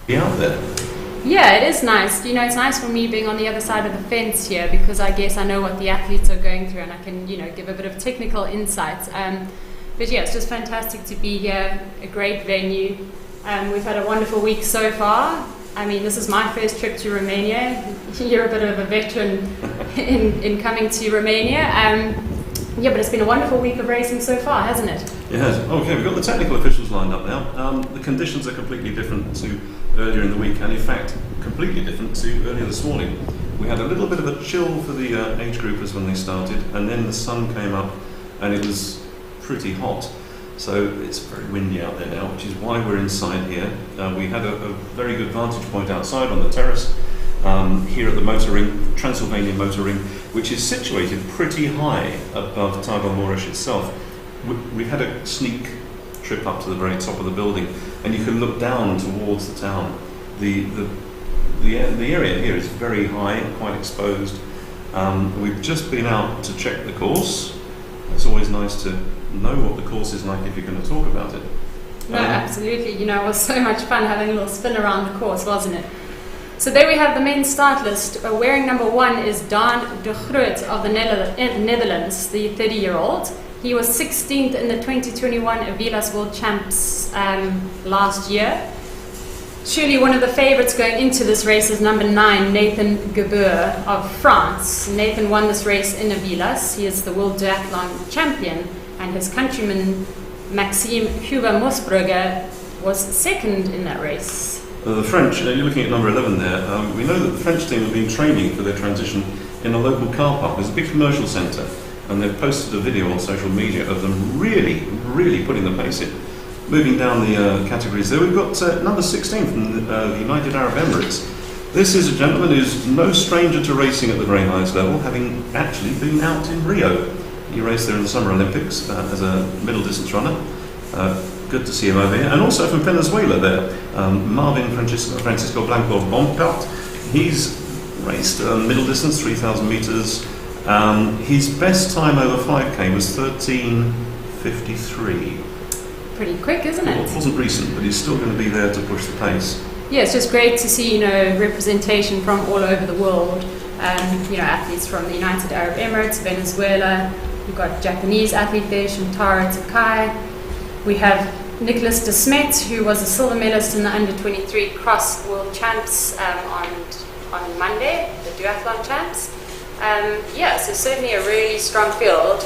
be out there. Yeah, it is nice. You know, it's nice for me being on the other side of the fence here because I guess I know what the athletes are going through and I can, you know, give a bit of technical insights. But yeah, it's just fantastic to be here, a great venue. We've had a wonderful week so far. I mean, this is my first trip to Romania. You're a bit of a veteran in coming to Romania. Yeah, but it's been a wonderful week of racing so far, hasn't it? It has. Okay, we've got the technical officials lined up now. The conditions are completely different to earlier in the week, and in fact, completely different to earlier this morning. We had a little bit of a chill for the age groupers when they started, and then the sun came up, and it was pretty hot. So it's very windy out there now, which is why we're inside here. We had a very good vantage point outside on the terrace here at the motor ring, Transylvania Motor Ring, which is situated pretty high above Targu Mures itself. We had a sneak trip up to the very top of the building, and you can look down towards the town. The area here is very high and quite exposed. We've just been out to check the course. It's always nice to know what the course is like if you're going to talk about it. No, absolutely. You know, it was so much fun having a little spin around the course, wasn't it? So there we have the men's start list. Wearing number 1 is Daan de Groot of the Netherlands, the 30-year-old. He was 16th in the 2021 Avilas World Champs last year. Surely one of the favourites going into this race is number 9, Nathan Kabir of France. Nathan won this race in Avilas. He is the World Duathlon champion, and his countryman Maxime Hugo Milner was second in that race. The French, you're looking at number 11 there. We know that the French team have been training for their transition in a local car park. There's a big commercial centre, and they've posted a video on social media of them really putting the pace in. Moving down the categories there, we've got number 16 from the United Arab Emirates. This is a gentleman who's no stranger to racing at the very highest level, having actually been out in Rio. He raced there in the Summer Olympics as a middle distance runner. Good to see him over here. And also from Venezuela there, Marvin Francisco Blanco Bompart. He's raced middle distance, 3,000 metres. His best time over 5k was 13:53. Pretty quick, isn't it? Well, it wasn't recent, but he's still going to be there to push the pace. Yeah, it's just great to see, you know, representation from all over the world. You know, athletes from the United Arab Emirates, Venezuela. We've got Japanese athlete there, Shintaro Takai. We have Nicholas de Smet, who was a silver medalist in the under-23 cross world champs on Monday, the duathlon champs. Yeah, so certainly a really strong field.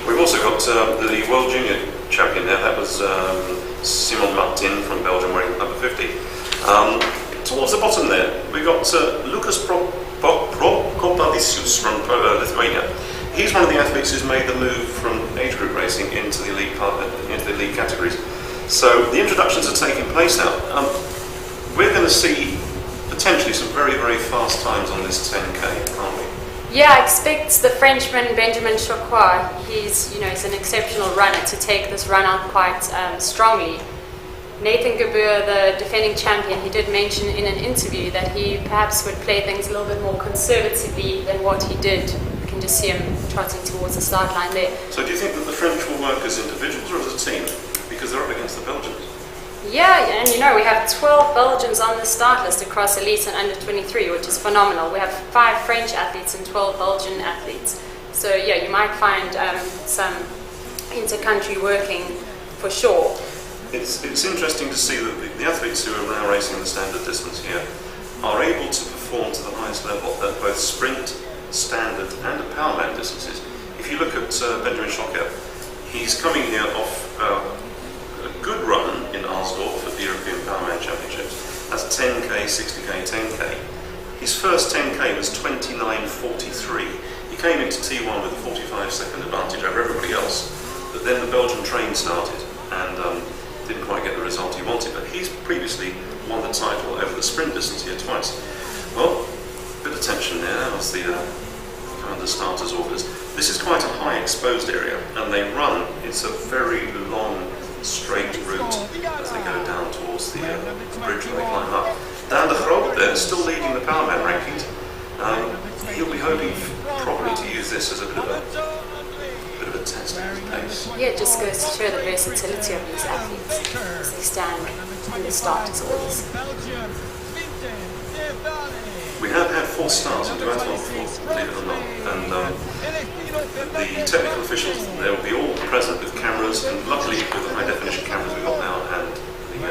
We've also got the World Junior champion there. That was Simon Martin from Belgium wearing number 50. Towards the bottom there, we've got Lucas Prokopadisius from Lithuania. He's one of the athletes who's made the move from age group racing into the elite categories. So the introductions are taking place now. We're going to see potentially some very fast times on this 10k, aren't we? Yeah, I expect the Frenchman Benjamin Chocroix, he's an exceptional runner, to take this run out quite strongly. Nathan Kabir, the defending champion, he did mention in an interview that he perhaps would play things a little bit more conservatively than what he did. You can just see him trotting towards the start line there. So do you think that the French will work as individuals or as a team? Because they're up against the Belgians. Yeah, and you know, we have 12 Belgians on the start list across elite and under 23, which is phenomenal. We have 5 French athletes and 12 Belgian athletes. So yeah, you might find some inter-country working for sure. It's interesting to see that the athletes who are now racing the standard distance here are able to perform to the highest level at both sprint, standard and powerman distances. If you look at Benjamin Chocroix, he's coming here off a good run in Arsdorf at the European Powerman Championships. That's 10k, 60k, 10k. His first 10k was 29:43. He came into T1 with a 45-second advantage over everybody else, but then the Belgian train started and didn't quite get the result he wanted, but he's previously won the title over the sprint distance here twice. Well, bit of tension there, that was the commander starter's orders. This is quite a high exposed area, and they run, it's a very long straight route as they go down towards the bridge where they climb up. Daan de Groot there, still leading the powerman rankings. He'll be hoping probably to use this as a bit of a test of his pace. Yeah, it just goes to show the versatility of these athletes as they stand on the starters orders. We have had false starts in Duathlon before, believe it or not, and the technical officials, they will be all present with cameras, and luckily with the high definition cameras we've got now and the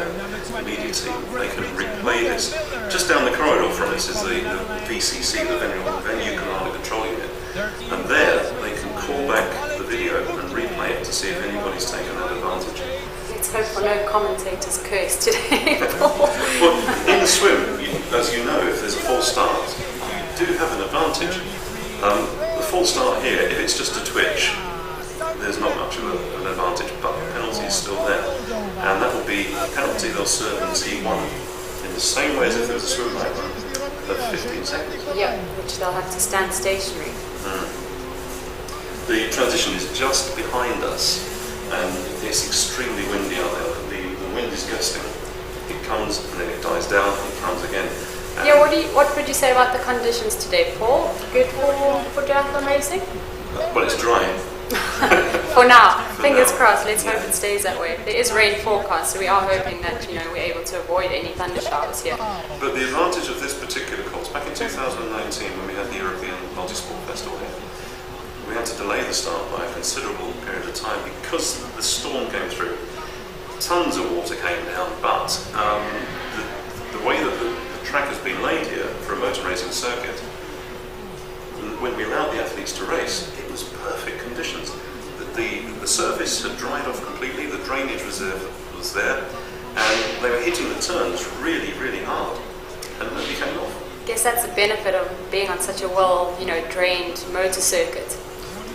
media team, they can replay this. Just down the corridor from us is the VCC, the venue command and control unit, and there they can call back the video and replay it to see if anybody's taken that advantage. Let's hope for no commentators curse today. Well, in the swim, as you know, if there's a false start, you do have an advantage. The false start here, if it's just a twitch, there's not much of an advantage, but the penalty is still there. And that will be a penalty they'll serve in C1 in the same way as if there was a swim like that, for 15 seconds. Yeah, which they'll have to stand stationary. The transition is just behind us, and it's extremely windy out there. The wind is gusting. It comes and then it dies down, it comes again. Yeah, what would you say about the conditions today, Paul? Good for duathlon racing? Well, it's dry. For now. Fingers now. crossed, let's hope it stays that way. There is rain forecast, so we are hoping that we're able to avoid any thunder showers here. But the advantage of this particular course, back in 2019 when we had the European Multisport Festival here, we had to delay the start by a considerable period of time because the storm came through. Tons of water came down, but the way that the track has been laid here for a motor racing circuit, when we allowed the athletes to race, it was perfect conditions. The surface had dried off completely, the drainage reserve was there, and they were hitting the turns really, really hard, and nobody came off. I guess that's the benefit of being on such a drained motor circuit.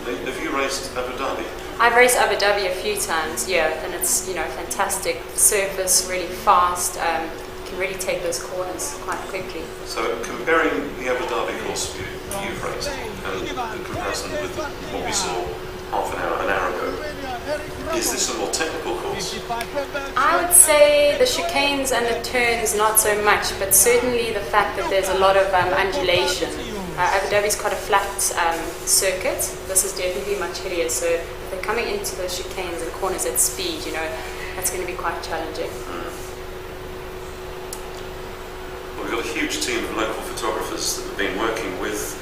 Have you raced Abu Dhabi? I've raced Abu Dhabi a few times, yeah, and it's fantastic surface, really fast. Can really take those corners quite quickly. So comparing the Abu Dhabi course you've raced and in comparison with what we saw half an hour ago, is this a more technical course? I would say the chicanes and the turns not so much, but certainly the fact that there's a lot of undulation. Abu Dhabi is quite a flat circuit. This is definitely much hillier, so if they're coming into those chicanes and corners at speed, that's going to be quite challenging. Well, we've got a huge team of local photographers that have been working with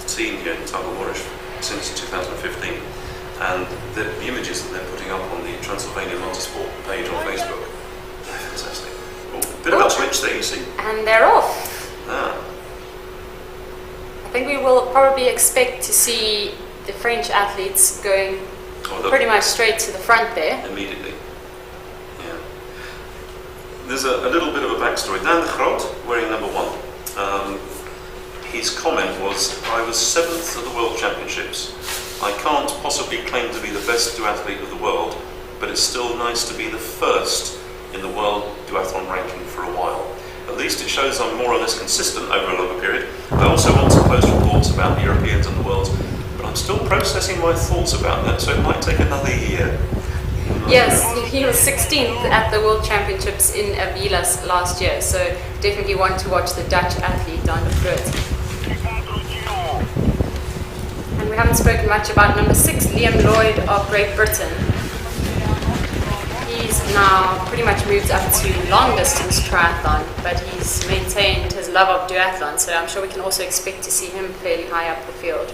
the team here in Targu Mures since 2015, and the images that they're putting up on the Transylvania Multisport page on Facebook, they're fantastic. Oh, a bit of a switch there, you see. And they're off. I think we will probably expect to see the French athletes going pretty much straight to the front there. Immediately. Yeah. There's a little bit of a backstory. Dan de Groot, wearing number 1, his comment was, I was 7th at the World Championships. I can't possibly claim to be the best duathlete of the world, but it's still nice to be the first in the world duathlon ranking for a while. At least it shows I'm more or less consistent over a longer period. I also want to post reports about the Europeans and the world, but I'm still processing my thoughts about that, so it might take another year. Yes, he was 16th at the World Championships in Avila last year, so definitely want to watch the Dutch athlete Dan de Groot. And we haven't spoken much about number 6, Liam Lloyd of Great Britain. He's now pretty much moved up to long distance triathlon, but he's maintained his love of duathlon, so I'm sure we can also expect to see him fairly high up the field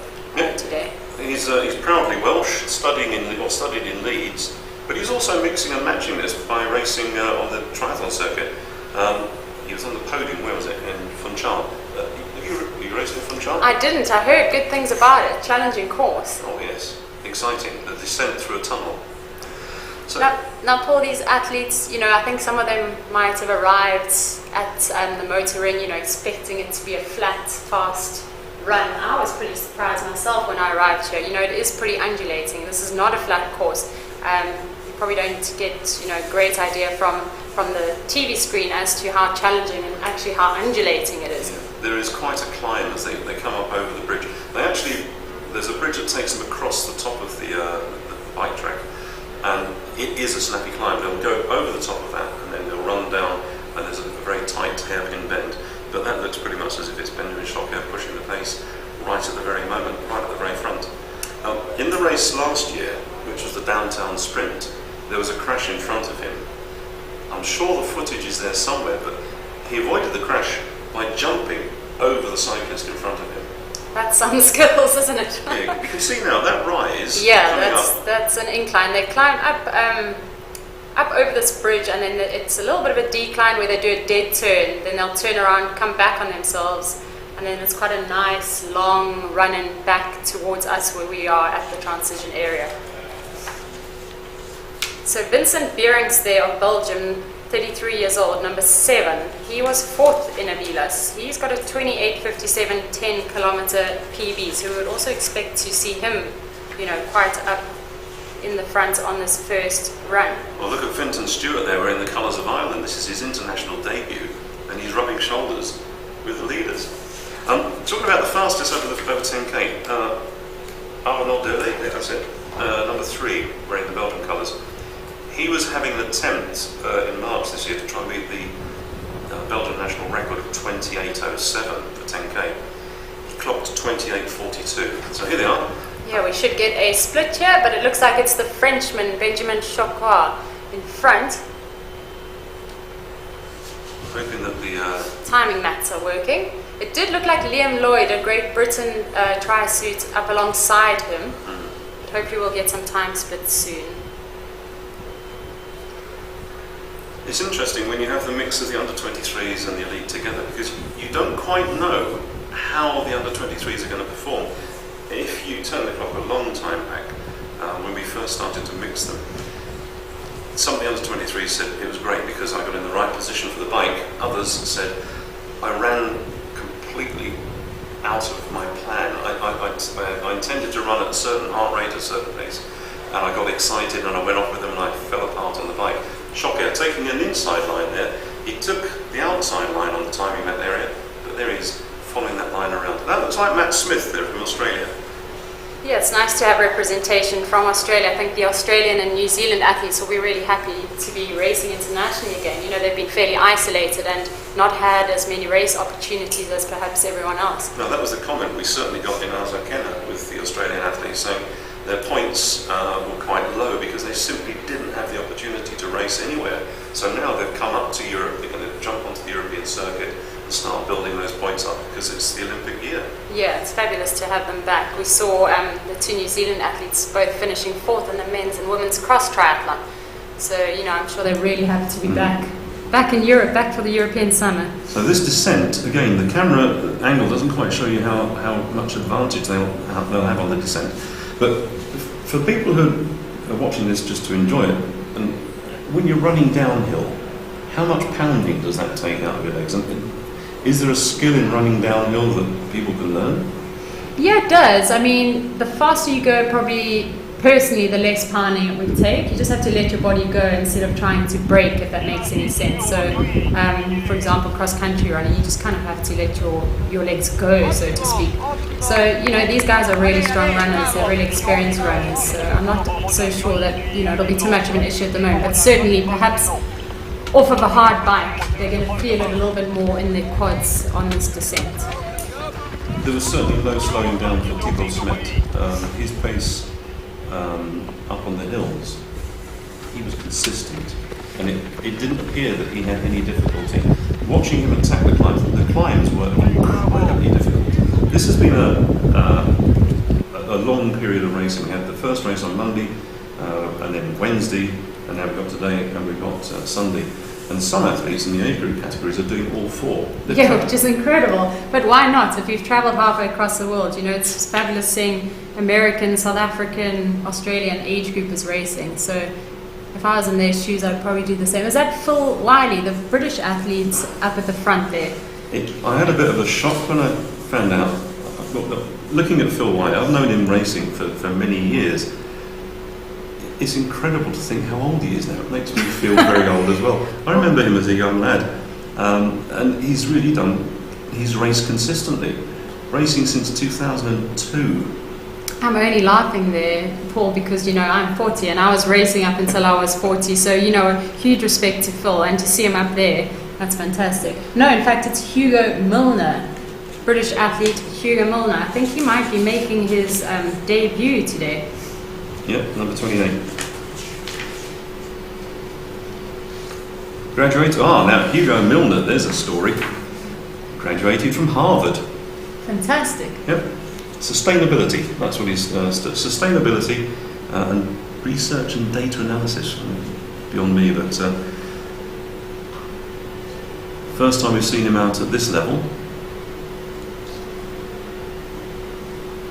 today. He's proudly Welsh, studied in Leeds, but he's also mixing and matching this by racing on the triathlon circuit. He was on the podium, where was it, in Funchal. Have you raced in Funchal? I didn't, I heard good things about it, challenging course. Oh yes, exciting, the descent through a tunnel. So, now, Paul, these athletes, I think some of them might have arrived at the motor ring, expecting it to be a flat, fast run. I was pretty surprised myself when I arrived here. It is pretty undulating. This is not a flat course. You probably don't get, a great idea from the TV screen as to how challenging and actually how undulating it is. Yeah, there is quite a climb as they come up over the bridge. There's a bridge that takes them across the top of the bike track. And it is a snappy climb. They'll go over the top of that and then they'll run down, and there's a very tight hairpin bend. But that looks pretty much as if it's Benjamin Schocker pushing the pace right at the very moment, right at the very front. In the race last year, which was the downtown sprint, there was a crash in front of him. I'm sure the footage is there somewhere, but he avoided the crash by jumping over the cyclist in front of him. That's some skills, isn't it? Yeah, you can see now that rise. Yeah, up. that's an incline. They climb up over this bridge, and then it's a little bit of a decline where they do a dead turn. Then they'll turn around, come back on themselves, and then it's quite a nice long run-in back towards us where we are at the transition area. So Vincent Beerings there of Belgium, 33 years old, number 7. He was 4th in Avilas. He's got a 28:57 10-kilometer PB, so we would also expect to see him, quite up in the front on this first run. Well, look at Finton Stewart there wearing the colours of Ireland. This is his international debut, and he's rubbing shoulders with the leaders. Talking about the fastest over 10k, Arnaud Delay, that's it, number 3, wearing the Belgian colours. He was having an attempt in March this year to try and beat the Belgian national record of 28:07 for 10k. He clocked 28:42. So here they are. Yeah, we should get a split here, but it looks like it's the Frenchman Benjamin Chocois in front. Hoping that the timing mats are working. It did look like Liam Lloyd, a Great Britain tri-suit, up alongside him. But hopefully we'll get some time splits soon. It's interesting when you have the mix of the under-23s and the elite together, because you don't quite know how the under-23s are going to perform. If you turn the clock a long time back, when we first started to mix them, some of the under-23s said it was great because I got in the right position for the bike. Others said I ran completely out of my plan. I intended to run at a certain heart rate, a certain pace, and I got excited and I went off with them and I fell apart on the bike. Choquet taking an inside line there, he took the outside line on the timing mat area, but there he is following that line around. That looks like Matt Smith there from Australia. Yeah, it's nice to have representation from Australia. I think the Australian and New Zealand athletes will be really happy to be racing internationally again. They've been fairly isolated and not had as many race opportunities as perhaps everyone else. Now that was the comment we certainly got in Arzakena with the Australian athletes, saying their points were quite low because they simply didn't have the opportunity to race anywhere. So now they've come up to Europe, they're going to jump onto the European circuit and start building those points up because it's the Olympic year. Yeah, it's fabulous to have them back. We saw the 2 New Zealand athletes both finishing 4th in the men's and women's cross triathlon. So, I'm sure they're really happy to be back in Europe, back for the European summer. So this descent, again, the camera angle doesn't quite show you how much advantage they'll have on the descent. But for people who are watching this just to enjoy it, and when you're running downhill, how much pounding does that take out of your legs? And is there a skill in running downhill that people can learn? Yeah, it does. I mean, the faster you go, probably personally, the less pounding it would take. You just have to let your body go instead of trying to brake, if that makes any sense. So, for example, cross-country running, you just kind of have to let your legs go, so to speak. So, these guys are really strong runners. They're really experienced runners. So I'm not so sure that, it'll be too much of an issue at the moment. But certainly, perhaps off of a hard bike, they're going to feel it a little bit more in their quads on this descent. There was certainly no slowing down for Thibaut Smet. His pace up on the hills, he was consistent, and it didn't appear that he had any difficulty. Watching him attack the climbs were incredibly difficult. This has been a long period of racing. We had the first race on Monday, and then Wednesday, and now we've got today, and we've got Sunday. And some athletes in the age group categories are doing all 4. Yeah, which is incredible. But why not? If you've travelled halfway across the world, it's fabulous seeing American, South African, Australian age groupers racing. So if I was in their shoes, I'd probably do the same. Is that Phil Wiley, the British athletes up at the front there? I had a bit of a shock when I found out. Looking at Phil Wiley, I've known him racing for many years. It's incredible to think how old he is now. It makes me feel very old as well. I remember him as a young lad, and he's raced consistently, racing since 2002. I'm only laughing there, Paul, because, I'm 40 and I was racing up until I was 40. So, a huge respect to Phil, and to see him up there, that's fantastic. No, in fact, it's Hugo Milner British athlete Hugo Milner. I think he might be making his debut today. Yep, number 28. Graduated. Now Hugo Milner, there's a story. Graduated from Harvard. Fantastic. Yep. Sustainability. That's what he's sustainability and research and data analysis. Beyond me, but first time we've seen him out at this level.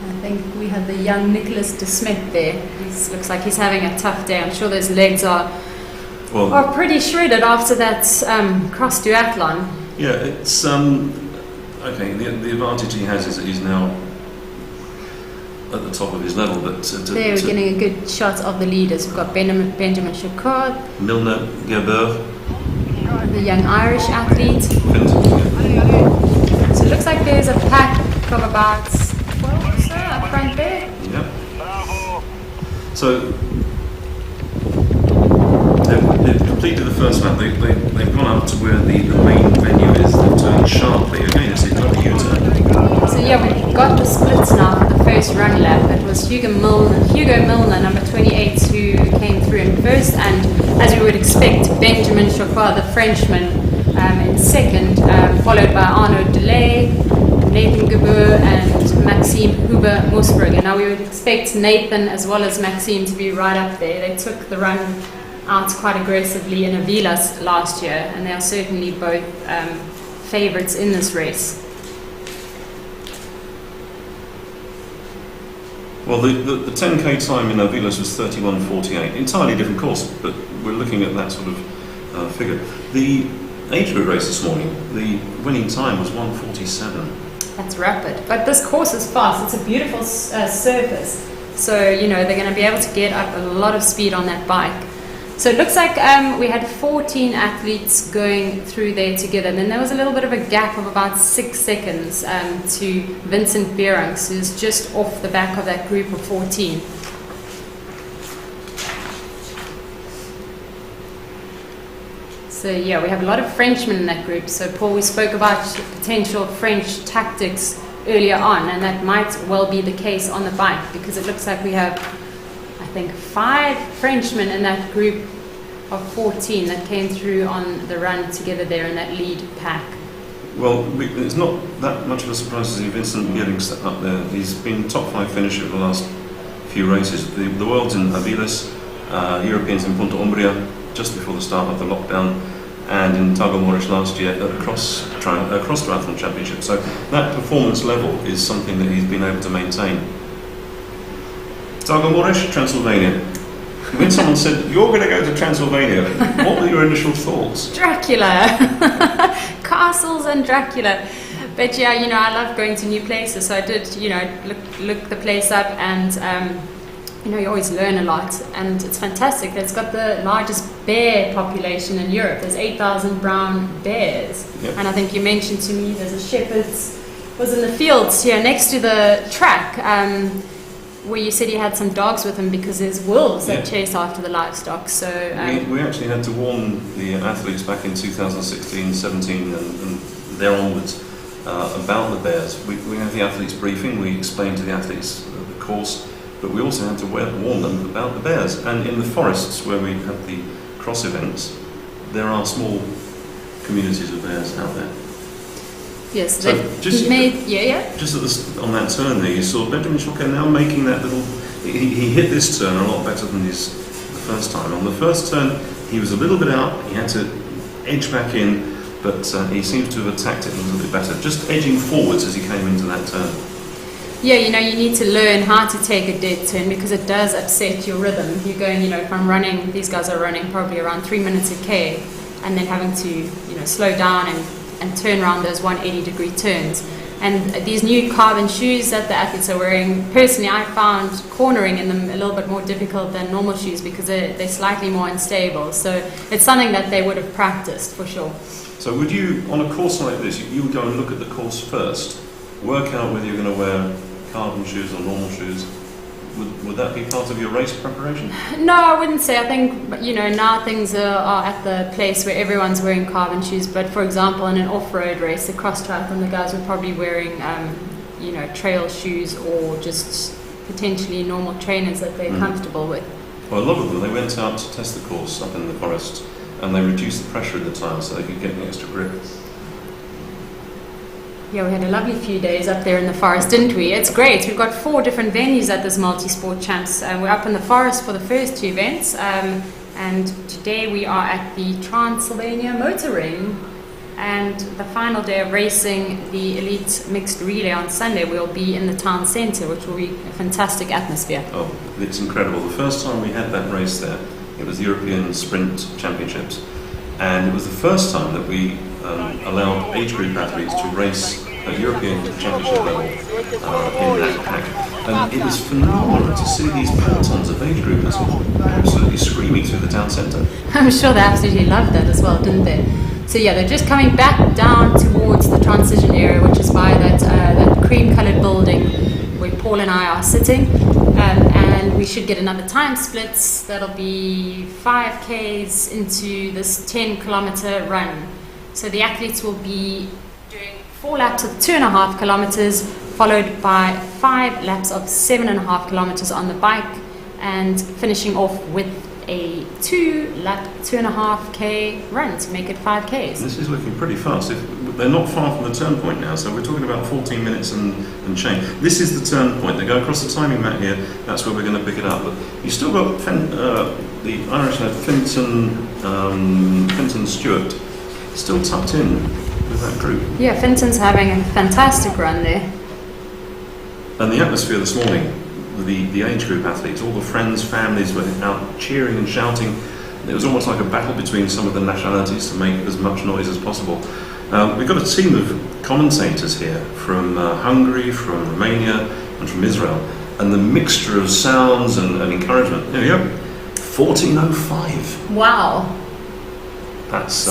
I think we have the young Nicholas de Smet there. He looks like he's having a tough day. I'm sure those legs are pretty shredded after that cross duathlon. Yeah, it's okay. The advantage he has is that he's now at the top of his level. But there we're getting a good shot of the leaders. We've got Benjamin Chocard, Milner, Kabir, the young Irish athlete. So it looks like there's a pack of about 12 or so up front there. Yep. So they've completed the first lap. They've gone up to where the main venue is. They've turned sharply. Again, it's a U-turn. So yeah, we've got the splits now for the first run lap. It was Hugo Milner, number 28, who came through in first, and as we would expect, Benjamin Chocard, the Frenchman, in second, followed by Arnaud Delay, Nathan Kabir, and Maxime Huber-Musberger. Now we would expect Nathan as well as Maxime to be right up there. They took the run out quite aggressively in Avilas last year, and they are certainly both favourites in this race. Well, the 10k time in Avilas was 31:48. Entirely different course, but we're looking at that sort of figure. The age group race this morning, the winning time was 1:47. That's rapid, but this course is fast. It's a beautiful surface, so they're going to be able to get up a lot of speed on that bike. So it looks like we had 14 athletes going through there together, and then there was a little bit of a gap of about 6 seconds to Vincent Behrens, who's just off the back of that group of 14. So yeah, we have a lot of Frenchmen in that group. So Paul, we spoke about potential French tactics earlier on, and that might well be the case on the bike, because it looks like we have, I think, 5 Frenchmen in that group of 14 that came through on the run together there in that lead pack. Well, it's not that much of a surprise to see Vincent getting up there. He's been top 5 finisher for the last few races. The world's in Avilas, Europeans in Punta Umbria just before the start of the lockdown, and in Targu Mures last year at the cross Duathlon championship. So that performance level is something that he's been able to maintain. Targu Mures, Transylvania. When someone said, "You're going to go to Transylvania," what were your initial thoughts? Dracula. Castles and Dracula. But yeah, I love going to new places, so I did, look the place up, and you always learn a lot, and it's fantastic. It's got the largest bear population in Europe. There's 8,000 brown bears. Yep. And I think you mentioned to me there's a shepherd's, was in the fields here next to the track, where you said he had some dogs with him because there's wolves that chase after the livestock. So we actually had to warn the athletes back in 2016, 17 and there onwards about the bears. We had the athletes briefing, we explained to the athletes the course, but we also had to warn them about the bears. And in the forests where we have the cross events, there are small communities of bears out there. Yes, so just on that turn there, you saw Benjamin Chocard now making that little. He hit this turn a lot better than the first time. On the first turn, he was a little bit out. He had to edge back in, but he seems to have attacked it a little bit better, just edging forwards as he came into that turn. Yeah, you need to learn how to take a dead turn, because it does upset your rhythm. You're going, if I'm running, these guys are running probably around 3 minutes a K, and then having to, slow down and turn around those 180-degree turns. And these new carbon shoes that the athletes are wearing, personally I found cornering in them a little bit more difficult than normal shoes, because they're slightly more unstable. So it's something that they would have practiced for sure. So would you, on a course like this, you would go and look at the course first, work out whether you're going to wear carbon shoes or normal shoes, Would that be part of your race preparation? No, I wouldn't say. I think, now things are at the place where everyone's wearing carbon shoes. But for example, in an off-road race, the cross triathlon, the guys were probably wearing, trail shoes or just potentially normal trainers that they're comfortable with. Well, a lot of them, they went out to test the course up in the forest, and they reduced the pressure in the tyres so they could get an extra grip. Yeah, we had a lovely few days up there in the forest, didn't we? It's great. We've got 4 different venues at this multi-sport champs. We're up in the forest for the first 2 events, and today we are at the Transylvania Motor Ring. And the final day of racing the elite mixed relay on Sunday, we'll be in the town centre, which will be a fantastic atmosphere. Oh, it's incredible. The first time we had that race there, it was the European Sprint Championships, and it was the first time that we allowed age group athletes to race at European Championship level in that pack. And it was phenomenal to see these pelotons of age groupers absolutely screaming through the town centre. I'm sure they absolutely loved that as well, didn't they? So yeah, they're just coming back down towards the transition area, which is by that cream-coloured building where Paul and I are sitting. And we should get another time split. That'll be 5Ks into this 10-kilometre run. So the athletes will be doing 4 laps of 2.5 kilometres, followed by 5 laps of 7.5 kilometres on the bike, and finishing off with a 2-lap, 2.5k run to make it 5Ks. This is looking pretty fast. They're not far from the turn point now, so we're talking about 14 minutes and change. This is the turn point. They go across the timing mat here. That's where we're going to pick it up. But you've still got the Irish lad Finton Stewart still tucked in with that group. Yeah, Finton's having a fantastic run there. And the atmosphere this morning, the age group athletes, all the friends, families were out cheering and shouting. It was almost like a battle between some of the nationalities to make as much noise as possible. We've got a team of commentators here from Hungary, from Romania and from Israel, and the mixture of sounds and encouragement. There we go, 14:05. Wow. That's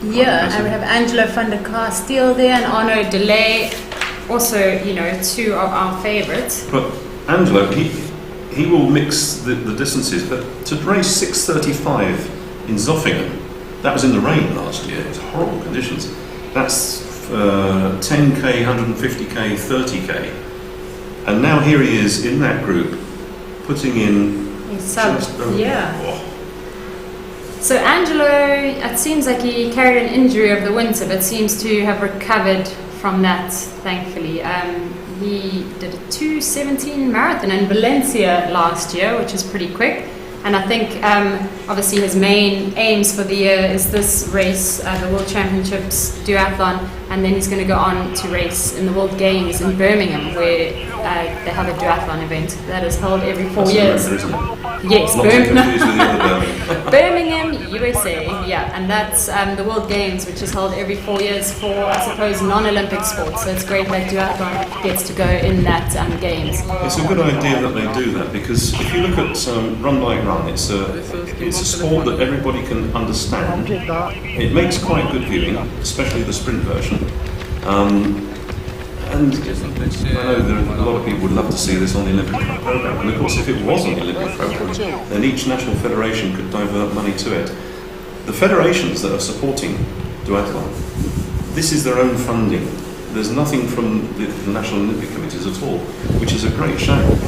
yeah, and we have Angelo van der Kasteel there and Arno Delay, also 2 of our favourites. But Angelo, he will mix the distances, but to race 6:35 in Zofingen, that was in the rain last year, it was horrible conditions. That's 10k, 150k, 30k. And now here he is in that group, putting in So Angelo, it seems like he carried an injury over the winter, but seems to have recovered from that, thankfully. He did a 2:17 marathon in Valencia last year, which is pretty quick. And I think, obviously, his main aims for the year is this race, the World Championships Duathlon, and then he's going to go on to race in the World Games in Birmingham, where they have a duathlon event that is held every 4 years. Isn't it? Yes, Birmingham. Birmingham, USA, yeah, and that's the World Games, which is held every 4 years for, I suppose, non-Olympic sports. So it's great that duathlon gets to go in that games. It's a good idea that they do that, because if you look at Run Like Run, it's a sport that everybody can understand. It makes quite good viewing, especially the sprint version. And I know a lot of people would love to see this on the Olympic programme. And of course, if it was on the Olympic programme, then each national federation could divert money to it. The federations that are supporting duathlon, this is their own funding. There's nothing from the National Olympic Committees at all, which is a great shame.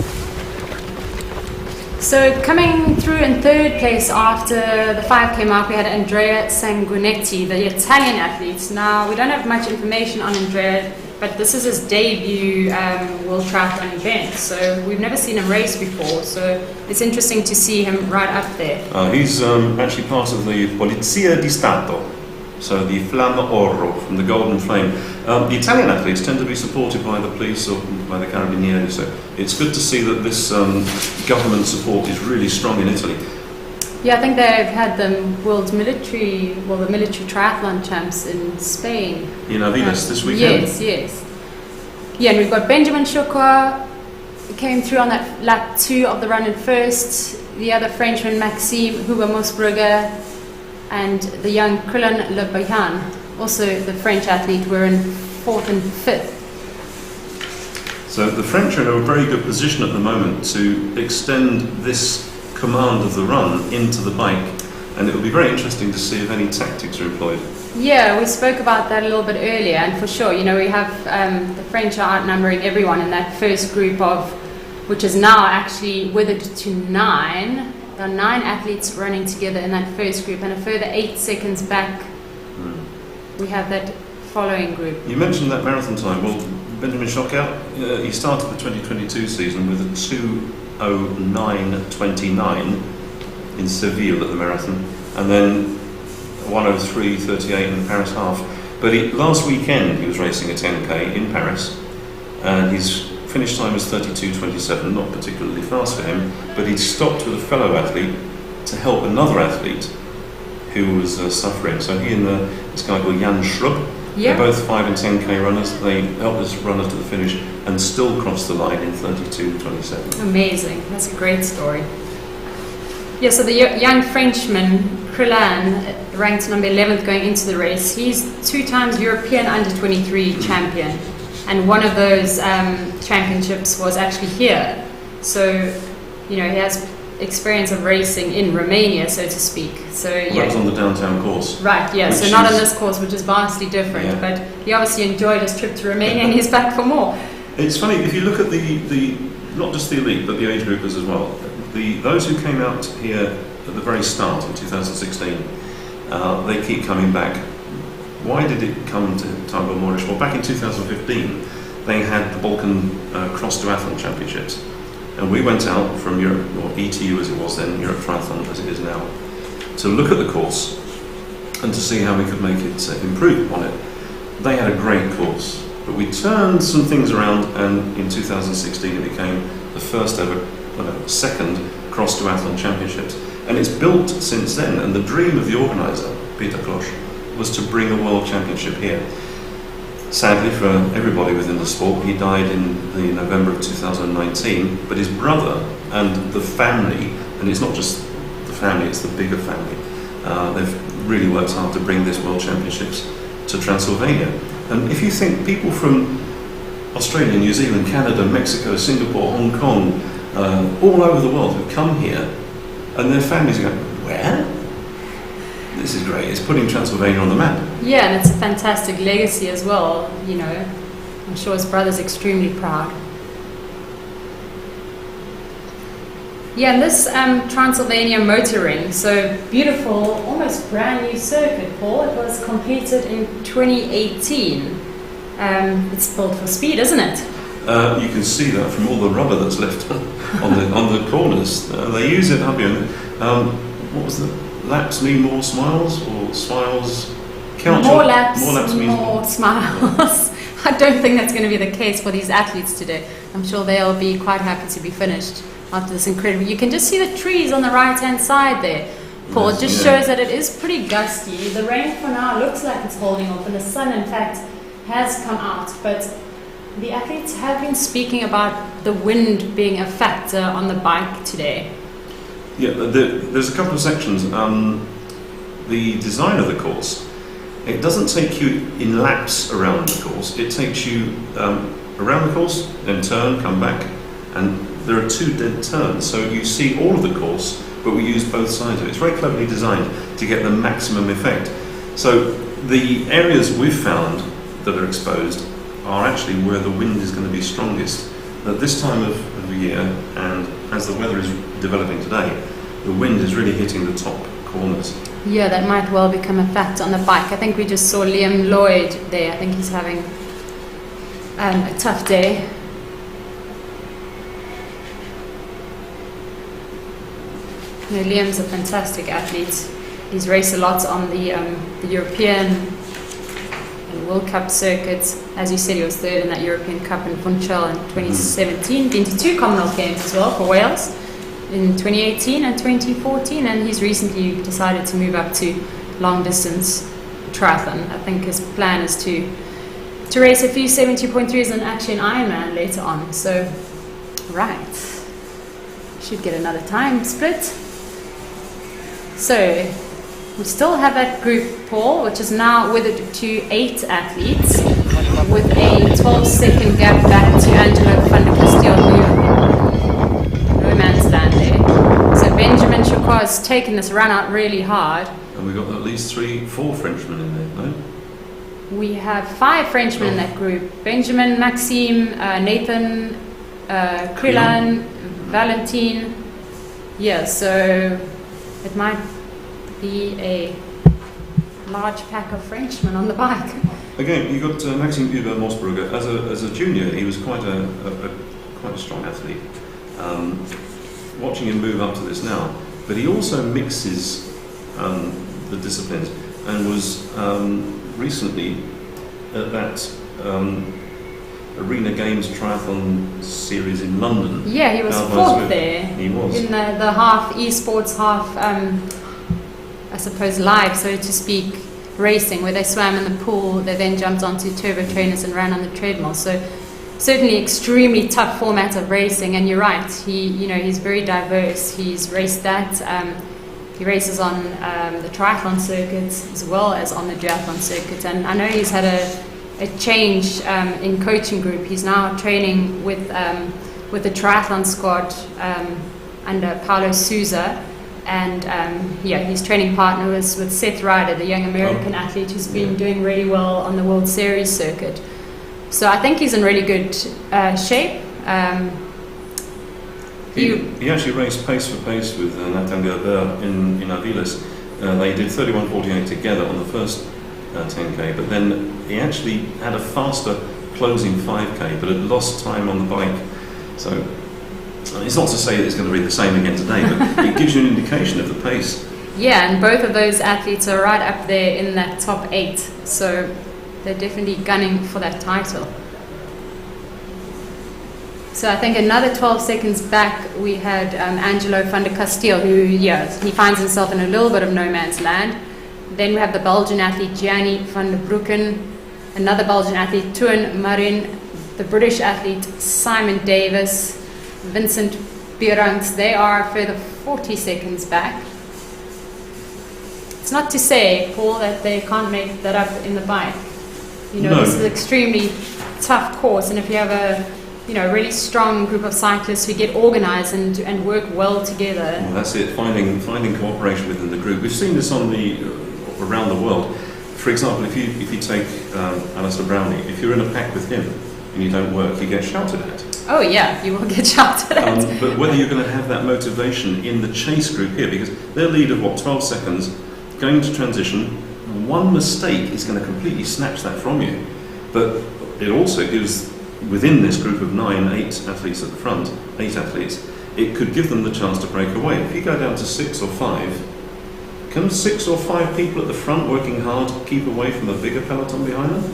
So coming through in 3rd place after the 5K mark, we had Andrea Sanguinetti, the Italian athlete. Now, we don't have much information on Andrea, but this is his debut World Triathlon event, so we've never seen him race before, so it's interesting to see him right up there. He's actually part of the Polizia di Stato, so the Flamma Oro, from the Golden Flame. The Italian athletes tend to be supported by the police or by the Carabinieri, so it's good to see that this government support is really strong in Italy. Yeah, I think they've had the military triathlon champs in Spain. In Aviles this weekend? Yes. Yeah, and we've got Benjamin Chokwa, came through on that lap 2 of the run in first. The other Frenchman, Maxime Huber-Mosbrugger, and the young Krillin Le Bayan, also the French athlete, were in 4th and 5th. So the French are in a very good position at the moment to extend this command of the run into the bike, and it will be very interesting to see if any tactics are employed. Yeah, we spoke about that a little bit earlier, and for sure, you know, we have the French are outnumbering everyone in that first group of, which is now actually withered to 9. There are 9 athletes running together in that first group, and a further 8 seconds back, we have that following group. You mentioned that marathon time. Well, Benjamin Schockout, he started the 2022 season with a 2:09:29 in Seville at the marathon, and then 1:03:38 in the Paris half. But last weekend he was racing a 10k in Paris, and his finish time was 32:27, not particularly fast for him, but he'd stopped with a fellow athlete to help another athlete who was suffering. So he and this guy called Jan Schrub, they're both 5 and 10k runners. They helped us runners to the finish and still crossed the line in 32:27. Amazing, that's a great story. Yeah, so the young Frenchman, Crelan, ranked number 11th going into the race. He's 2 times European under-23 champion, and one of those championships was actually here. So, you know, he has experience of racing in Romania, so to speak. So well, that was on the downtown course. Right, yeah, so not on this course, which is vastly different, but he obviously enjoyed his trip to Romania and he's back for more. It's funny, if you look at the not just the elite, but the age groupers as well, those who came out here at the very start in 2016, they keep coming back. Why did it come to Targu Mures? Well, back in 2015, they had the Balkan Cross Duathlon Championships. And we went out from Europe, or ETU as it was then, Europe Triathlon as it is now, to look at the course and to see how we could make it improve upon it. They had a great course, but we turned some things around, and in 2016 it became the first ever, second Cross Duathlon Championships. And it's built since then, and the dream of the organiser, Peter Klosch, was to bring a World Championship here. Sadly for everybody within the sport, he died in the November of 2019, but his brother and the family, and it's not just the family, it's the bigger family, they've really worked hard to bring this World Championships to Transylvania. And if you think people from Australia, New Zealand, Canada, Mexico, Singapore, Hong Kong, all over the world who come here, and their families go, where? This is great. It's putting Transylvania on the map. Yeah, and it's a fantastic legacy as well. You know, I'm sure his brother's extremely proud. Yeah, and this Transylvania motor ring, so beautiful, almost brand new circuit, Paul. It was completed in 2018. It's built for speed, isn't it? You can see that from all the rubber that's left on the corners. They use it up here. What was the laps mean more smiles, or smiles count? More laps means more smiles. I don't think that's going to be the case for these athletes today. I'm sure they'll be quite happy to be finished after this incredible. You can just see the trees on the right-hand side there, Paul. It just shows that it is pretty gusty. The rain for now looks like it's holding off, and the sun, in fact, has come out. But the athletes have been speaking about the wind being a factor on the bike today. Yeah, there's a couple of sections. The design of the course, it doesn't take you in laps around the course. It takes you around the course, then turn, come back, and there are 2 dead turns. So you see all of the course, but we use both sides of it. It's very cleverly designed to get the maximum effect. So the areas we've found that are exposed are actually where the wind is going to be strongest. At this time of the year, and as the weather is developing today, the wind is really hitting the top corners. Yeah, that might well become a factor on the bike. I think we just saw Lloyd there. I think he's having a tough day. You know, Liam's a fantastic athlete. He's raced a lot on the European and World Cup circuits. As you said, he was 3rd in that European Cup in Funchal in 2017. Been to 2 Commonwealth Games as well for Wales in 2018 and 2014, and he's recently decided to move up to long distance triathlon. I think his plan is to race a few 72.3s and actually an Ironman later on. So, right, should get another time split. So we still have that group, Paul, which is now withered to 8 athletes. with a 12-second gap back to Angelo van der Kasteel, no man's land there. So Benjamin Choucair has taken this run out really hard. And we've got at least 4 Frenchmen in there, no? We have 5 Frenchmen in that group. Benjamin, Maxime, Nathan, Krilan, Valentin. Yeah, so it might be a large pack of Frenchmen on the bike. Again, you got Maxime Huber-Mosbrugger. As a junior, he was quite a strong athlete. Watching him move up to this now, but he also mixes the disciplines, and was recently at that Arena Games triathlon series in London. Yeah, he was 4th there. He was. In the half esports, half, I suppose, live, so to speak, racing, where they swam in the pool, they then jumped onto turbo trainers and ran on the treadmill. So certainly extremely tough format of racing, and you're right, he's very diverse. He's raced that. He races on the triathlon circuit as well as on the duathlon circuit, and I know he's had a change in coaching group. He's now training with the triathlon squad under Paulo Souza, and his training partner was with Seth Ryder, the young American athlete who's been doing really well on the World Series circuit. So I think he's in really good shape. He actually raced pace for pace with Nathan Gerber in Aviles. They did 31:48 together on the first 10k, but then he actually had a faster closing 5k, but had lost time on the bike. So it's not to say that it's going to be the same again today, but it gives you an indication of the pace. Yeah, and both of those athletes are right up there in that top 8, so they're definitely gunning for that title. So I think another 12 seconds back we had Angelo van der Kasteel, who he finds himself in a little bit of no man's land. Then we have the Belgian athlete Gianni van der Broeken, another Belgian athlete Toon Marin, the British athlete Simon Davis, Vincent Bierangs. They are further 40 seconds back. It's not to say, Paul, that they can't make that up in the bike. No. This is an extremely tough course, and if you have a really strong group of cyclists who get organised and work well together. Well, that's it. Finding cooperation within the group. We've seen this around the world. For example, if you take Alistair Brownlee, if you're in a pack with him and you don't work, you get shouted at. Oh yeah, you will get shouted at. But whether you're going to have that motivation in the chase group here, because their lead of 12 seconds, going to transition, one mistake is going to completely snatch that from you. But it also gives, within this group of 8 athletes at the front, 8 athletes, it could give them the chance to break away. If you go down to 6 or 5, can 6 or 5 people at the front working hard keep away from a bigger peloton behind them?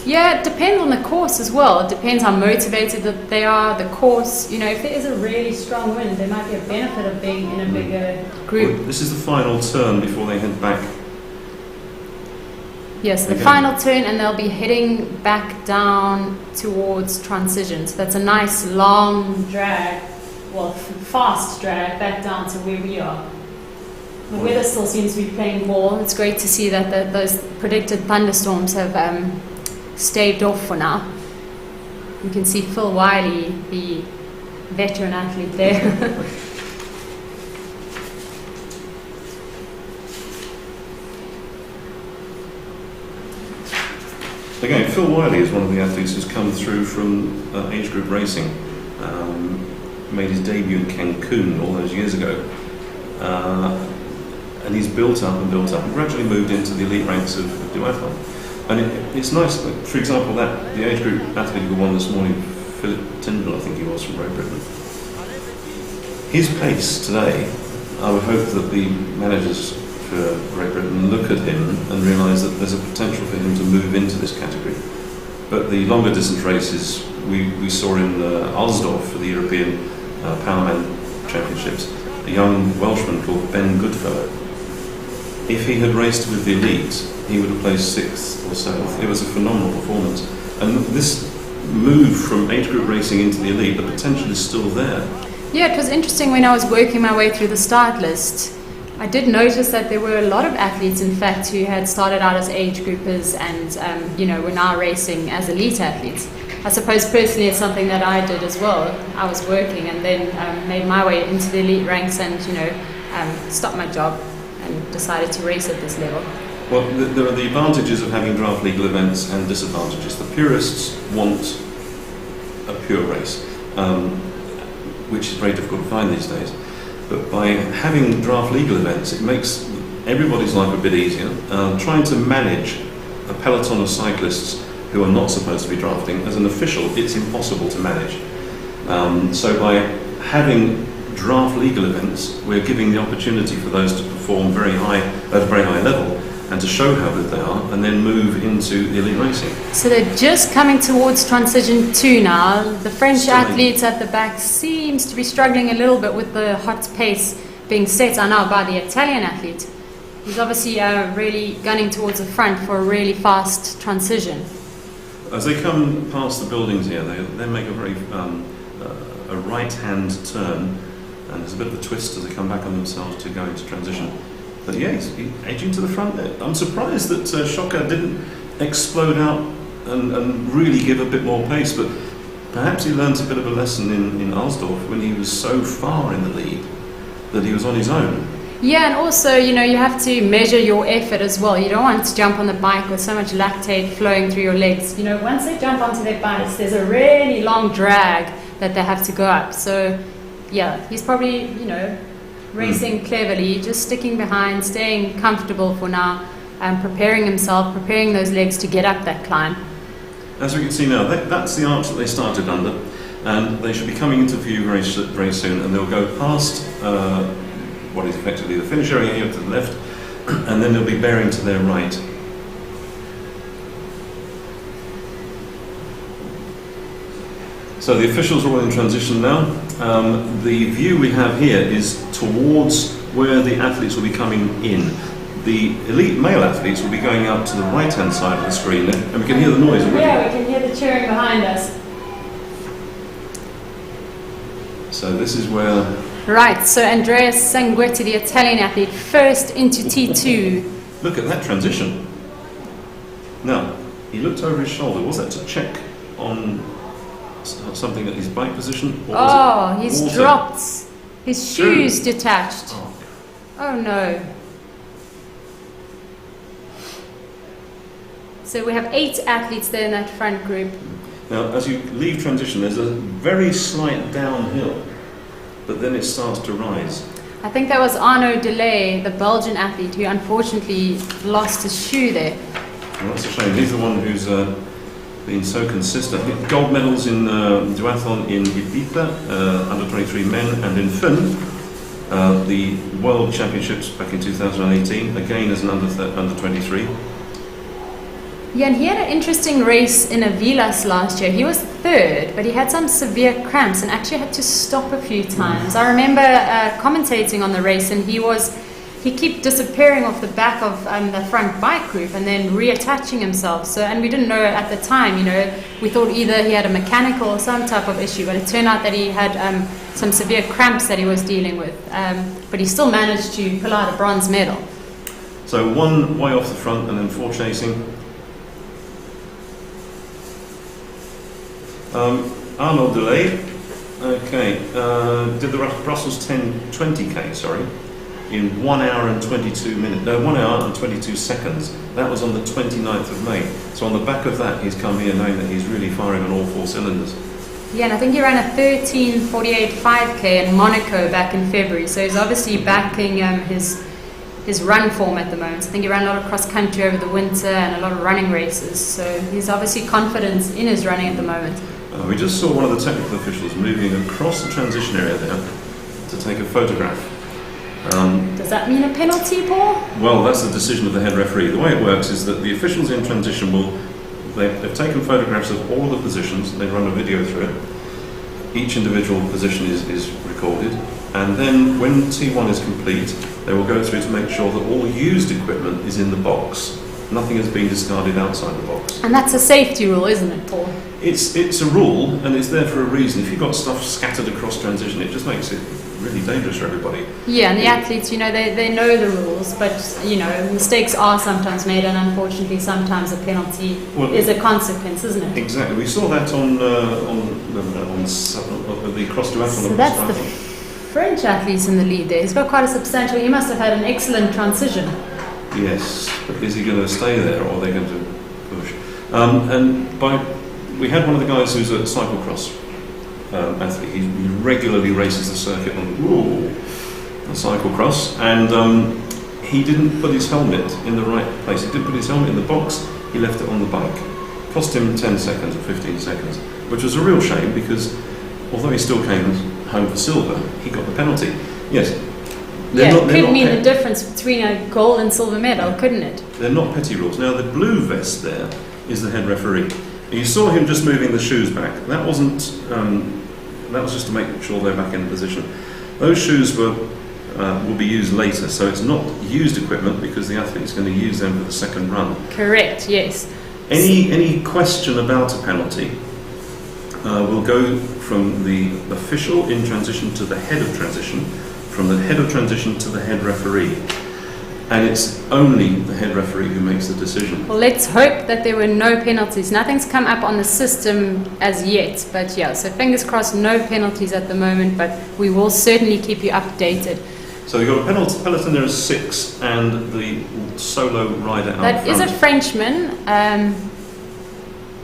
Yeah, it depends on the course as well. It depends how motivated that they are, the course. If there is a really strong wind, there might be a benefit of being in a bigger group. Well, this is the final turn before they head back. Yes, the final turn, and they'll be heading back down towards transition. So that's a nice long drag, fast drag back down to where we are. The weather still seems to be playing ball. It's great to see that those predicted thunderstorms have staved off for now. You can see Phil Wiley, the veteran athlete there. Again, Phil Wiley is one of the athletes who's come through from age group racing. Made his debut in Cancun all those years ago. And he's built up and gradually moved into the elite ranks of duathlon. And it's nice, for example, that the age group athlete who won this morning, Philip Tyndall, I think he was, from Great Britain. His pace today, I would hope that the managers for Great Britain look at him and realise that there's a potential for him to move into this category. But the longer distance races we saw in Alsdorf for the European Powerman Championships, a young Welshman called Ben Goodfellow. If he had raced with the elite, he would have placed 6th or 7th. It was a phenomenal performance. And this move from age group racing into the elite, the potential is still there. Yeah, it was interesting when I was working my way through the start list. I did notice that there were a lot of athletes, in fact, who had started out as age groupers and, were now racing as elite athletes. I suppose personally it's something that I did as well. I was working and then made my way into the elite ranks and, stopped my job and decided to race at this level. Well, there are the advantages of having draft legal events and disadvantages. The purists want a pure race, which is very difficult to find these days. But by having draft legal events, it makes everybody's life a bit easier. Trying to manage a peloton of cyclists who are not supposed to be drafting, as an official, it's impossible to manage. So by having draft legal events, we're giving the opportunity for those to perform at a very high level and to show how good they are, and then move into the elite racing. So they're just coming towards transition 2 now. The French athletes at the back seems to be struggling a little bit with the hot pace being set on now by the Italian athlete. He's obviously really gunning towards the front for a really fast transition. As they come past the buildings here, they make a very a right-hand turn, and there's a bit of a twist as they come back on themselves to go into transition. But yeah, he's edging to the front there. I'm surprised that Shoka didn't explode out and really give a bit more pace, but perhaps he learnt a bit of a lesson in Alsdorf when he was so far in the lead that he was on his own. Yeah, and also, you have to measure your effort as well. You don't want to jump on the bike with so much lactate flowing through your legs. Once they jump onto their bikes, there's a really long drag that they have to go up. So, yeah, he's probably, racing cleverly, just sticking behind, staying comfortable for now, and preparing those legs to get up that climb. As we can see now, that's the arch that they started under, and they should be coming into view very soon, and they'll go past what is effectively the finish area here to the left, and then they'll be bearing to their right. So the officials are all in transition now. The view we have here is towards where the athletes will be coming in. The elite male athletes will be going out to the right-hand side of the screen, and we can hear the noise already. Yeah, we can hear the cheering behind us. So this is where... Right, so Andreas Sanguetti, the Italian athlete, first into T2. Look at that transition. Now, he looked over his shoulder. Was that to check on something at his bike position? Or he's dropped. His shoes detached. Oh no. So we have 8 athletes there in that front group. Now, as you leave transition, there's a very slight downhill, but then it starts to rise. I think that was Arnaud Delay, the Belgian athlete, who unfortunately lost his shoe there. Well, that's a shame. He's the one who's been so consistent. Gold medals in Duathlon in Ibiza, under 23 men, and in Fyn, the World Championships back in 2018, again as an under 23. Yeah, and he had an interesting race in Avilas last year. He was 3rd, but he had some severe cramps and actually had to stop a few times. I remember commentating on the race, and he kept disappearing off the back of the front bike group and then reattaching himself. So, and we didn't know at the time, we thought either he had a mechanical or some type of issue, but it turned out that he had some severe cramps that he was dealing with. But he still managed to pull out a bronze medal. So 1 way off the front and then 4 chasing. Arnaud Delay, did the Brussels 10-20k, in 1 hour and 22 minutes. No, 1 hour and 22 seconds. That was on the 29th of May. So on the back of that, he's come here knowing that he's really firing on all 4 cylinders. Yeah, and I think he ran a 13:48 5k in Monaco back in February. So he's obviously backing his run form at the moment. I think he ran a lot of cross country over the winter and a lot of running races. So he's obviously confident in his running at the moment. We just saw one of the technical officials moving across the transition area there to take a photograph. Does that mean a penalty, Paul? Well, that's the decision of the head referee. The way it works is that the officials in transition they've taken photographs of all the positions, they run a video through it. Each individual position is recorded, and then when T1 is complete, they will go through to make sure that all used equipment is in the box. Nothing has been discarded outside the box. And that's a safety rule, isn't it, Paul? It's a rule, and it's there for a reason. If you've got stuff scattered across transition, it just makes it really dangerous for everybody. Yeah, and the athletes, they know the rules, but, mistakes are sometimes made, and unfortunately sometimes a penalty is a consequence, isn't it? Exactly. We saw that on the cross duathlon. So that's the French athletes in the lead there. He's got quite a substantial, he must have had an excellent transition. Yes, but is he going to stay there, or are they going to push? We had one of the guys who's a cyclocross athlete. He regularly races the circuit on the cyclocross, and he didn't put his helmet in the right place. He didn't put his helmet in the box. He left it on the bike. Cost him 10 seconds or 15 seconds, which was a real shame because although he still came home for silver, he got the penalty. Yes. It could mean the difference between a gold and silver medal, couldn't it? They're not petty rules. Now, the blue vest there is the head referee. You saw him just moving the shoes back. That wasn't. That was just to make sure they're back in position. Those shoes will be used later, so it's not used equipment because the athlete is going to use them for the second run. Correct. Yes. Any question about a penalty will go from the official in transition to the head of transition, from the head of transition to the head referee. And it's only the head referee who makes the decision. Well, let's hope that there were no penalties. Nothing's come up on the system as yet, but yeah, so fingers crossed, no penalties at the moment, but we will certainly keep you updated. So you've got a peloton there is 6, and the solo rider out That front. is a Frenchman.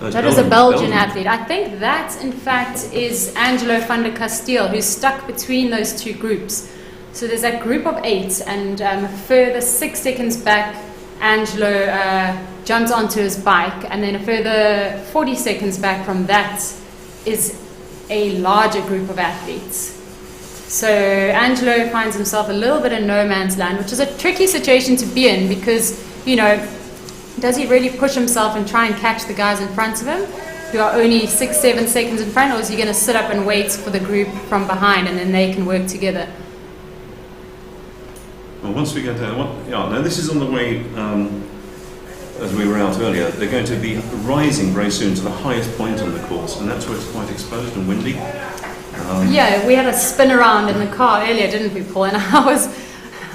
That is a Belgian athlete. I think that, in fact, is Angelo van der Castile, who's stuck between those two groups. So there's that group of 8, and further 6 seconds back, Angelo jumps onto his bike, and then a further 40 seconds back from that is a larger group of athletes. So Angelo finds himself a little bit in no man's land, which is a tricky situation to be in because, does he really push himself and try and catch the guys in front of him who are only 6-7 seconds in front, or is he going to sit up and wait for the group from behind and then they can work together? Well, once we get down, now this is on the way, as we were out earlier, they're going to be rising very soon to the highest point on the course, and that's where it's quite exposed and windy. We had a spin around in the car earlier, didn't we, Paul? And I was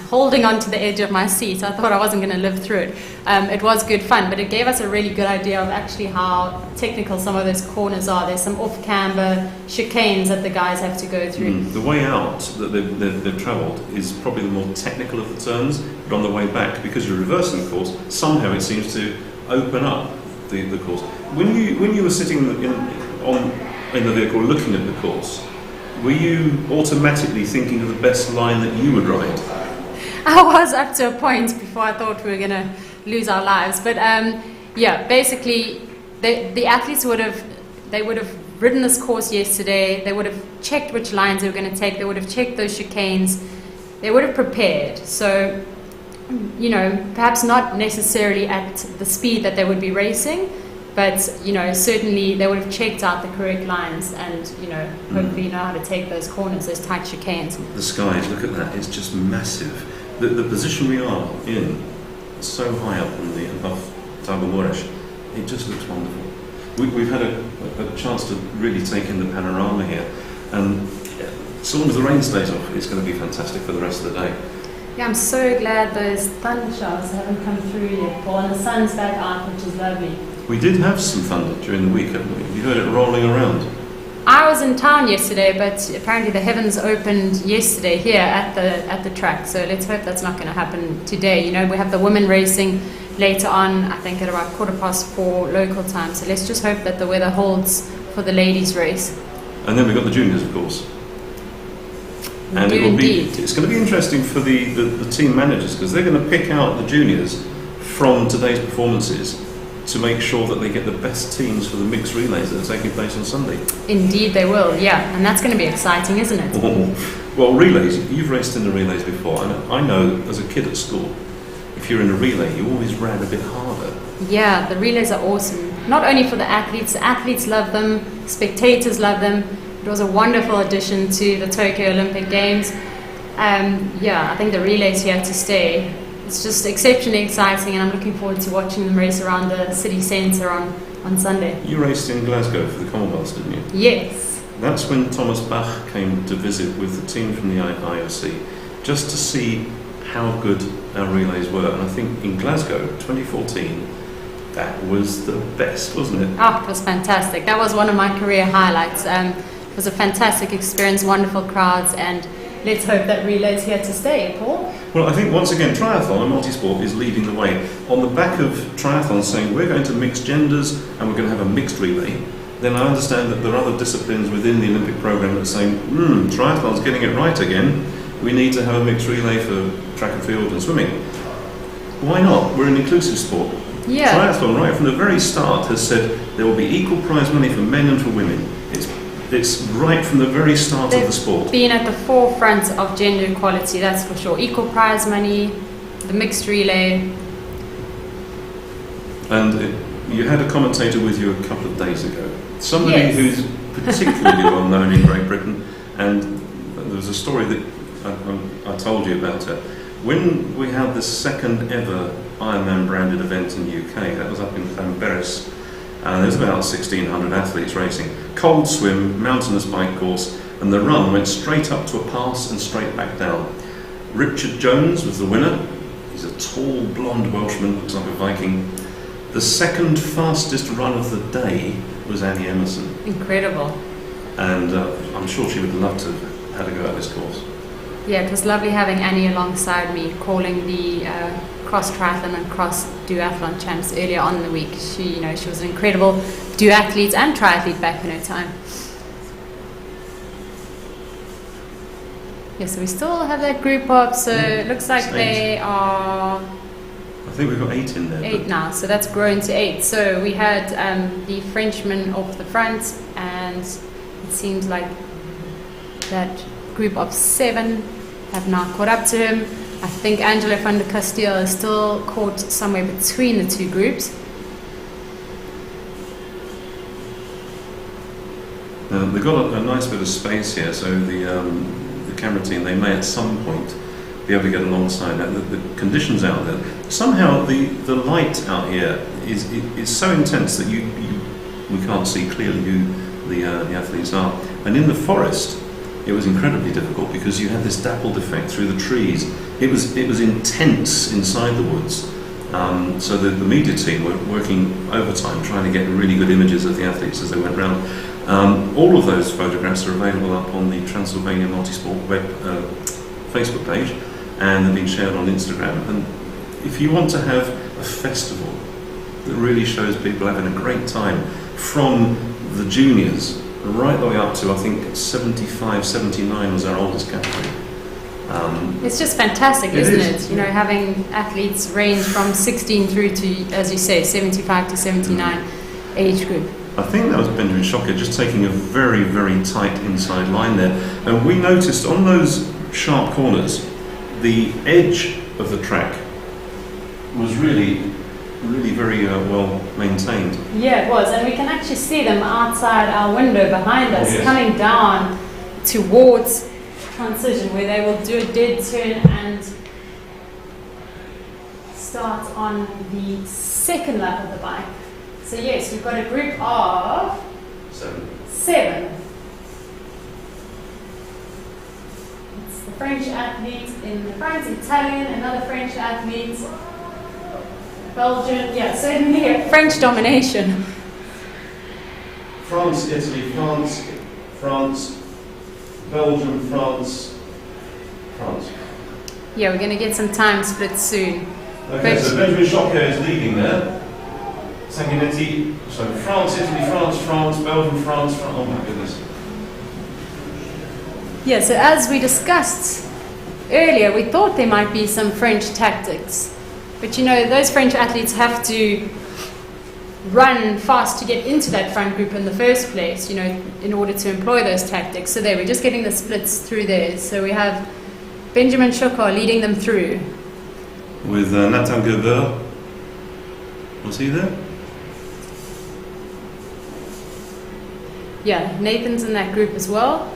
holding on to the edge of my seat. I thought I wasn't going to live through it. It was good fun, but it gave us a really good idea of actually how technical some of those corners are. There's some off-camber chicanes that the guys have to go through. The way out that they've travelled is probably the more technical of the turns, but on the way back, because you're reversing the course, somehow it seems to open up the course. When you were sitting in the vehicle looking at the course, were you automatically thinking of the best line that you would ride? I was up to a point before I thought we were going to lose our lives. But basically, the athletes would have ridden this course yesterday. They would have checked which lines they were going to take. They would have checked those chicanes. They would have prepared. So, perhaps not necessarily at the speed that they would be racing, but, certainly they would have checked out the correct lines and, hopefully know how to take those corners, those tight chicanes. The skies, look at that, it's just massive. The position we are in, so high up above Targu Mures, it just looks wonderful. We've had a chance to really take in the panorama here, and as long as the rain stays off, it's going to be fantastic for the rest of the day. Yeah, I'm so glad those thunder showers haven't come through yet, Paul, and the sun's back out, which is lovely. We did have some thunder during the week, haven't we? You heard it rolling around. I was in town yesterday, but apparently the heavens opened yesterday here at the track. So let's hope that's not going to happen today. We have the women racing later on, I think at about 4:15 local time. So let's just hope that the weather holds for the ladies' race. And then we've got the juniors, of course. And it's going to be interesting for the team managers because they're going to pick out the juniors from today's performances to make sure that they get the best teams for the mixed relays that are taking place on Sunday. Indeed they will, yeah. And that's going to be exciting, isn't it? Well, relays, you've raced in the relays before, and I know as a kid at school, if you're in a relay, you always ran a bit harder. Yeah, the relays are awesome. Not only for the athletes love them, spectators love them. It was a wonderful addition to the Tokyo Olympic Games. I think the relays here to stay. it's just exceptionally exciting, and I'm looking forward to watching them race around the city centre on Sunday. You raced in Glasgow for the Commonwealth, didn't you? Yes. That's when Thomas Bach came to visit with the team from the IOC, just to see how good our relays were. And I think in Glasgow 2014, that was the best, wasn't it? Oh, it was fantastic. That was one of my career highlights. It was a fantastic experience, wonderful crowds, and let's hope that relay's here to stay, Paul. Well, I think once again, triathlon and multisport is leading the way. On the back of triathlon saying we're going to mix genders and we're going to have a mixed relay, then I understand that there are other disciplines within the Olympic programme that are saying, triathlon's getting it right again. We need to have a mixed relay for track and field and swimming. Why not? We're an inclusive sport. Yeah. Triathlon, right from the very start, has said there will be equal prize money for men and for women. It's right from the very start of the sport. Being at the forefront of gender equality, that's for sure. Equal prize money, the mixed relay. And you had a commentator with you a couple of days ago. Somebody Yes. who's particularly well known in Great Britain, and there was a story that I told you about her. When we had the second ever Ironman branded event in the UK, that was up in Llanberis, and there was about 1,600 athletes racing. Cold swim, mountainous bike course, and the run went straight up to a pass and straight back down. Richard Jones was the winner. He's a tall, blonde Welshman, looks like a Viking. The second fastest run of the day was Annie Emerson. Incredible. And I'm sure she would love to have had a go at this course. Yeah, it was lovely having Annie alongside me, calling the cross triathlon and cross duathlon champs earlier on in the week. She was an incredible duathlete and triathlete back in her time. Yeah, so we still have that group up. So it looks like they are I think we've got 8 in there. 8 now, so that's grown to 8. So we had the Frenchman off the front, and it seems like that group of 7 have now caught up to him. I think Angelo van der Castile is still caught somewhere between the two groups. They've got a nice bit of space here, so the camera team, they may at some point be able to get alongside that. The conditions out there, somehow the light out here is so intense that we can't see clearly who the athletes are. And in the forest, it was incredibly difficult because you had this dappled effect through the trees. It was intense inside the woods. So the media team were working overtime trying to get really good images of the athletes as they went round. All of those photographs are available up on the Transylvania Multisport web Facebook page, and they're being shared on Instagram. And if you want to have a festival that really shows people having a great time, from the juniors right the way up to, I think, 75, 79 was our oldest category. It's just fantastic, isn't it? You know, having athletes range from 16 through to, as you say, 75 to 79 age group. I think that was Benjamin Schocker just taking a very, very tight inside line there. And we noticed on those sharp corners, the edge of the track was really very well maintained. Yeah, it was, and we can actually see them outside our window behind us, coming down towards transition, where they will do a dead turn and start on the second lap of the bike. So yes, we've got a group of 7. It's the French athlete in the front, Italian, another French athlete, Belgian, yeah, certainly a French domination. France, Italy, France, Belgium, France. Yeah, we're going to get some time split soon. Okay, so Benjamin Schocker is leading there. Sanguinetti, so France, Italy, France, Belgium, France. Oh my goodness. Yeah, so as we discussed earlier, we thought there might be some French tactics. But you know, those French athletes have to run fast to get into that front group in the first place, you know, in order to employ those tactics. So there, we're just getting the splits through there. So we have Benjamin Schocker leading them through. With Nathan Kabir. Was he there? Yeah, Nathan's in that group as well.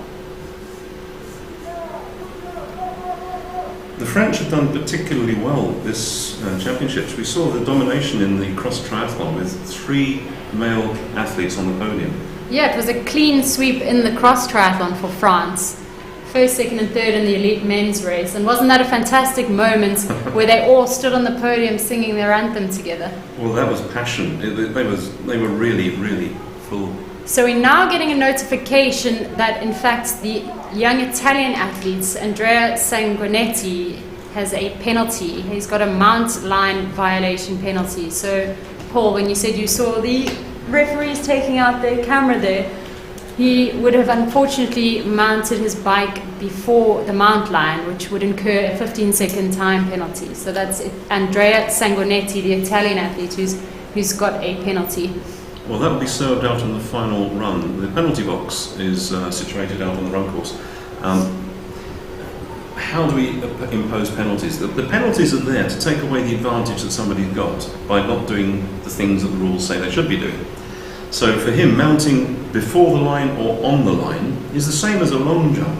The French have done particularly well this championships. We saw the domination in the cross triathlon with 3 male athletes on the podium. Yeah, it was a clean sweep in the cross triathlon for France. First, second and third in the elite men's race. And wasn't that a fantastic moment where they all stood on the podium singing their anthem together? Well, that was passion. They were really, really full. So we're now getting a notification that in fact the young Italian athletes, Andrea Sanguinetti, has a penalty. He's got a mount line violation penalty. So Paul, when you said you saw the referees taking out their camera there, he would have unfortunately mounted his bike before the mount line, which would incur a 15-second time penalty. So that's it. Andrea Sanguinetti, the Italian athlete, who's got a penalty. Well, that will be served out in the final run. The penalty box is situated out on the run course. How do we impose penalties? The penalties are there to take away the advantage that somebody's got by not doing the things that the rules say they should be doing. So for him, mounting before the line or on the line is the same as a long jump.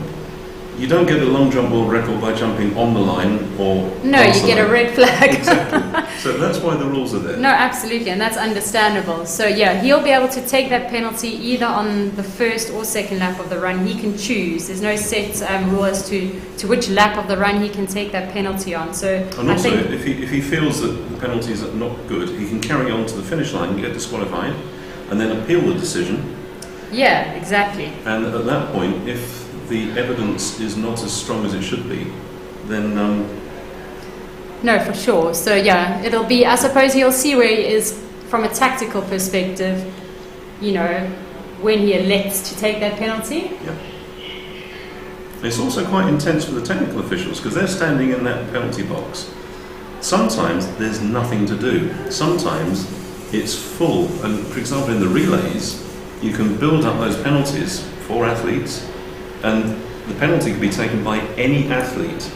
You don't get a long jump world record by jumping on the line or... No, you get a red flag. Exactly. So that's why the rules are there. No, absolutely, and that's understandable. So yeah, he'll be able to take that penalty either on the first or second lap of the run. He can choose. There's no set rule as to which lap of the run he can take that penalty on. So and also, if he feels that the penalties are not good, he can carry on to the finish line and get disqualified, and then appeal the decision. Yeah, exactly. And at that point, if the evidence is not as strong as it should be, then... No, for sure. So yeah, it'll be, I suppose he'll see where he is from a tactical perspective, you know, when he elects to take that penalty. Yeah. It's also quite intense for the technical officials because they're standing in that penalty box. Sometimes there's nothing to do. Sometimes it's full. And for example, in the relays, you can build up those penalties for athletes, and the penalty can be taken by any athlete.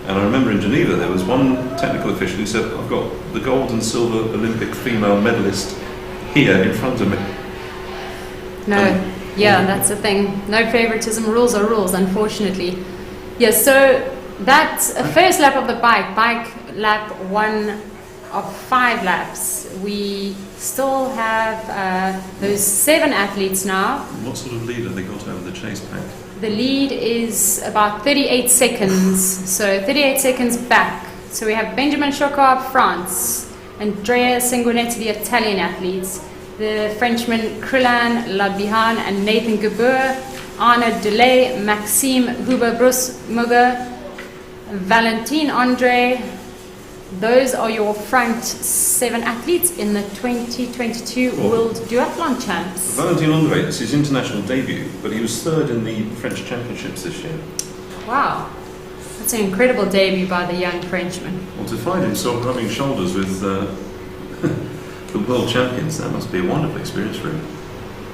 And I remember in Geneva there was one technical official who said, I've got the gold and silver Olympic female medalist here in front of me. No, that's the thing. No favoritism, rules are rules, unfortunately. Yeah, so that first lap of the bike lap 1 of 5 laps, we still have those 7 athletes now. What sort of lead have they got over the chase pack? The lead is about 38 seconds, so 38 seconds back. So we have Benjamin Chocot of France, Andrea Sanguinetti, the Italian athletes, the Frenchman Krillin Labihan and Nathan Kabir, Arnaud Delay, Maxime Huber-Brusmuger, Valentin Andre. Those are your front 7 athletes in the 2022 World Duathlon Champs. Valentin Andre, it's his international debut, but he was 3rd in the French Championships this year. Wow, that's an incredible debut by the young Frenchman. Well, to find himself rubbing shoulders with the world champions, that must be a wonderful experience for him.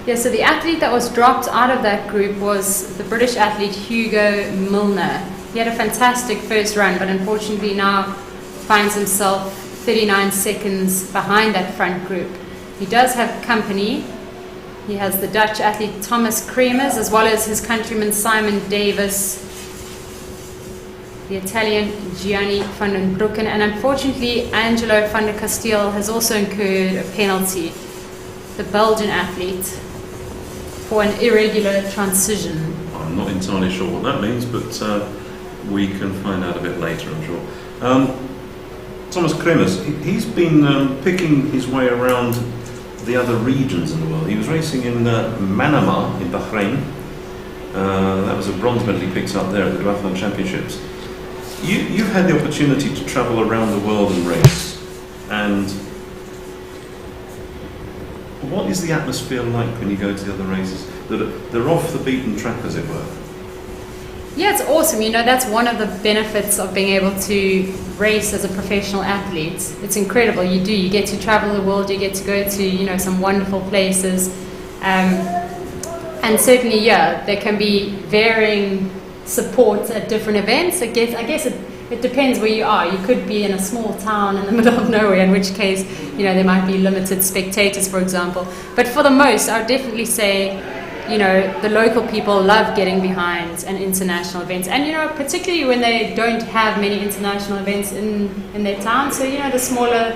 Yeah, so the athlete that was dropped out of that group was the British athlete Hugo Milner. He had a fantastic first run, but unfortunately now finds himself 39 seconds behind that front group. He does have company. He has the Dutch athlete Thomas Kremers, as well as his countryman Simon Davis, the Italian Gianni van den Broeken, and unfortunately Angelo van der Castile has also incurred a penalty, the Belgian athlete, for an irregular transition. I'm not entirely sure what that means, but we can find out a bit later, I'm sure. Thomas Kremers, he's been picking his way around the other regions in the world. He was racing in Manama in Bahrain. That was a bronze medal he picked up there at the Duathlon Championships. You've had the opportunity to travel around the world and race, and what is the atmosphere like when you go to the other races? They're off the beaten track, as it were. Yeah, it's awesome. You know, that's one of the benefits of being able to race as a professional athlete. It's incredible. You get to travel the world, you get to go to, you know, some wonderful places. And certainly, yeah, there can be varying support at different events. I guess it depends where you are. You could be in a small town in the middle of nowhere, in which case, you know, there might be limited spectators, for example. But for the most, I would definitely say you know, the local people love getting behind an international event, and you know, particularly when they don't have many international events in their town. So you know, the smaller,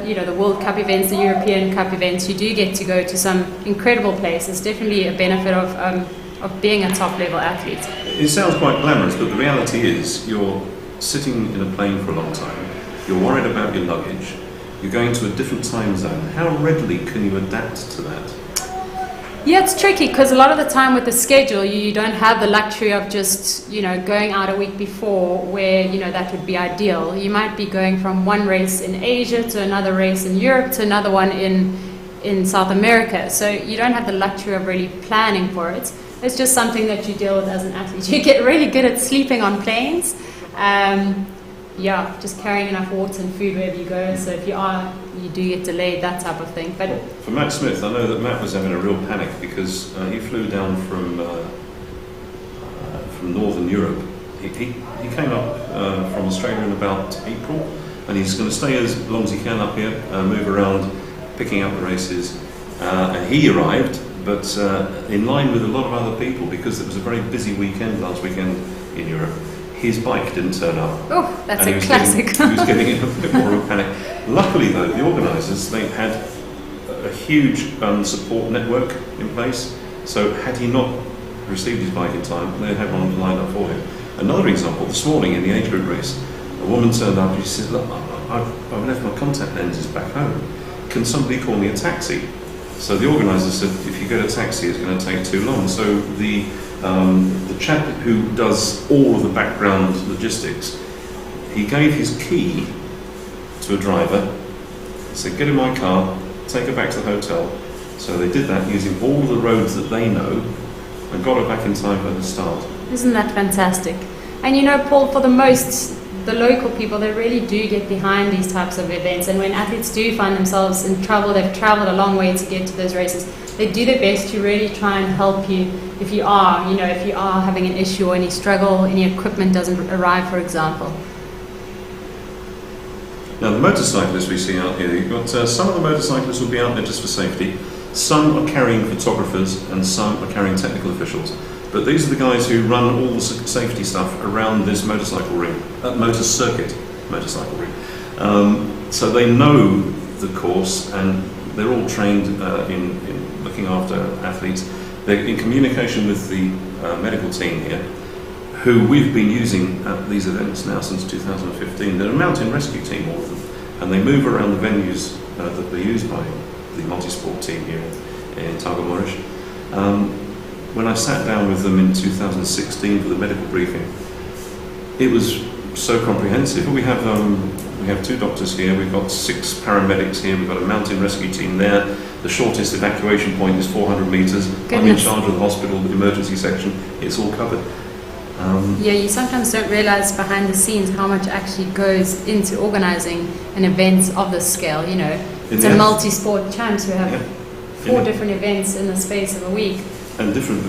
you know, the World Cup events, the European Cup events, you do get to go to some incredible places. Definitely a benefit of being a top level athlete. It sounds quite glamorous, but the reality is you're sitting in a plane for a long time. You're worried about your luggage. You're going to a different time zone. How readily can you adapt to that? Yeah, it's tricky because a lot of the time with the schedule, you don't have the luxury of just, you know, going out a week before where, you know, that would be ideal. You might be going from one race in Asia to another race in Europe to another one in South America. So you don't have the luxury of really planning for it. It's just something that you deal with as an athlete. You get really good at sleeping on planes. Yeah, just carrying enough water and food wherever you go. So if you do get delayed, that type of thing. But for Matt Smith, I know that Matt was having a real panic because he flew down from Northern Europe. He came up from Australia in about April, and he's going to stay as long as he can up here, move around, picking up the races. And he arrived, but in line with a lot of other people, because it was a very busy weekend last weekend in Europe. His bike didn't turn up. Oh, that's a He classic. was getting in a bit more of a panic. Luckily, though, the organisers, they had a huge support network in place. So had he not received his bike in time, they'd have one lined up for him. Another example, this morning in the age group race, a woman turned up and she said, "Look, I've left my contact lenses back home. Can somebody call me a taxi?" So the organiser said, "If you get a taxi, it's going to take too long." So the chap who does all of the background logistics, he gave his key to a driver, said, "Get in my car, take her back to the hotel." So they did that using all the roads that they know and got her back in time for the start. Isn't that fantastic? And you know, Paul, for the local people, they really do get behind these types of events. And when athletes do find themselves in trouble, they've travelled a long way to get to those races, they do their best to really try and help you if you are having an issue or any struggle, any equipment doesn't arrive, for example. Now the motorcyclists we see out here, you've got some of the motorcyclists will be out there just for safety, some are carrying photographers and some are carrying technical officials. But these are the guys who run all the safety stuff around this motorcycle ring, motor circuit motorcycle ring. So they know the course and they're all trained in looking after athletes. They're in communication with the medical team here, who we've been using at these events now since 2015. They're a mountain rescue team, all of them, and they move around the venues that they're used by the multi-sport team here in Targu Mures. When I sat down with them in 2016 for the medical briefing, it was so comprehensive. We have 2 doctors here, we've got 6 paramedics here, we've got a mountain rescue team there. The shortest evacuation point is 400 metres. I'm in charge of the hospital, the emergency section. It's all covered. Yeah, you sometimes don't realise behind the scenes how much actually goes into organising an event of this scale. You know, it's a multi-sport champs who have 4 different events in the space of a week. And different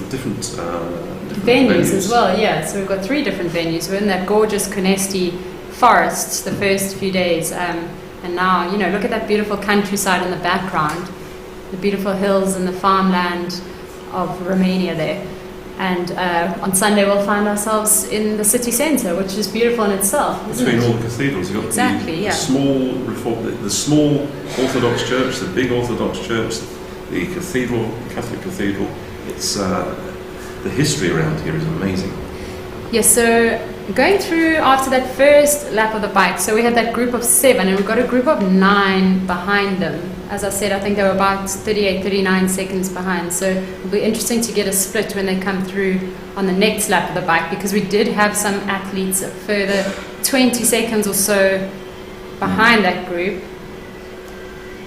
venues as well, yeah. So we've got 3 different venues. We're in that gorgeous Conesti forest the first few days. And now, you know, look at that beautiful countryside in the background, the beautiful hills and the farmland of Romania there. And on Sunday we'll find ourselves in the city centre, which is beautiful in itself. Between all the cathedrals, you've got the small Orthodox church, the big Orthodox church, the cathedral, the Catholic cathedral. It's the history around here is amazing. Yes, so going through after that first lap of the bike, so we had that group of 7 and we've got a group of 9 behind them. As I said, I think they were about 38, 39 seconds behind. So it'll be interesting to get a split when they come through on the next lap of the bike, because we did have some athletes a further 20 seconds or so behind that group.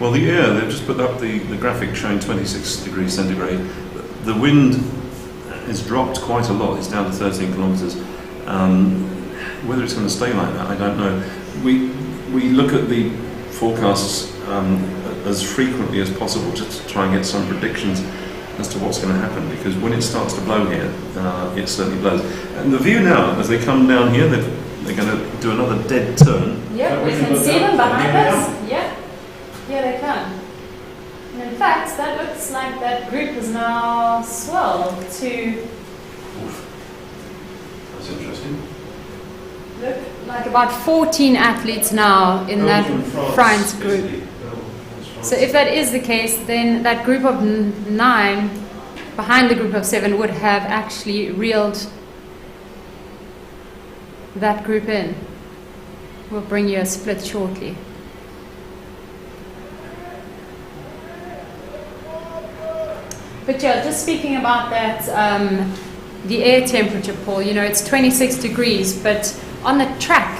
Well, they've just put up the graphic showing 26 degrees centigrade. The wind has dropped quite a lot. It's down to 13 kilometres. Whether it's going to stay like that, I don't know. We look at the forecasts as frequently as possible just to try and get some predictions as to what's going to happen, because when it starts to blow here, it certainly blows. And the view now, as they come down here, they're going to do another dead turn. Yeah, we can see them behind us. Yeah, they can. And in fact, that looks like that group is now swelled to That's interesting. look like about 14 athletes now in that front group. So if that is the case, then that group of 9 behind the group of 7 would have actually reeled that group in. We'll bring you a split shortly. But yeah, just speaking about that, the air temperature, Paul, you know, it's 26 degrees, but on the track,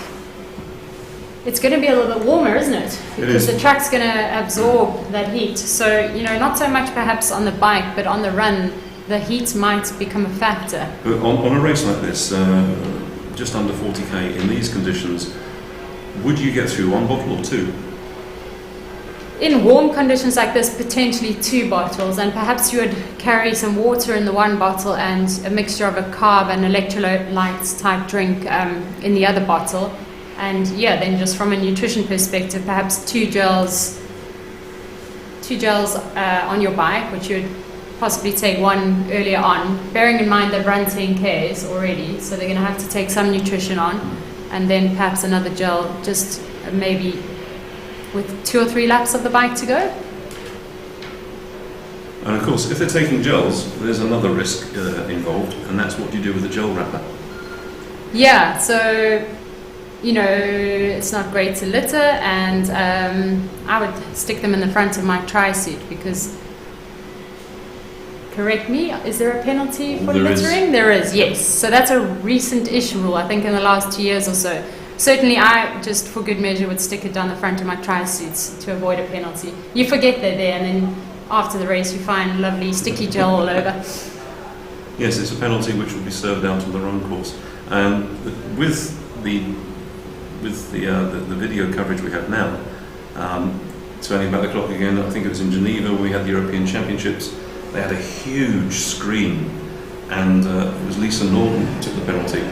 it's going to be a little bit warmer, isn't it? Because the track's going to absorb that heat. So, you know, not so much perhaps on the bike, but on the run, the heat might become a factor. But on a race like this, just under 40k, in these conditions, would you get through 1 bottle or 2? In warm conditions like this, potentially 2 bottles, and perhaps you would carry some water in the 1 bottle and a mixture of a carb and electrolytes type drink in the other bottle. And yeah, then just from a nutrition perspective, perhaps 2 gels on your bike, which you would possibly take 1 earlier on, bearing in mind they've run 10Ks already, so they're going to have to take some nutrition on, and then perhaps another gel, just maybe with 2 or 3 laps of the bike to go. And of course, if they're taking gels, there's another risk involved, and that's what you do with a gel wrapper. Yeah, so, you know, it's not great to litter, and I would stick them in the front of my tri-suit because, correct me, is there a penalty for littering? There is, yes. So that's a recent-ish rule, I think in the last 2 years or so. Certainly I, just for good measure, would stick it down the front of my tri-suits to avoid a penalty. You forget they're there, and then after the race you find lovely sticky gel all over. Yes, it's a penalty which will be served out on the run course. With the video coverage we have now, turning back the clock again, I think it was in Geneva where we had the European Championships. They had a huge screen, and it was Lisa Norden who took the penalty.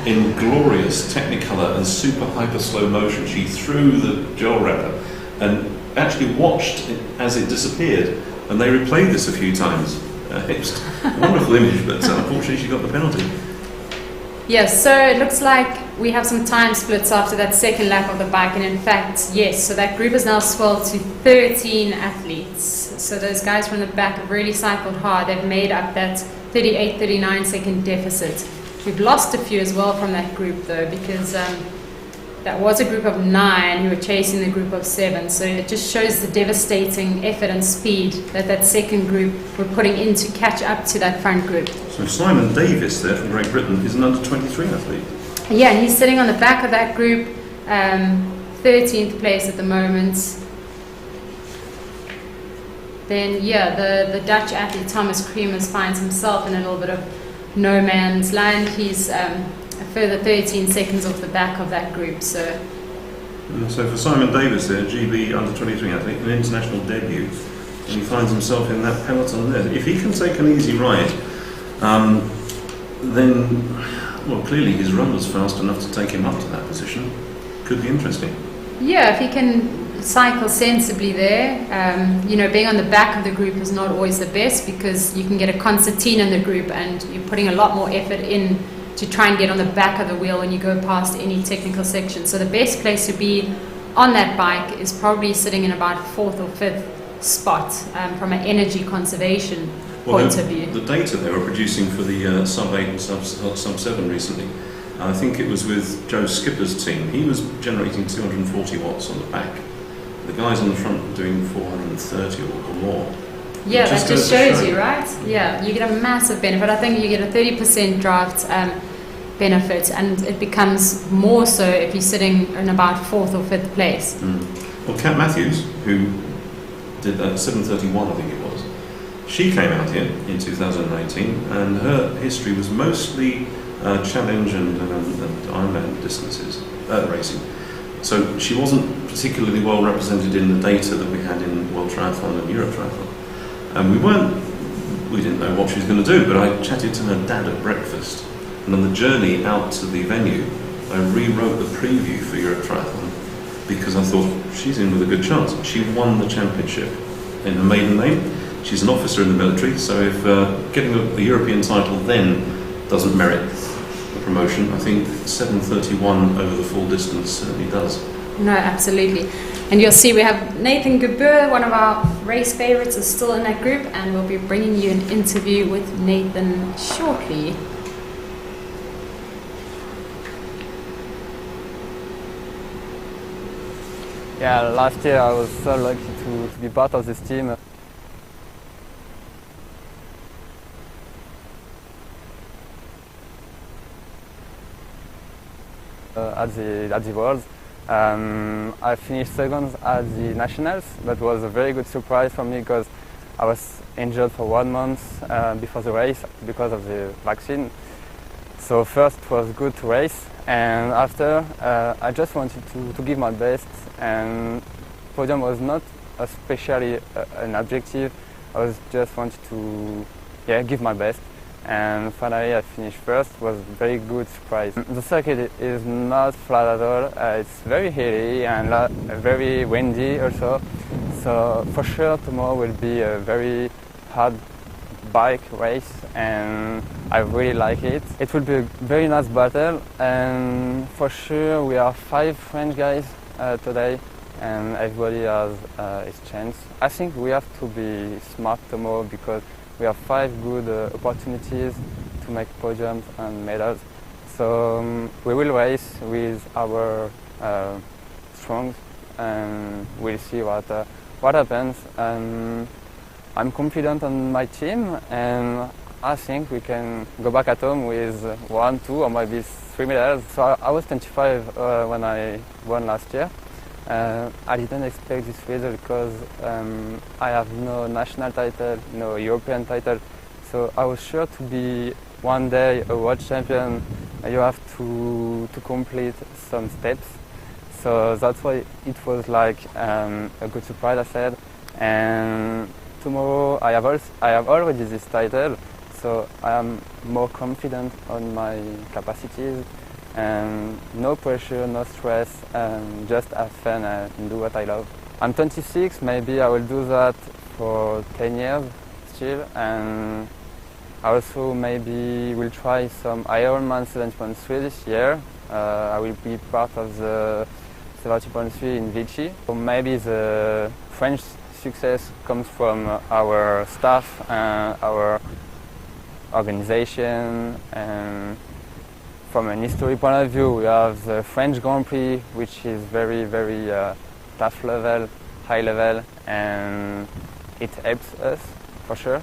In glorious Technicolor and super hyper slow motion, she threw the gel wrapper and actually watched it as it disappeared, and they replayed this a few times. It was a wonderful image, but unfortunately she got the penalty. Yes, so it looks like we have some time splits after that second lap of the bike, and in fact, yes, so that group is now swelled to 13 athletes. So those guys from the back have really cycled hard. They've made up that 38, 39 second deficit. We've lost a few as well from that group though, because that was a group of 9 who were chasing the group of 7. So it just shows the devastating effort and speed that second group were putting in to catch up to that front group. So Simon Davis there from Great Britain is an under 23 athlete. Yeah, and he's sitting on the back of that group, 13th place at the moment. Then yeah, the Dutch athlete Thomas Kremers finds himself in a little bit of no man's land. He's a further 13 seconds off the back of that group. So for Simon Davis there, GB under 23 athlete, an international debut, and he finds himself in that peloton there. If he can take an easy ride, then, well, clearly his run was fast enough to take him up to that position. Could be interesting. Yeah, if he can cycle sensibly there. You know, being on the back of the group is not always the best, because you can get a concertina in the group and you're putting a lot more effort in to try and get on the back of the wheel when you go past any technical section. So the best place to be on that bike is probably sitting in about 4th or 5th spot from an energy conservation point of view. The data they were producing for the sub 8 and sub 7 recently, I think it was with Joe Skipper's team. He was generating 240 watts on the back. The guys on the front were doing 430 or more. Yeah, that just shows you, right? Yeah, you get a massive benefit. I think you get a 30% draft benefit, and it becomes more so if you're sitting in about 4th or 5th place. Well, Kat Matthews, who did 7:31, I think it was, she came out here in 2018, and her history was mostly challenge and Ironman distances, racing. So she wasn't particularly well represented in the data that we had in World Triathlon and Europe Triathlon. And we didn't know what she was going to do, but I chatted to her dad at breakfast, and on the journey out to the venue, I rewrote the preview for Europe Triathlon, because I thought she's in with a good chance. She won the championship in her maiden name. She's an officer in the military, so if getting a European title then doesn't merit a promotion, I think 7:31 over the full distance certainly does. No, absolutely. And you'll see we have Nathan Kabir, one of our race favourites, is still in that group, and we'll be bringing you an interview with Nathan shortly. Yeah, last year I was so lucky to be part of this team. At the Worlds. I finished second at the Nationals. That was a very good surprise for me because I was injured for 1 month before the race because of the vaccine. So first it was good to race, and after I just wanted to give my best, and podium was not especially an objective. I was just wanted to give my best. And finally I finished first. It was a very good surprise. The circuit is not flat at all. It's very hilly and very windy also. So for sure tomorrow will be a very hard bike race, and I really like it. It will be a very nice battle, and for sure we are 5 French guys today, and everybody has his chance. I think we have to be smart tomorrow because we have 5 good opportunities to make podiums and medals. So we will race with our strengths, and we'll see what happens. I'm confident on my team, and I think we can go back at home with 1, 2, or maybe 3 medals. So I was 25 when I won last year. I didn't expect this result because I have no national title, no European title. So I was sure to be one day a world champion. You have to complete some steps. So that's why it was like a good surprise, I said. And tomorrow I have already this title, so I am more confident on my capacities. And no pressure, no stress, and just have fun and do what I love. I'm 26, maybe I will do that for 10 years still, and I also maybe will try some Ironman 70.3 this year. I will be part of the 70.3 in Vichy. Or maybe the French success comes from our staff and our organization, and from an history point of view, we have the French Grand Prix, which is very, very tough level, high level, and it helps us for sure.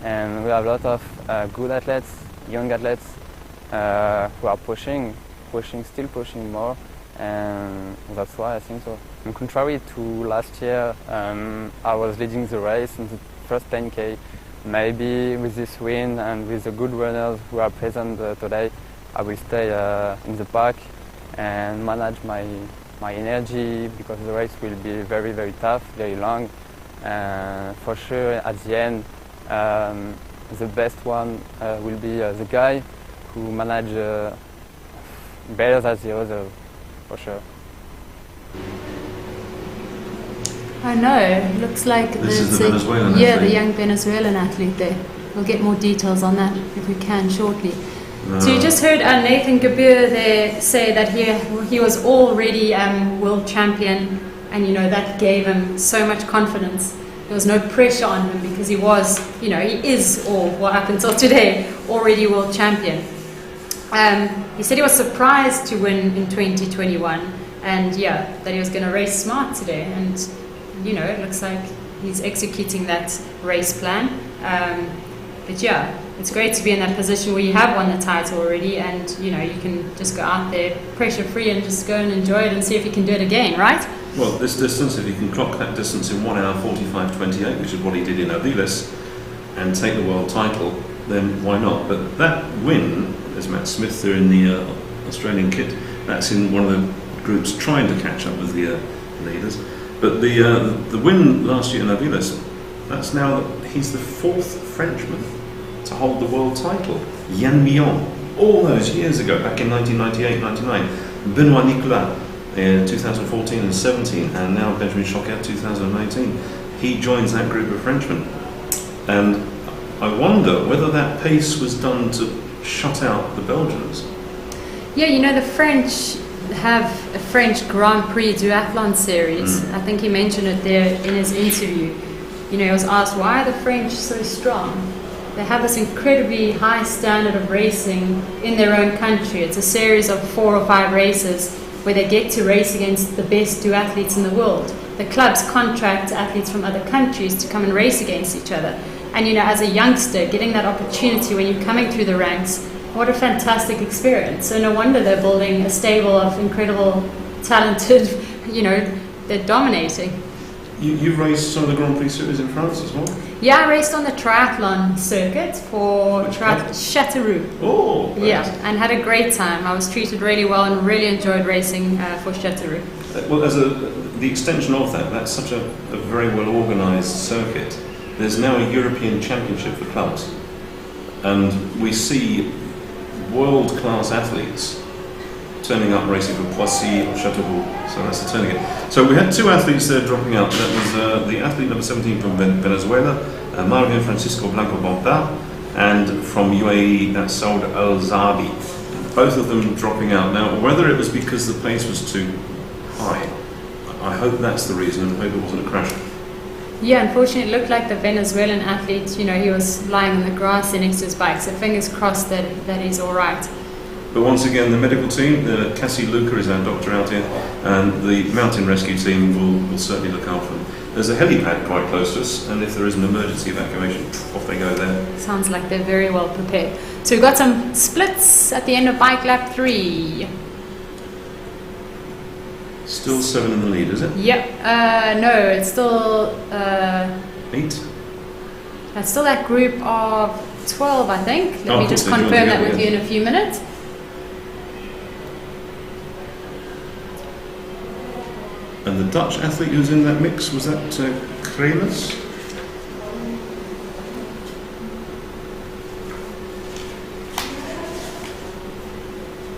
And we have a lot of good athletes, young athletes, who are still pushing more, and that's why I think so. And contrary to last year, I was leading the race in the first 10K. Maybe with this win and with the good runners who are present today, I will stay in the pack and manage my energy, because the race will be very, very tough, very long. For sure, at the end, the best one will be the guy who manage better than the other, for sure. I know. Looks like this is the Venezuelan athlete. Yeah, the young Venezuelan athlete there. We'll get more details on that if we can shortly. So you just heard Nathan Kabir there say that he was already world champion, and that gave him so much confidence. There was no pressure on him because he was, he is, or what up until today, already world champion. He said he was surprised to win in 2021, and that he was going to race smart today. And it looks like he's executing that race plan. But it's great to be in that position where you have won the title already, and you can just go out there pressure free and just go and enjoy it and see if you can do it again, right? Well, this distance, if you can clock that distance in 1 hour 45:28, which is what he did in Aviles, and take the world title, then why not? But that win, there's Matt Smith there in the Australian kit, that's in one of the groups trying to catch up with the leaders. But the win last year in Aviles, that's now, he's the 4th Frenchman to hold the world title. Yann Millon, all those years ago, back in 1998-99. Benoit Nicolas in 2014 and 17, and now Benjamin Choquet 2019. he joins that group of Frenchmen. And I wonder whether that pace was done to shut out the Belgians. Yeah, you know, the French have a French Grand Prix duathlon series. I think he mentioned it there in his interview. You know, he was asked, why are the French so strong? They have this incredibly high standard of racing in their own country. It's a series of 4 or 5 races where they get to race against the best duathletes in the world. The clubs contract athletes from other countries to come and race against each other. And you know, as a youngster, getting that opportunity when you're coming through the ranks, what a fantastic experience. So no wonder they're building a stable of incredible, talented, you know, they're dominating. You raced some of the Grand Prix series in France as well? Yeah, I raced on the triathlon circuit for Châteauroux. Oh, great. Yeah, and had a great time. I was treated really well and really enjoyed racing for Châteauroux. Well, as the extension of that, that's such a very well organised circuit. There's now a European Championship for clubs, and we see world-class athletes turning up racing for Poissy or Châteauroux. So that's the turning it. So we had 2 athletes there dropping out. That was the athlete number 17 from Venezuela, Marvin Francisco Blanco Bonta, and from UAE, that's Saud Al-Zabi. Both of them dropping out. Now, whether it was because the pace was too high, I hope that's the reason, and I hope it wasn't a crash. Yeah, unfortunately it looked like the Venezuelan athlete, you know, he was lying on the grass next to his bike, so fingers crossed that he's all right. But once again, the medical team, Cassie Luca is our doctor out here, and the mountain rescue team will certainly look after them. There's a helipad quite close to us, and if there is an emergency evacuation, off they go there. Sounds like they're very well prepared. So we've got some splits at the end of bike lap 3. Still 7 in the lead, is it? Yep. No, it's still 8? It's still that group of 12, I think. Let me just confirm that with you in a few minutes. And the Dutch athlete who was in that mix, was that Kremers?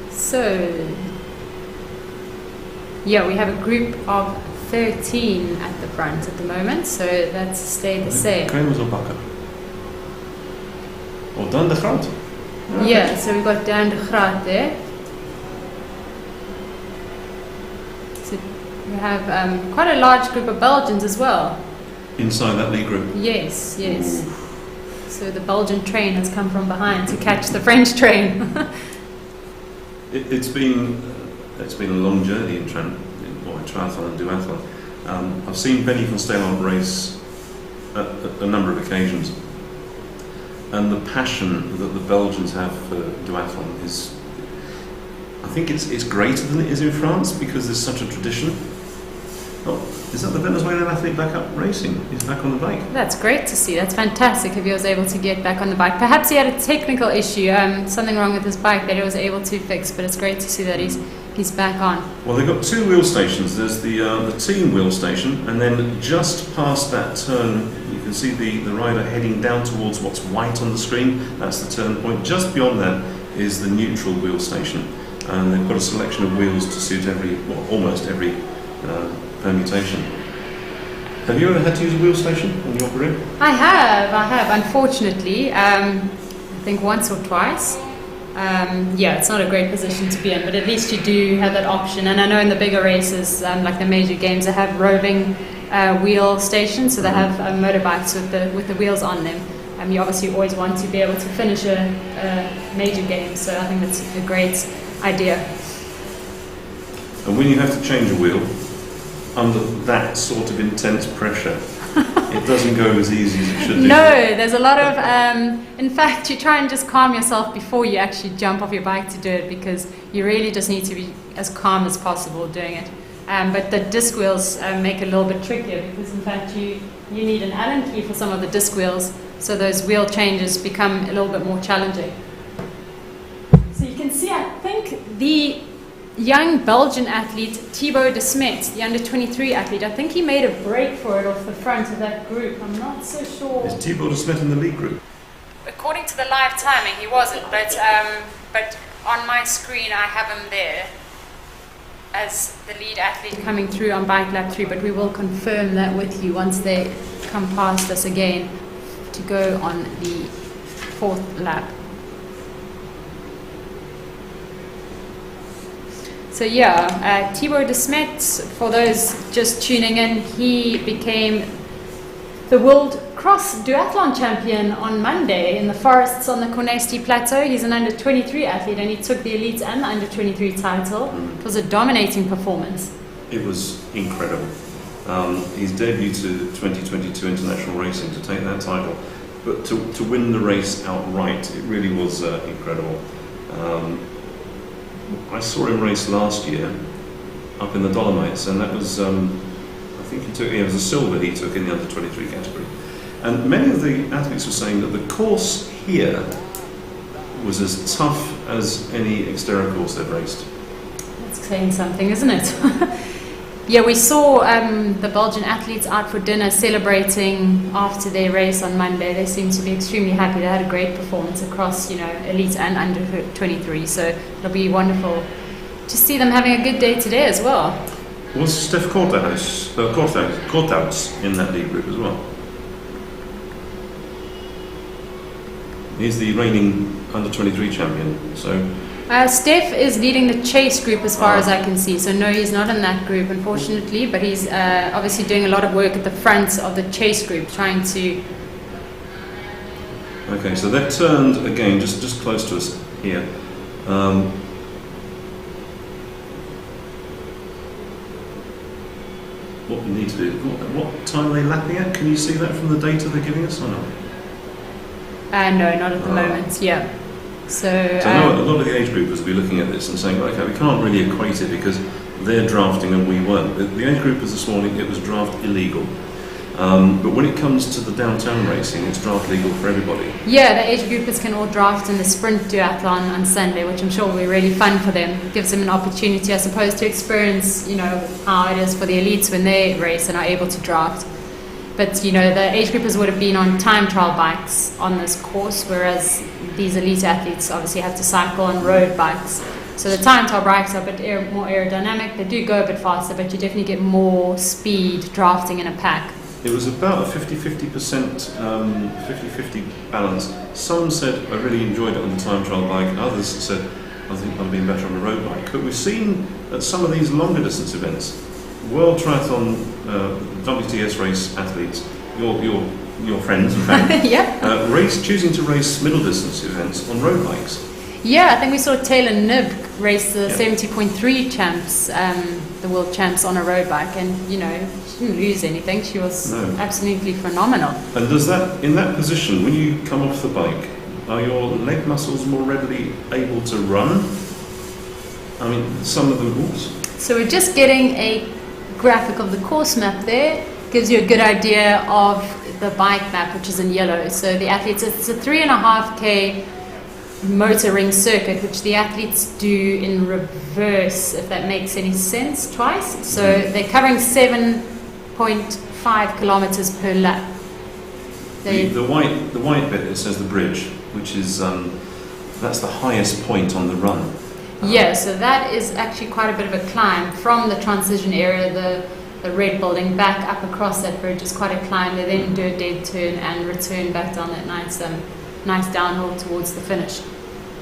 So, yeah, we have a group of 13 at the front at the moment, so that's stayed the same. Kremers or Bakker? Or Dan de Groot? Yeah, so we've got Dan de Groot there. So we have quite a large group of Belgians as well. Inside that lead group? Yes, yes. Ooh. So the Belgian train has come from behind to catch the French train. It's been a long journey in triathlon and duathlon. I've seen Benny van Steelant race at a number of occasions, and the passion that the Belgians have for duathlon is, I think it's greater than it is in France because there's such a tradition. Oh, is that the Venezuelan athlete back up racing? He's back on the bike. That's great to see. That's fantastic if he was able to get back on the bike. Perhaps he had a technical issue, something wrong with his bike that he was able to fix, but it's great to see that he's back on. Well, they've got 2 wheel stations. There's the team wheel station, and then just past that turn, you can see the rider heading down towards what's white on the screen. That's the turn point. Just beyond that is the neutral wheel station, and they've got a selection of wheels to suit almost every permutation. Have you ever had to use a wheel station in your career? I have. Unfortunately, I think once or twice. Yeah, it's not a great position to be in, but at least you do have that option. And I know in the bigger races, like the major games, they have roving wheel stations, so they have motorbikes with the wheels on them. You obviously always want to be able to finish a major game, so I think that's a great idea. And when you have to change a wheel under that sort of intense pressure, it doesn't go as easy as it should do. No, there's a lot of, in fact, you try and just calm yourself before you actually jump off your bike to do it, because you really just need to be as calm as possible doing it. But the disc wheels make it a little bit trickier, because in fact you need an Allen key for some of the disc wheels, so those wheel changes become a little bit more challenging. So you can see, I think the young Belgian athlete Thibaut de Smet, the under-23 athlete, I think he made a break for it off the front of that group. I'm not so sure. Is Thibaut de Smet in the lead group? According to the live timing, he wasn't, but on my screen I have him there. as the lead athlete coming through on bike lap 3, but we will confirm that with you once they come past us again to go on the 4th lap. So yeah, Thibaut de Smet, for those just tuning in, he became the World Cross Duathlon champion on Monday in the forests on the Cornesti Plateau. He's an under-23 athlete and he took the elite and the under-23 title. It was a dominating performance. It was incredible. His debut to 2022 international racing to take that title, but to win the race outright, it really was incredible. I saw him race last year up in the Dolomites, and that was, I think it was a silver he took in the under-23 category. And many of the athletes were saying that the course here was as tough as any Xterra course they've raced. That's saying something, isn't it? Yeah, we saw the Belgian athletes out for dinner celebrating after their race on Monday. They seemed to be extremely happy. They had a great performance across, elite and under 23. So it'll be wonderful to see them having a good day today as well. Was Steph Korthouse in that lead group as well? He's the reigning under-23 champion. So Steph is leading the chase group as far as I can see. So no, he's not in that group, unfortunately. But he's obviously doing a lot of work at the front of the chase group, trying to... Okay, so they're turned again, just close to us here. What we need to do, what time are they lapping at? Can you see that from the data they're giving us or not? No, not at the moment, yeah. So I know a lot of the age groupers will be looking at this and saying, okay, we can't really equate it because they're drafting and we weren't. The age groupers this morning, it was draft illegal. But when it comes to the downtown racing, it's draft legal for everybody. Yeah, the age groupers can all draft in the sprint duathlon on Sunday, which I'm sure will be really fun for them. It gives them an opportunity, I suppose, to experience, how it is for the elites when they race and are able to draft. But, the age groupers would have been on time trial bikes on this course, whereas these elite athletes obviously have to cycle on road bikes. So the time trial bikes are a bit more aerodynamic. They do go a bit faster, but you definitely get more speed drafting in a pack. It was about a 50-50%, 50-50 balance. Some said, I really enjoyed it on the time trial bike. Others said, I think I've been better on the road bike. But we've seen at some of these longer distance events, World Triathlon WTS race athletes, your friends and family, yeah. Choosing to race middle distance events on road bikes. Yeah, I think we saw Taylor Knibb race the 70.3 champs, the world champs on a road bike, and she didn't lose anything. She was absolutely phenomenal. And does that, in that position, when you come off the bike, are your leg muscles more readily able to run? I mean, some of them also. So we're just getting a graphic of the course map there. Gives you a good idea of the bike map, which is in yellow. So the athletes, it's a 3.5K motor ring circuit, which the athletes do in reverse, if that makes any sense, twice. So they're covering 7.5 kilometers per lap. The white bit, it says the bridge, which is that's the highest point on the run. Yeah, so that is actually quite a bit of a climb from the transition area, the red building, back up across that bridge is quite a climb. They then do a dead turn and return back down that nice downhill towards the finish.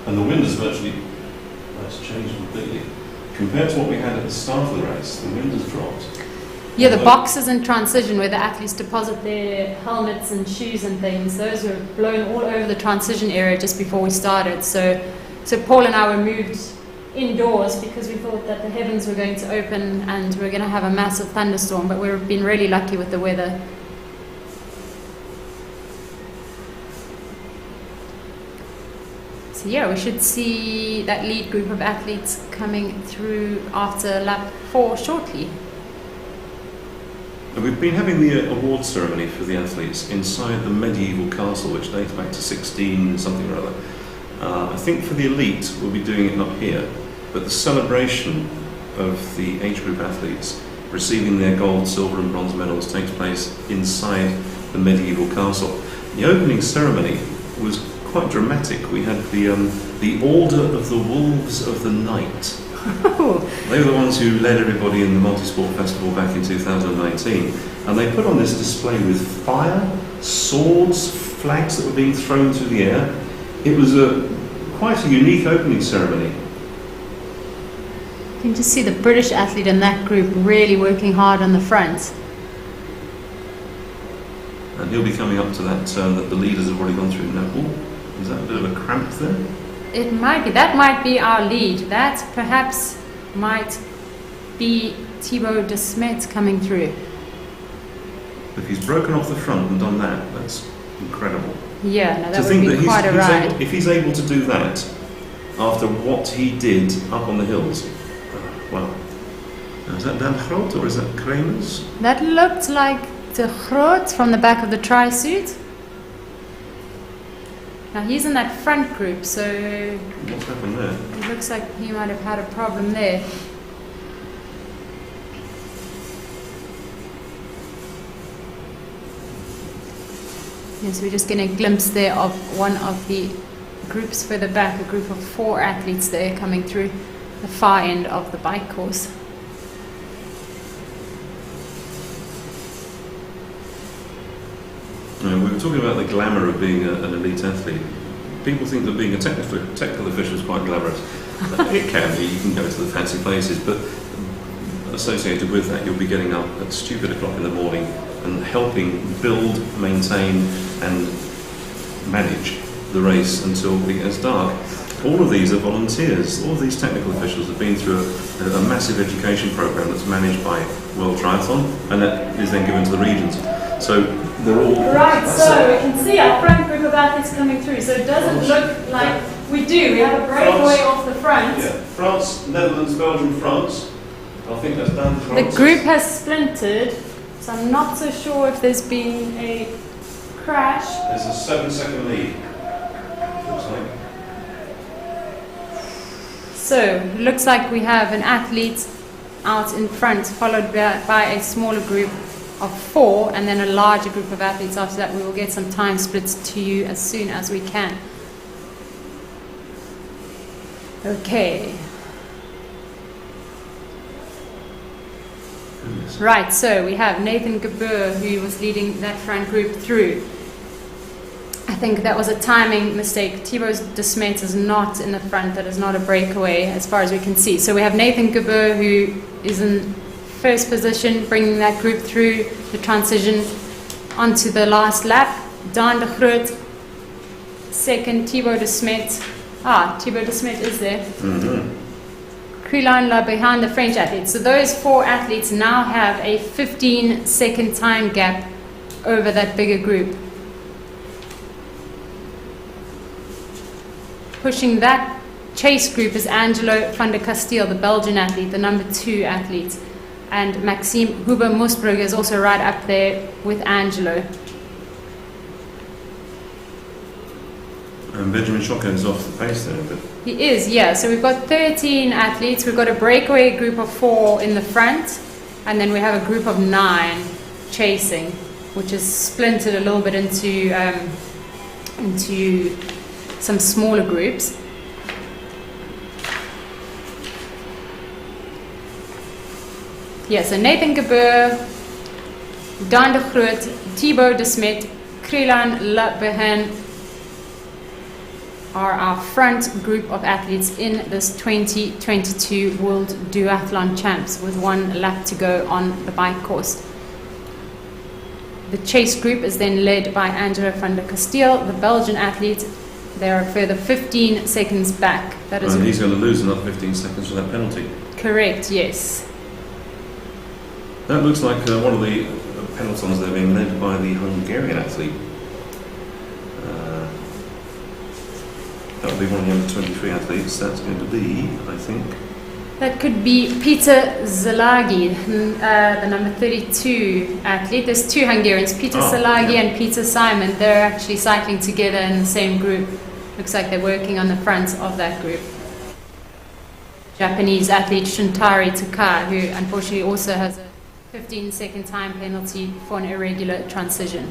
And the wind has that's changed completely. Compared to what we had at the start of the race, the wind has dropped. Yeah, the boxes in transition where the athletes deposit their helmets and shoes and things, those were blown all over the transition area just before we started. So Paul and I were moved indoors because we thought that the heavens were going to open and we were going to have a massive thunderstorm, but we've been really lucky with the weather. So yeah, we should see that lead group of athletes coming through after lap 4 shortly. We've been having the award ceremony for the athletes inside the medieval castle, which dates back to 16 something or other. I think for the elite, we'll be doing it up here, but the celebration of the age group athletes receiving their gold, silver and bronze medals takes place inside the medieval castle. The opening ceremony was quite dramatic. We had the Order of the Wolves of the Night They were the ones who led everybody in the Multisport Festival back in 2019, and they put on this display with fire, swords, flags that were being thrown through the air. It was quite a unique opening ceremony. You can just see the British athlete in that group really working hard on the front. And he'll be coming up to that that the leaders have already gone through now. Ooh, is that a bit of a cramp there? It might be. That might be our lead. That perhaps might be Thibaut de Smet coming through. If he's broken off the front and done that, that's incredible. Yeah, no, that To would think be that quite a ride. if he's able to do that after what he did up on the hills, wow. Now, is that Dan Groot or is that Kremers? That looked like De Groot from the back of the tri-suit. Now he's in that front group, so What's happened there? it looks like he might have had a problem there. Yes, we're just getting a glimpse there of one of the groups further back, a group of 4 athletes there coming through the far end of the bike course. We were talking about the glamour of being an elite athlete. People think that being a technical official is quite glamorous. It can be, you can go to the fancy places, but associated with that, you'll be getting up at stupid o'clock in the morning and helping build, maintain and manage the race until it gets dark. All of these are volunteers. All of these technical officials have been through a massive education program that's managed by World Triathlon, and that is then given to the regions. So they're all... Right, so we can see our front group of athletes coming through. So it doesn't look like we do. We have a breakaway off the front. Yeah, France, Netherlands, Belgium, France. I think that's done. The group has splintered, so I'm not so sure if there's been a crash. There's a 7-second lead. Looks like. So it looks like we have an athlete out in front, followed by a smaller group of 4, and then a larger group of athletes after that. We will get some time splits to you as soon as we can. Okay. Right, so we have Nathan Kabir, who was leading that front group through. I think that was a timing mistake. Thibaut de Smet is not in the front. That is not a breakaway as far as we can see. So we have Nathan Kabir, who is in first position, bringing that group through the transition onto the last lap. Dan de Groot, second. Thibaut de Smet. Thibaut de Smet is there. Krelan behind the French athletes. So those 4 athletes now have a 15-second time gap over that bigger group. Pushing that chase group is Angelo van der Kasteel, the Belgian athlete, the number 2 athlete. And Maxime Huber-Musbrugge is also right up there with Angelo. And Benjamin Schocke is off the pace there a bit. He is, yeah. So we've got 13 athletes. We've got a breakaway group of 4 in the front, and then we have a group of 9 chasing, which is splintered a little bit into some smaller groups. Yeah, so Nathan Kabir, Dan de Groot, Thibaut de Smet, Krelan Behen are our front group of athletes in this 2022 World Duathlon Champs with 1 lap to go on the bike course. The chase group is then led by Angelo van der Kasteel, the Belgian athlete. They are a further 15 seconds back. That is, and he's going to lose another 15 seconds for that penalty. Correct, yes. That looks like one of the pelotons there being led by the Hungarian athlete. That would be one of the under 23 athletes. That's going to be, I think. That could be Peter Zalagi, the number 32 athlete. There's 2 Hungarians, Peter Zalagi and Peter Simon. They're actually cycling together in the same group. Looks like they're working on the front of that group. Japanese athlete Shuntari Tukai, who unfortunately also has a 15-second time penalty for an irregular transition.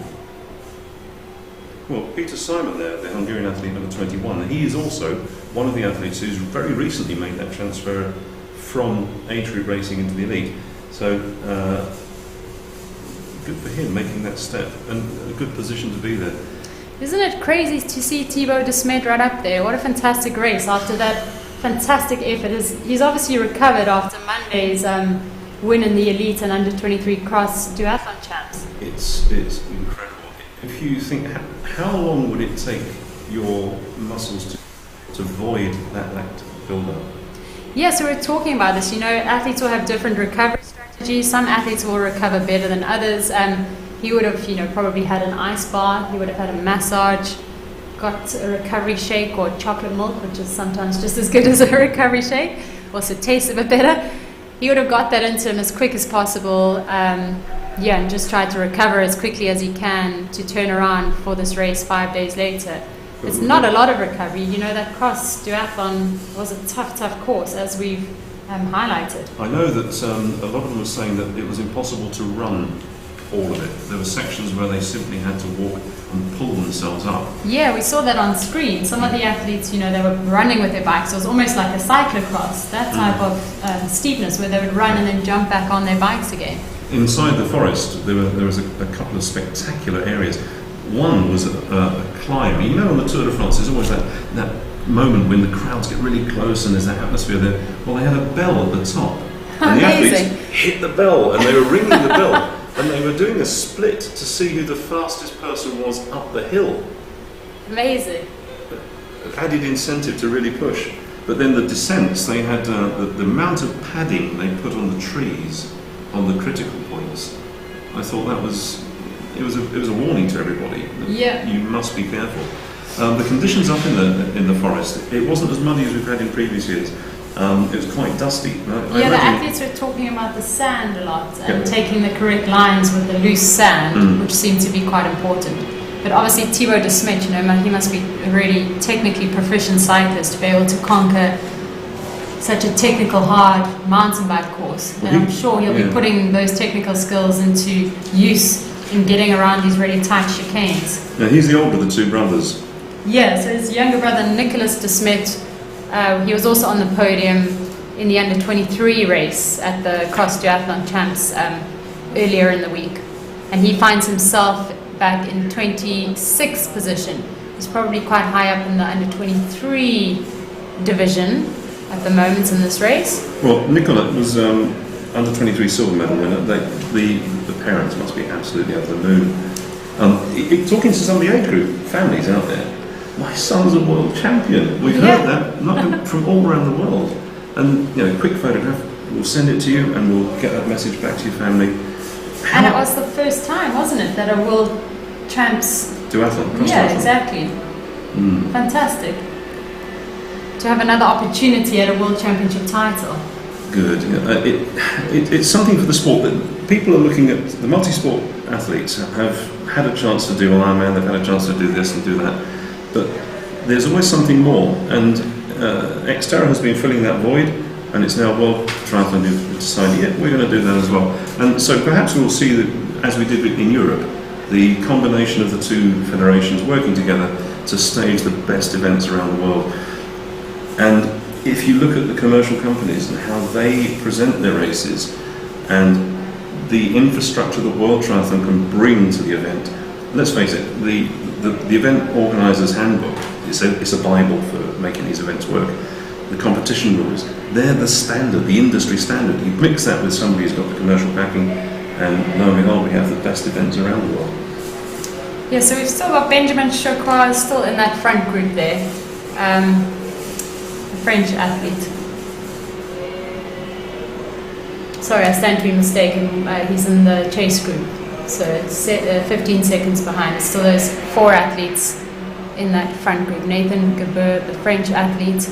Well, Peter Simon there, the Hungarian athlete number 21, he is also one of the athletes who's very recently made that transfer from age group racing into the elite. So good for him making that step, and a good position to be there. Isn't it crazy to see Thibaut de Smet right up there? What a fantastic race after that fantastic effort. He's obviously recovered after Monday's win in the elite and under 23 cross duathlon champs. It's incredible. If you think, how long would it take your muscles to void that lactate buildup? Yeah, so we're talking about this. You know, athletes will have different recovery strategies. Some athletes will recover better than others. He would have, probably had an ice bar. He would have had a massage, got a recovery shake or chocolate milk, which is sometimes just as good as a recovery shake. Also tastes a bit better. He would have got that into him as quick as possible. And just tried to recover as quickly as he can to turn around for this race 5 days later. It's not a lot of recovery. That cross duathlon was a tough course, as we've highlighted. I know that a lot of them were saying that it was impossible to run all of it. There were sections where they simply had to walk and pull themselves up. Yeah, we saw that on screen. Some of the athletes, they were running with their bikes. It was almost like a cyclocross, that type of steepness where they would run and then jump back on their bikes again. Inside the forest, there was a couple of spectacular areas. One was a climb. On the Tour de France, there's always that moment when the crowds get really close and there's that atmosphere there. Well, they had a bell at the top. And the athletes hit the bell and they were ringing the bell. And they were doing a split to see who the fastest person was up the hill. Amazing. Added incentive to really push. But then the descents, they had the amount of padding they put on the trees on the critical points. I thought it was a warning to everybody. Yeah. You must be careful. The conditions up in the forest, it wasn't as muddy as we've had in previous years. It was quite dusty. The athletes were talking about the sand a lot and taking the correct lines with the loose sand, which seemed to be quite important. But obviously Thibaut de Smet, he must be a really technically proficient cyclist to be able to conquer such a technical, hard mountain bike course. And I'm sure he'll be putting those technical skills into use in getting around these really tight chicanes. Now he's the older of the two brothers. Yeah, so his younger brother Nicolas de Smet, he was also on the podium in the under 23 race at the cross duathlon champs earlier in the week, and he finds himself back in 26th position. He's probably quite high up in the under 23 division at the moment in this race. Well, Nicolas was under 23 silver medal winner. The parents must be absolutely over the moon. Talking to some of the age group families out there, my son's a world champion. We've heard that from all around the world. And quick photograph, we'll send it to you and we'll get that message back to your family. And it was the first time, wasn't it, that a world champs duathlon. Yeah, exactly. Fantastic. To have another opportunity at a world championship title. Good. It's something for the sport that people are looking at. The multi-sport athletes have had a chance to do Ironman, they've had a chance to do this and do that. But there's always something more, and Xterra has been filling that void, and it's now World Triathlon who've decided, we're going to do that as well. And so perhaps we'll see that, as we did in Europe, the combination of the two federations working together to stage the best events around the world. And if you look at the commercial companies and how they present their races, and the infrastructure that World Triathlon can bring to the event, let's face it, the event organiser's handbook, it's a bible for making these events work. The competition rules, they're the standard, the industry standard. You mix that with somebody who's got the commercial backing, and lo and behold, we have the best events around the world. Yeah, so we've still got Benjamin Chokwa still in that front group there, the French athlete. Sorry, I stand to be mistaken. He's in the chase group, so it's 15 seconds behind. It's still those four athletes in that front group. Nathan Kabir, the French athlete,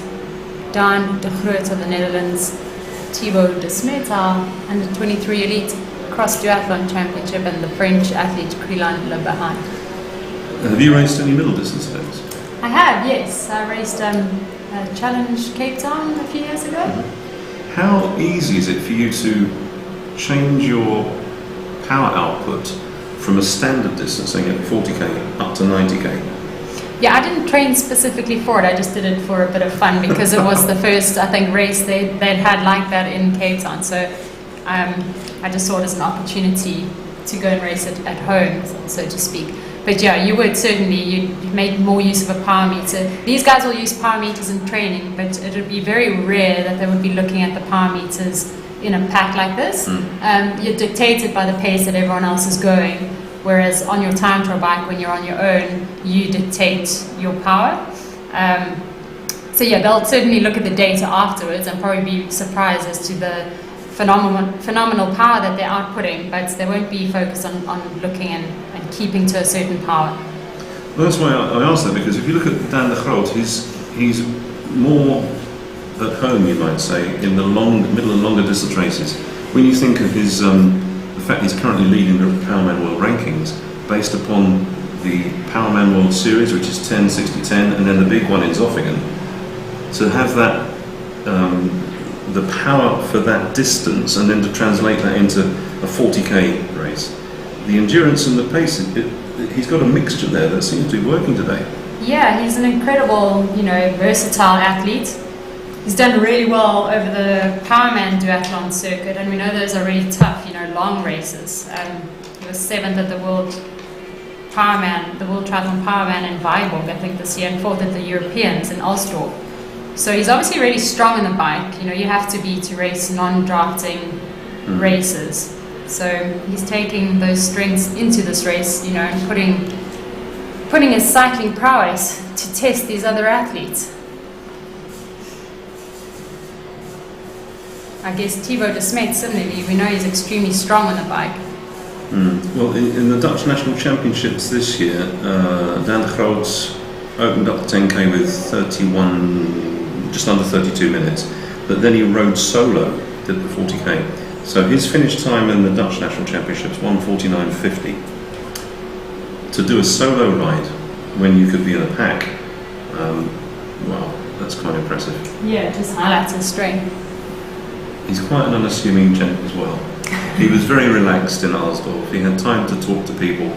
Daan de Groot of the Netherlands, Thibaut de Smet, under 23 elite cross duathlon championship, and the French athlete Krylan Lebahan. Have you raced any middle distance events? I have, yes. I raced Challenge Cape Town a few years ago. How easy is it for you to change your power output from a standard distance, saying at 40k up to 90k? Yeah, I didn't train specifically for it. I just did it for a bit of fun because it was the first, I think, race they'd had like that in Cape Town. So I just saw it as an opportunity to go and race it at home, so to speak. But yeah, you would certainly, you make more use of a power meter. These guys will use power meters in training, but it would be very rare that they would be looking at the power meters in a pack like this. You're dictated by the pace that everyone else is going, whereas on your time trial bike, when you're on your own, you dictate your power. So yeah, they'll certainly look at the data afterwards and probably be surprised as to the phenomenal power that they're outputting, but they won't be focused on looking and keeping to a certain power. Well, that's why I asked that, because if you look at Dan de Groot, he's more at home, you might say, in the middle and longer distance races. When you think of his the fact he's currently leading the Powerman World Rankings based upon the Powerman World Series, which is 10, 60, 10, and then the big one in Zofingen, to have that the power for that distance and then to translate that into a 40k race, the endurance and the pace, he's got a mixture there that seems to be working today. Yeah, he's an incredible, versatile athlete. He's done really well over the Powerman Duathlon circuit, and we know those are really tough, long races. He was 7th at the World Triathlon Powerman in Viborg, I think, this year, and 4th at the Europeans in Ulsdorf. So he's obviously really strong on the bike. You have to be to race non-drafting races. So he's taking those strengths into this race, and putting his cycling prowess to test these other athletes. I guess Thibaut de Smet, similarly, we know he's extremely strong on the bike. Well, in the Dutch National Championships this year, Dan de Groot opened up the 10k with just under 32 minutes, but then he rode solo, did the 40k. So his finish time in the Dutch National Championships, 1:49.50. To do a solo ride when you could be in a pack, wow, that's quite impressive. Yeah, it just highlights his strength. He's quite an unassuming gent as well. He was very relaxed in Alsdorf. He had time to talk to people.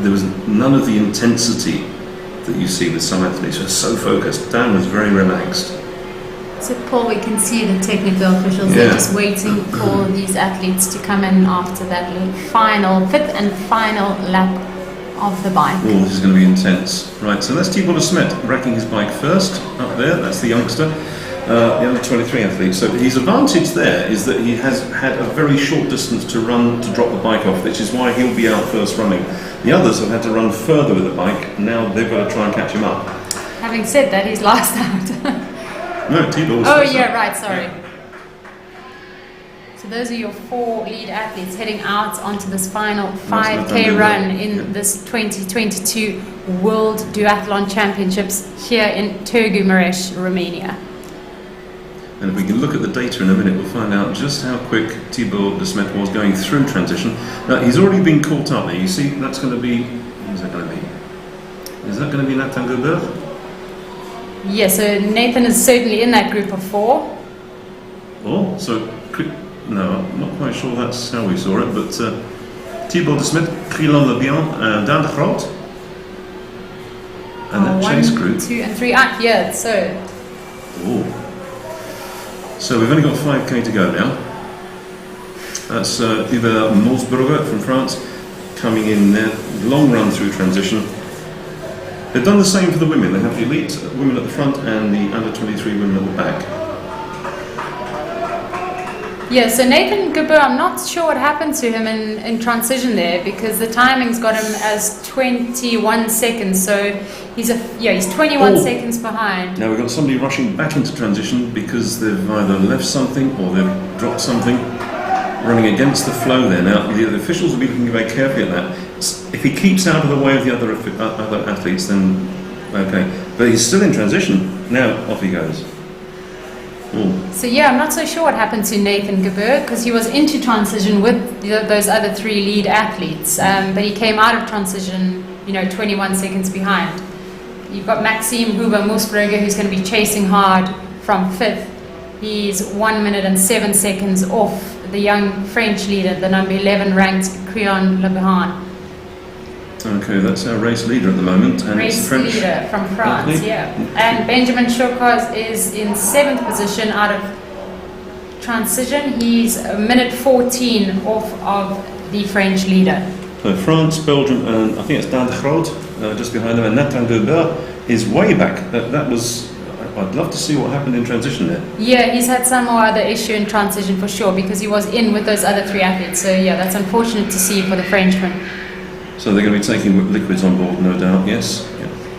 There was none of the intensity that you see with some athletes who are so focused. Dan was very relaxed. So Paul, we can see the technical officials, they're just waiting for these athletes to come in after that fifth and final lap of the bike. Oh, this is going to be intense. Right, so that's Thibaut de Smet wrecking his bike first, up there, that's the youngster, the under-23 athlete. So his advantage there is that he has had a very short distance to run to drop the bike off, which is why he'll be out first running. The others have had to run further with the bike, now they've got to try and catch him up. Having said that, he's last out. No, Thibaut. Oh yeah, right, sorry. So those are your 4 lead athletes heading out onto this final 5k run in this 2022 World Duathlon Championships here in Targu Mures, Romania. And if we can look at the data in a minute, we'll find out just how quick Thibaut de Smet was going through transition. He's already been caught up there. You see, that's going to be... Who's that going to be? Is that going to be Nathan Kabir? Yeah, so Nathan is certainly in that group of 4. Oh, so... No, I'm not quite sure that's how we saw it, but Thibaut de Smet, Guillaume Le Bihan, Dan de Groot, and that chase group. 1, 2 and 3, yeah, so... Oh. So we've only got 5k to go now. That's Hubert Mosburger from France coming in there, long run through transition. They've done the same for the women. They have the elite women at the front and the under-23 women at the back. Yeah, so Nathan Kabir, I'm not sure what happened to him in transition there, because the timing's got him as 21 seconds, so he's 21 seconds behind. Now we've got somebody rushing back into transition because they've either left something or they've dropped something, running against the flow there. Now the officials will be looking very carefully at that. If he keeps out of the way of the other athletes, then okay. But he's still in transition. Now off he goes. Ooh. So yeah, I'm not so sure what happened to Nathan Kabir, because he was into transition with those other 3 lead athletes, but he came out of transition, 21 seconds behind. You've got Maxime Hugo Milner, who's going to be chasing hard from 5th. He's 1 minute and 7 seconds off the young French leader, the number 11 ranked Guillaume Le Bihan. Okay, that's our race leader at the moment, and it's Race French. leader from France, athlete. yeah. And Benjamin Chokaz is in 7th position out of transition. He's a minute 14 off of the French leader. So France, Belgium, and I think it's Dan de Groot, just behind them, and Nathan Kabir is way back. That was. I'd love to see what happened in transition there. Yeah, he's had some more other issue in transition for sure, because he was in with those other 3 athletes. So yeah, that's unfortunate to see for the Frenchman. So they're going to be taking liquids on board, no doubt. Yes.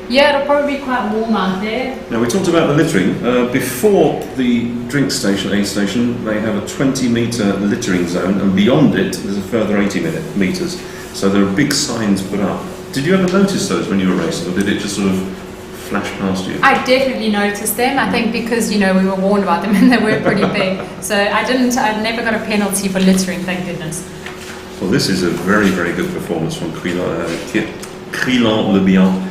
Yeah, it'll probably be quite warm out there. Now we talked about the littering. Before the drink station, aid station, they have a 20-metre littering zone, and beyond it there's a further 80 metres. So there are big signs put up. Did you ever notice those when you were racing, or did it just sort of flash past you? I definitely noticed them. I think because we were warned about them and they were pretty big. So I never got a penalty for littering, thank goodness. Well, this is a very, very good performance from Crilan-Le-Bihan.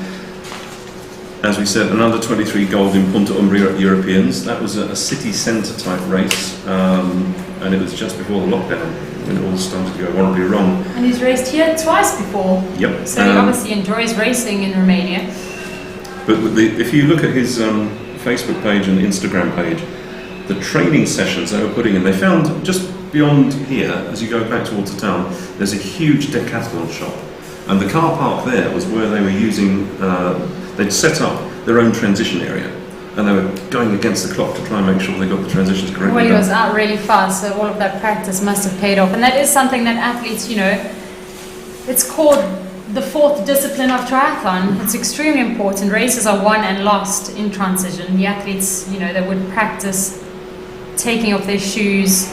As we said, an under-23 gold in Punta Umbria Europeans. That was a city centre type race, and it was just before the lockdown when it all started to go horribly wrong. And he's raced here twice before. Yep. So he obviously enjoys racing in Romania. But if you look at his Facebook page and Instagram page, the training sessions they were putting in, they found just beyond here, as you go back towards the town, there's a huge decathlon shop. And the car park there was where they were using, they'd set up their own transition area. And they were going against the clock to try and make sure they got the transitions correctly. Well, he was out really fast, so all of that practice must have paid off. And that is something that athletes, it's called the 4th discipline of triathlon. It's extremely important. Races are won and lost in transition. The athletes, they would practice taking off their shoes,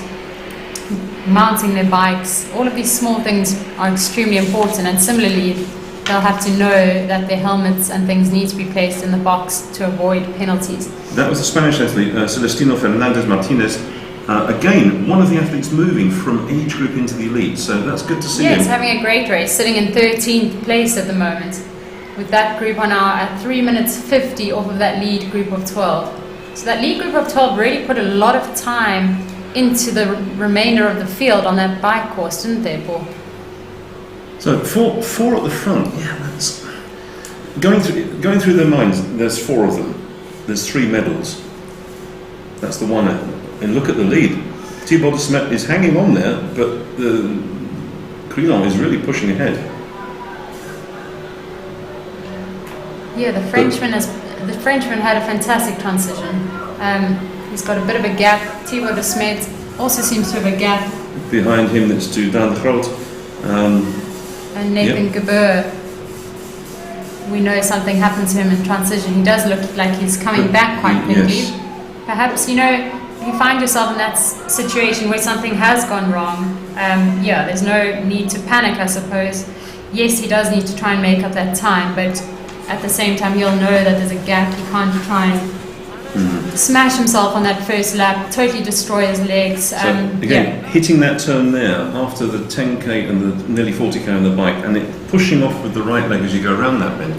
mounting their bikes. All of these small things are extremely important, and similarly they'll have to know that their helmets and things need to be placed in the box to avoid penalties. That was the Spanish athlete, Celestino Fernandez Martinez. Again, one of the athletes moving from age group into the elite, so that's good to see him. Yeah, he's having a great race, sitting in 13th place at the moment, with that group on now at 3 minutes 50 off of that lead group of 12. So that lead group of 12 really put a lot of time into the remainder of the field on that bike course, didn't they, Paul? So four at the front, yeah, that's going through their minds. There's 4 of them. There's 3 medals. That's the one. And look at the lead. Thibaut de Smet is hanging on there, but Crilan is really pushing ahead. Yeah, the Frenchman had a fantastic transition. He's got a bit of a gap. Thibaut de Smet also seems to have a gap. Behind him, it's to Dan de Groot. And Nathan Kabir, we know something happened to him in transition. He does look like he's coming back quite quickly. Yes. Perhaps, if you find yourself in that situation where something has gone wrong, there's no need to panic, I suppose. Yes, he does need to try and make up that time, but at the same time, he'll know that there's a gap. He can't try and smash himself on that first lap, totally destroy his legs. So again, hitting that turn there after the 10k and the nearly 40k on the bike, and it pushing off with the right leg as you go around that bend,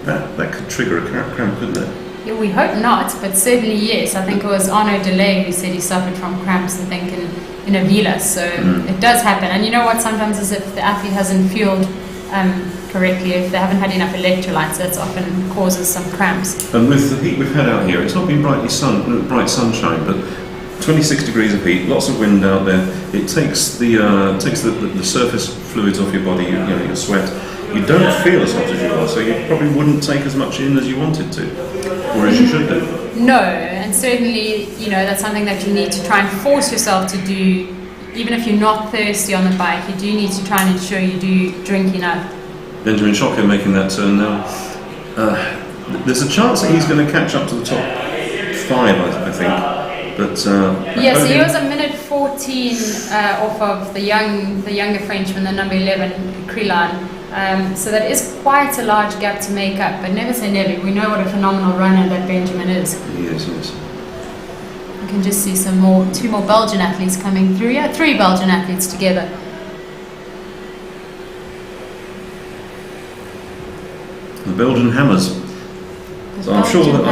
that could trigger a cramp, couldn't it? Yeah, we hope not, but certainly yes. I think it was Arnaud Delay who said he suffered from cramps, I think, in Avila. So it does happen. And you know what? Sometimes as if the athlete hasn't fueled correctly, if they haven't had enough electrolytes, that often causes some cramps. And with the heat we've had out here, it's not been bright sunshine, but 26 degrees of heat, lots of wind out there. It takes the surface fluids off your body, your sweat. You don't feel as hot as you are, so you probably wouldn't take as much in as you wanted to, or as you should do. No, and certainly, that's something that you need to try and force yourself to do. Even if you're not thirsty on the bike, you do need to try and ensure you do drink enough. Benjamin Schocker making that turn now. There's a chance that he's going to catch up to the top 5, I think. But so he was a minute 14 off of the younger Frenchman, the number 11, Crilan. So that is quite a large gap to make up, but never say never. We know what a phenomenal runner that Benjamin is. Yes. You can just see 2 more Belgian athletes coming through. Yeah, 3 Belgian athletes together. The Belgian Hammers. So I'm sure that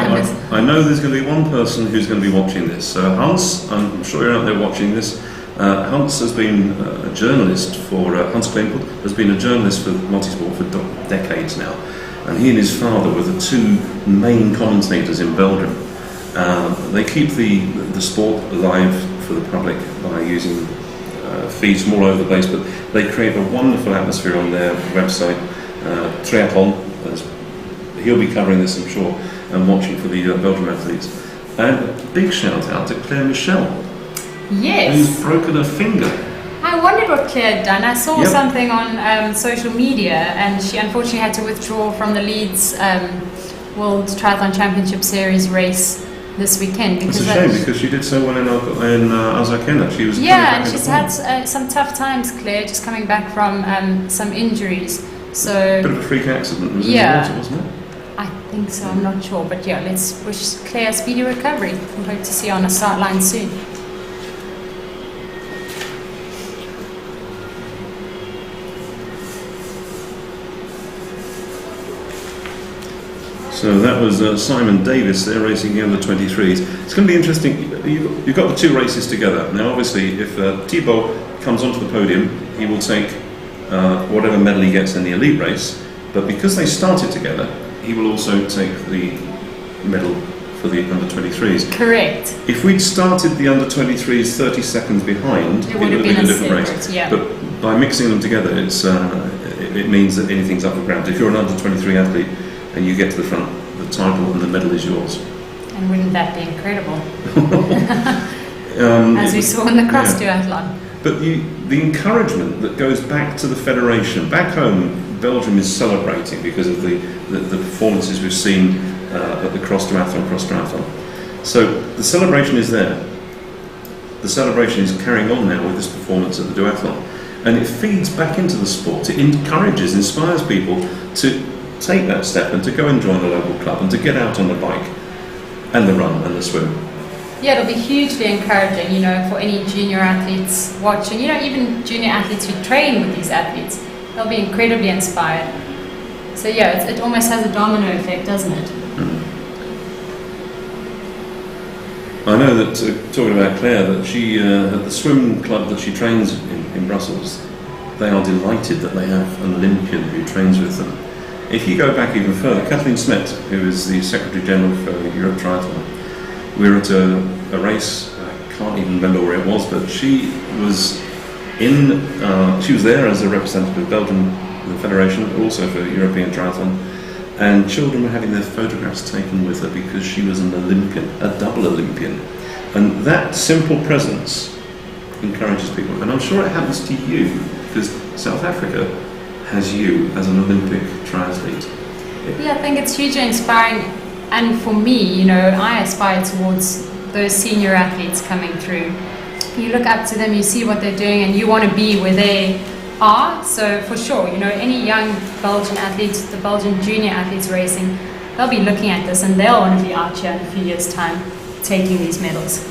I know there's going to be one person who's going to be watching this. So Hans, I'm sure you're out there watching this. Hans has been a journalist for Hans Kleinput has been a journalist for multisport for decades now, and he and his father were the two main commentators in Belgium. They keep the sport alive for the public by using feeds from all over the place, but they create a wonderful atmosphere on their website. Triathlon, he'll be covering this, I'm sure, and watching for the Belgian athletes. And a big shout out to Claire Michel, Yes. who's broken her finger. I wondered what Claire had done. I saw Yep. something on social media, and she unfortunately had to withdraw from the Leeds World Triathlon Championship Series race this weekend. It's a that- shame because she did so well in Azakena. She was coming Yeah, back and into she's form. had some tough times, Claire, just coming back from some injuries. So Bit of a freak accident. It was Yeah. in the water, wasn't it? I think so, I'm not sure. But yeah, let's wish Claire a speedy recovery. We hope to see her on a start line soon. So that was Simon Davis there racing the under-23s. It's going to be interesting. You've got the two races together. Now, obviously, if Thibaut comes onto the podium, he will take whatever medal he gets in the elite race. But because they started together, he will also take the medal for the under-23s. Correct. If we'd started the under-23s 30 seconds behind, It would have been a different race. separate, yeah. But by mixing them together, it means that anything's up for grabs. If you're an under-23 athlete and you get to the front, the title and the medal is yours. And wouldn't that be incredible? As we saw in the cross duathlon. But the encouragement that goes back to the federation, back home, Belgium is celebrating because of the performances we've seen at the cross duathlon. So the celebration is there. The celebration is carrying on now with this performance at the duathlon. And it feeds back into the sport. It encourages, inspires people to take that step and to go and join the local club and to get out on the bike and the run and the swim. Yeah, it'll be hugely encouraging, for any junior athletes watching, even junior athletes who train with these athletes. They'll be incredibly inspired. So yeah, it almost has a domino effect, doesn't it? I know that, talking about Claire, that she, at the swim club that she trains in Brussels, they are delighted that they have an Olympian who trains with them. If you go back even further, Kathleen Smet, who is the Secretary General for Europe Triathlon, we were at a race, I can't even remember where it was, but she was there as a representative of Belgium, the Federation, but also for European Triathlon, and children were having their photographs taken with her because she was an Olympian, a double Olympian. And that simple presence encourages people, and I'm sure it happens to you, because South Africa has you as an Olympic triathlete. Yeah, I think it's hugely inspiring. And for me, I aspire towards those senior athletes coming through. You look up to them, you see what they're doing, and you want to be where they are. So for sure, any young Belgian athletes, the Belgian junior athletes racing, they'll be looking at this and they'll want to be out here in a few years' time taking these medals.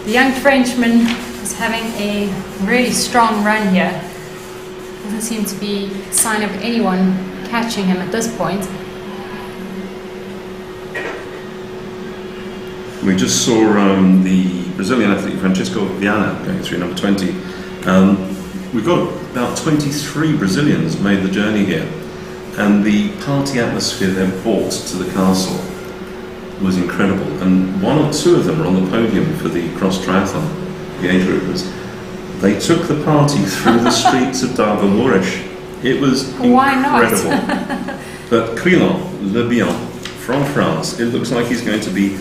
The young Frenchman is having a really strong run here. Doesn't seem to be a sign of anyone catching him at this point. We just saw the Brazilian athlete Francisco Viana going through number 20. We've got about 23 Brazilians made the journey here, and the party atmosphere they brought to the castle was incredible. And one or two of them were on the podium for the cross triathlon, the age groupers. They took the party through the streets of Targu Mures. It was incredible. Why not? But Crillon, Le Bihan, from France, it looks like he's going to be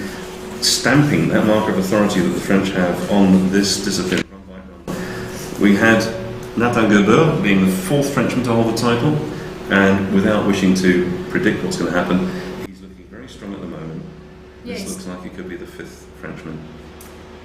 stamping that mark of authority that the French have on this discipline. We had Nathan Kabir being the fourth Frenchman to hold the title, and without wishing to predict what's going to happen, he's looking very strong at the moment. Yes. This looks like he could be the fifth Frenchman.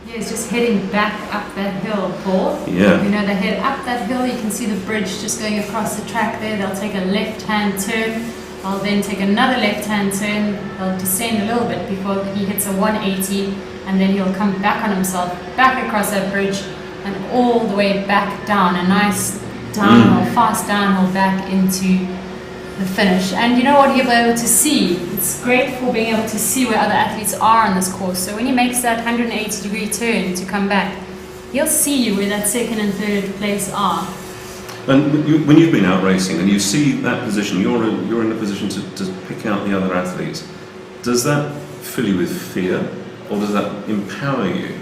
Yeah, he's just heading back up that hill, Paul. Yeah. They head up that hill, you can see the bridge just going across the track there. They'll take a left-hand turn. They'll then take another left-hand turn. They'll descend a little bit before he hits a 180, and then he'll come back on himself, back across that bridge, and all the way back down. A nice downhill, fast downhill back into the finish. And you know what he'll be able to see? It's great for being able to see where other athletes are on this course. So when he makes that 180-degree turn to come back, he'll see you where that second and third place are. And when you've been out racing and you see that position, you're in a position to pick out the other athletes. Does that fill you with fear, or does that empower you?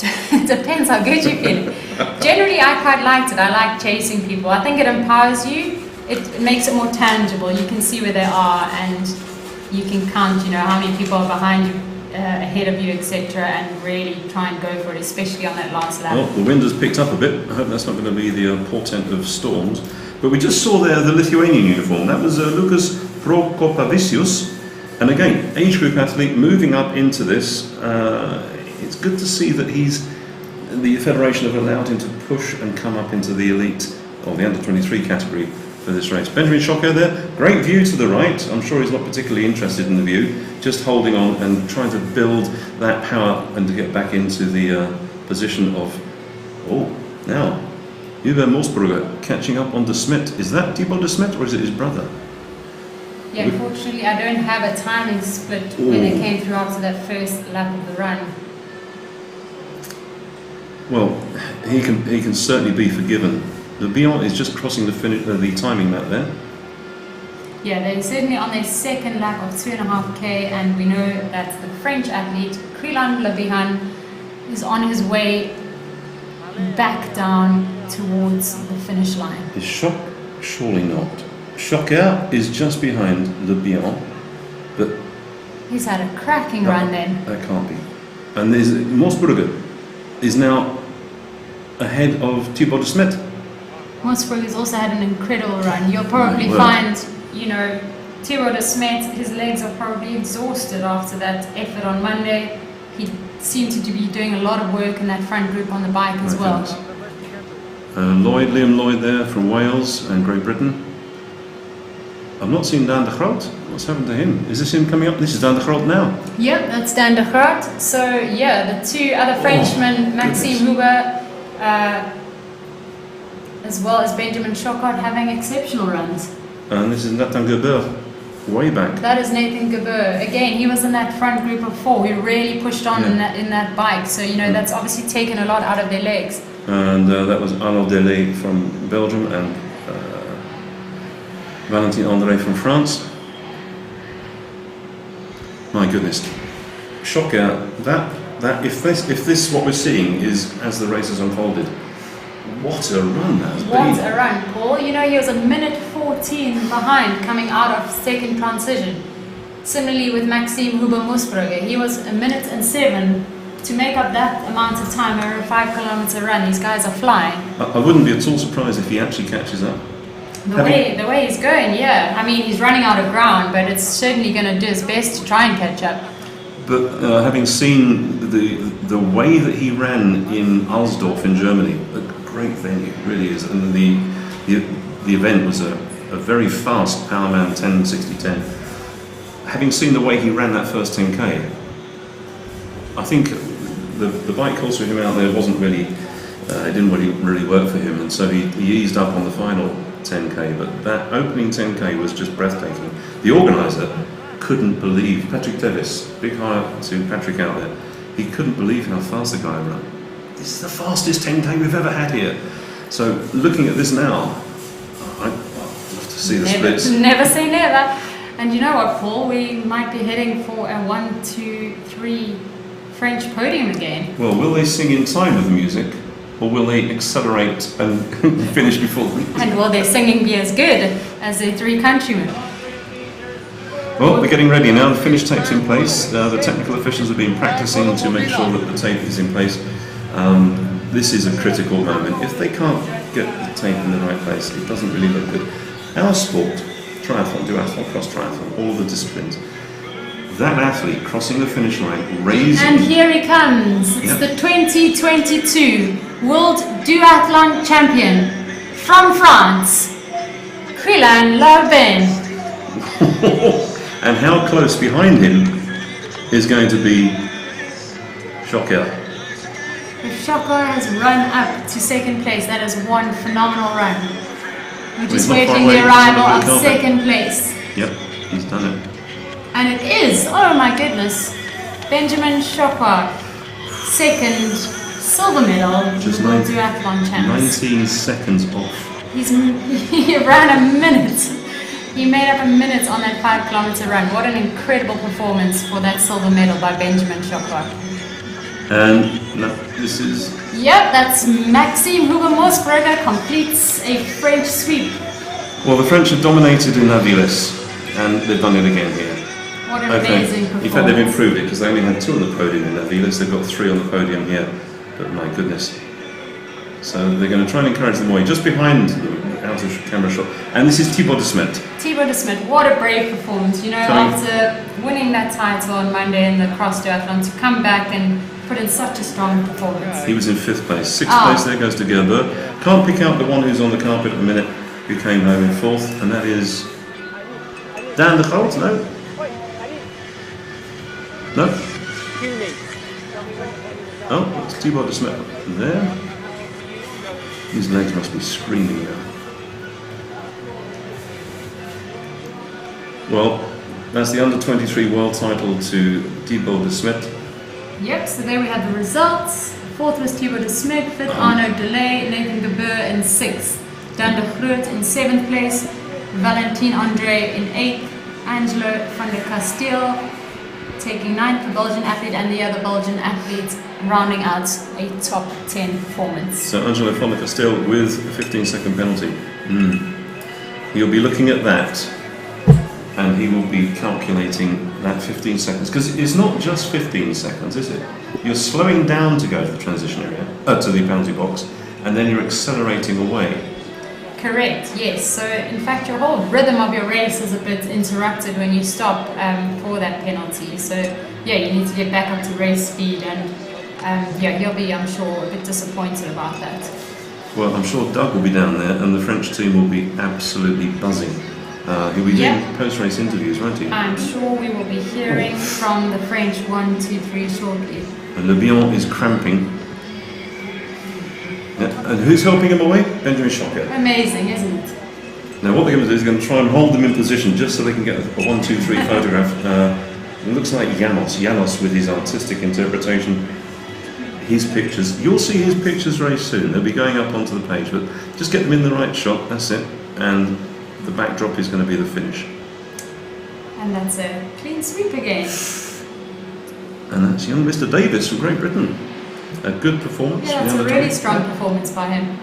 It depends how good you feel. Generally, I quite liked it. I like chasing people. I think it empowers you. It makes it more tangible. You can see where they are, and you can count, how many people are behind you, ahead of you, etc., and really try and go for it, especially on that last lap. Well, the wind has picked up a bit. I hope that's not going to be the portent of storms. But we just saw there the Lithuanian uniform. That was Lukas Prokopavicius. And again, age group athlete moving up into this. It's good to see that the federation have allowed him to push and come up into the elite, or the under-23 category for this race. Benjamin Schocker there, great view to the right. I'm sure he's not particularly interested in the view, just holding on and trying to build that power and to get back into the position of, now, Hugo Milner catching up on De Smet. Is that Thibaut De Smet or is it his brother? Yeah, unfortunately, I don't have a timing split when they came through after that first lap of the run. Well, he can certainly be forgiven. The Bion is just crossing the timing map there. Yeah, they're certainly on their second lap of 2.5k, and we know that the French athlete Krilan Labihan is on his way back down towards the finish line. Is Schock? Surely not. Schocker is just behind Le Bion, but he's had a cracking run then. That can't be. And there's Morsbrugger is now ahead of Thibaut De Smet. Morsbrugger has also had an incredible run. You'll probably find, Thibaut De Smet, his legs are probably exhausted after that effort on Monday. He seemed to be doing a lot of work in that front group on the bike as well. Liam Lloyd there from Wales and Great Britain. I've not seen Dan de Groot. What's happened to him? Is this him coming up? This is Dan de Groot now. Yep, that's Dan de Groot. So, the two other Frenchmen, Maxime Huber, as well as Benjamin Schocker, having exceptional runs. And this is Nathan Kabir, way back. That is Nathan Kabir. Again, he was in that front group of 4. He really pushed on in that bike. So, that's obviously taken a lot out of their legs. And that was Arnaud Delay from Belgium and Valentin André from France. My goodness. Schocker, that if this what we're seeing is as the race has unfolded, what a run that has been. What a run, Paul. He was a minute 14 behind coming out of second transition. Similarly with Maxime Huber-Moosbrugge, he was a minute and 7 to make up that amount of time over a 5-kilometer run. These guys are flying. I wouldn't be at all surprised if he actually catches up. The way he's going, he's running out of ground, but it's certainly going to do his best to try and catch up. But having seen the way that he ran in Alsdorf in Germany, a great venue, it really is, and the event was a very fast Powerman 10-60-10. Having seen the way he ran that first 10k, I think the bike course for him out there wasn't really, it didn't really work for him, and so he eased up on the final 10k, but that opening 10k was just breathtaking. The organiser couldn't believe, Patrick Tevis, big hi to Patrick out there, he couldn't believe how fast the guy ran. This is the fastest 10k we've ever had here. So looking at this now, I'd love to see the splits. Never say never. And you know what, Paul, we might be heading for a 1, 2, 3 French podium again. Well, will they sing in time with the music? Or will they accelerate and finish before the music? And will their singing be as good as their 3 countrymen? Well, they're getting ready now. The finish tape's in place. The technical officials have been practicing to make sure that the tape is in place. This is a critical moment. If they can't get the tape in the right place, it doesn't really look good. Our sport, triathlon, duathlon, cross triathlon, all the disciplines, that athlete crossing the finish line, raising... And here he comes. It's the 2022 World Duathlon Champion from France, Krilan Labihan. And how close behind him is going to be Schocker. If Schocker has run up to second place, that is one phenomenal run. We're just waiting the arrival of second place. Yep, he's done it. And it is, oh my goodness, Benjamin Schocker, second silver medal, Just the World Duathlon champs. 19 seconds off. He ran a minute. He made up a minute on that 5 kilometer run. What an incredible performance for that silver medal by Benjamin Chopra. And no, this is... Yep, that's Maxime Hugo Milner completes a French sweep. Well, the French have dominated in Naviles, and they've done it again here. What an amazing performance. In fact, they've improved it because they only had 2 on the podium in Naviles. They've got 3 on the podium here. But my goodness. So they're going to try and encourage them away. Just behind the out of camera shot. And this is Thibaut de Smet. Thibaut de Smet, what a brave performance. You know, after winning that title on Monday in the cross duathlon, to come back and put in such a strong performance. He was in 5th place. 6th place, there goes to Kabir. Can't pick out the one who's on the carpet at the minute, who came home in 4th, and that is Dan de Groot, no? No? Oh, it's Thibaut de Smet there. His legs must be screaming now. Well, that's the under-23 world title to Thibaut de Smet. Yep, so there we had the results. 4th was Thibaut de Smet, 5th Arno Delay, Nathan Kabir in 6th, Dan de Groot in 7th place, Valentin Andre in 8th, Angelo van der Kasteel taking 9th, the Belgian athlete, and the other Belgian athlete rounding out a top 10 performance. So Angelo van der Kasteel with a 15-second penalty. He'll be looking at that, and he will be calculating that 15 seconds, because it's not just 15 seconds, is it? You're slowing down to go to the transition area, to the penalty box, and then you're accelerating away. Correct, yes. So in fact your whole rhythm of your race is a bit interrupted when you stop for that penalty. So yeah, you need to get back up to race speed, and yeah, you'll be, I'm sure, a bit disappointed about that. Well, I'm sure Doug will be down there, and the French team will be absolutely buzzing. He'll be doing post-race interviews, won't he? I'm sure we will be hearing from the French 1, 2, 3 shortly. And Le Bihan is cramping. Yeah. And who's helping him away? Benjamin Chopra. Amazing, isn't it? Now what they're going to do is they're going to try and hold them in position just so they can get a 1, 2, 3 photograph. It looks like Janos with his artistic interpretation. His pictures, you'll see his pictures very soon. They'll be going up onto the page, but just get them in the right shot, that's it. And the backdrop is going to be the finish. And that's a clean sweep again. And that's young Mr. Davis from Great Britain. A good performance. Yeah, it's a really strong performance by him.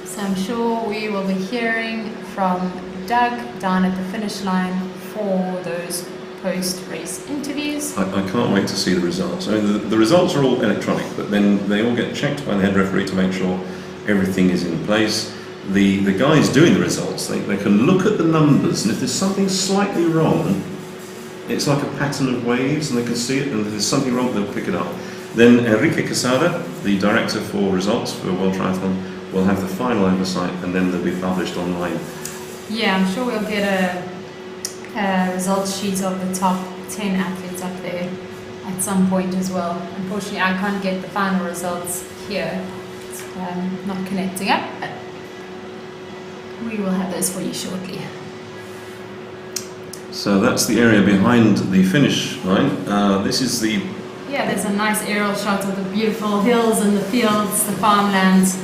So I'm sure we will be hearing from Doug down at the finish line for those post-race interviews. I can't wait to see the results. I mean, the results are all electronic, but then they all get checked by the head referee to make sure everything is in place. The guys doing the results, they can look at the numbers, and if there's something slightly wrong, it's like a pattern of waves, and they can see it, and if there's something wrong, they'll pick it up. Then Enrique Quesada, the director for results for World Triathlon, will have the final oversight, and then they'll be published online. Yeah, I'm sure we'll get a results sheet of the top 10 athletes up there at some point as well. Unfortunately, I can't get the final results here. It's not connecting up, but we will have those for you shortly. So that's the area behind the finish line. This is the... Yeah, there's a nice aerial shot of the beautiful hills and the fields, the farmlands,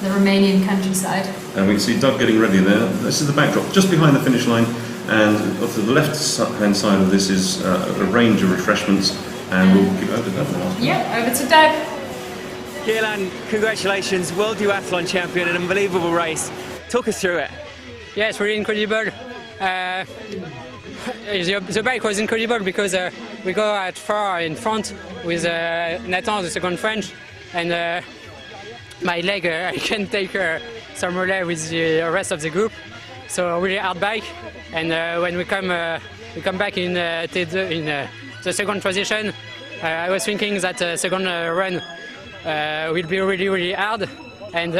the Romanian countryside. And we can see Doug getting ready there. This is the backdrop, just behind the finish line. And to the left-hand side of this is a range of refreshments. And we'll give over to Doug now. Yeah, over to Doug. Gillan, congratulations, World Duathlon champion, an unbelievable race. Talk us through it. Yeah, it's really incredible. The bike was incredible because we go at far in front with Nathan, the second French, and my leg, I can take some relay with the rest of the group. So really hard bike, and when we come back in the second position, I was thinking that the second run will be really, really hard, and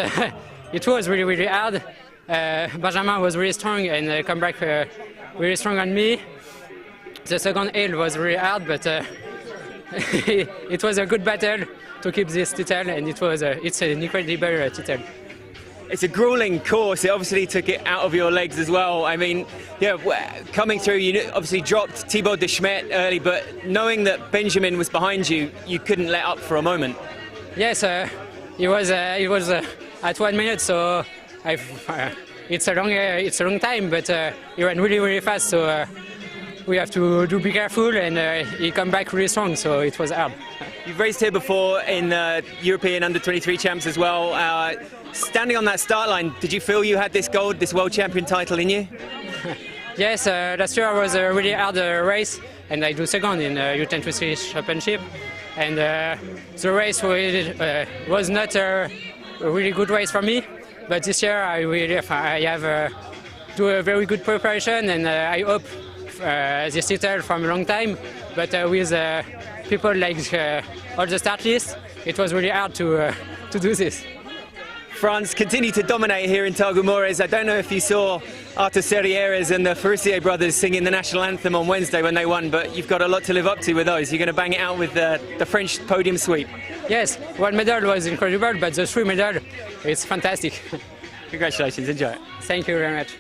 it was really, really hard. Benjamin was really strong and come back really strong on me. The second hill was really hard, but it was a good battle to keep this title, and it's an incredible title. It's a grueling course. It obviously took it out of your legs as well. I mean, yeah, coming through, you obviously dropped Thibaut de Smet early, but knowing that Benjamin was behind you, you couldn't let up for a moment. Yes, it was at 1 minute, so it's a long time, but he ran really fast. So we have to be careful, and he come back really strong. So it was hard. You've raced here before in European Under-23 champs as well. Standing on that start line, did you feel you had this gold, this world champion title in you? Yes, last year was a really hard race, and I do second in U23 championship. And the race was not a really good race for me, but this year I have do a very good preparation, and I hope this title from a long time. But with people like all the start list, it was really hard to do this. France continue to dominate here in Targu Mures. I don't know if you saw Arthur Serrieres and the Farissier brothers singing the national anthem on Wednesday when they won, but you've got a lot to live up to with those. You're going to bang it out with the French podium sweep. Yes, 1 medal was incredible, but the 3 medal, it's fantastic. Congratulations, enjoy it. Thank you very much.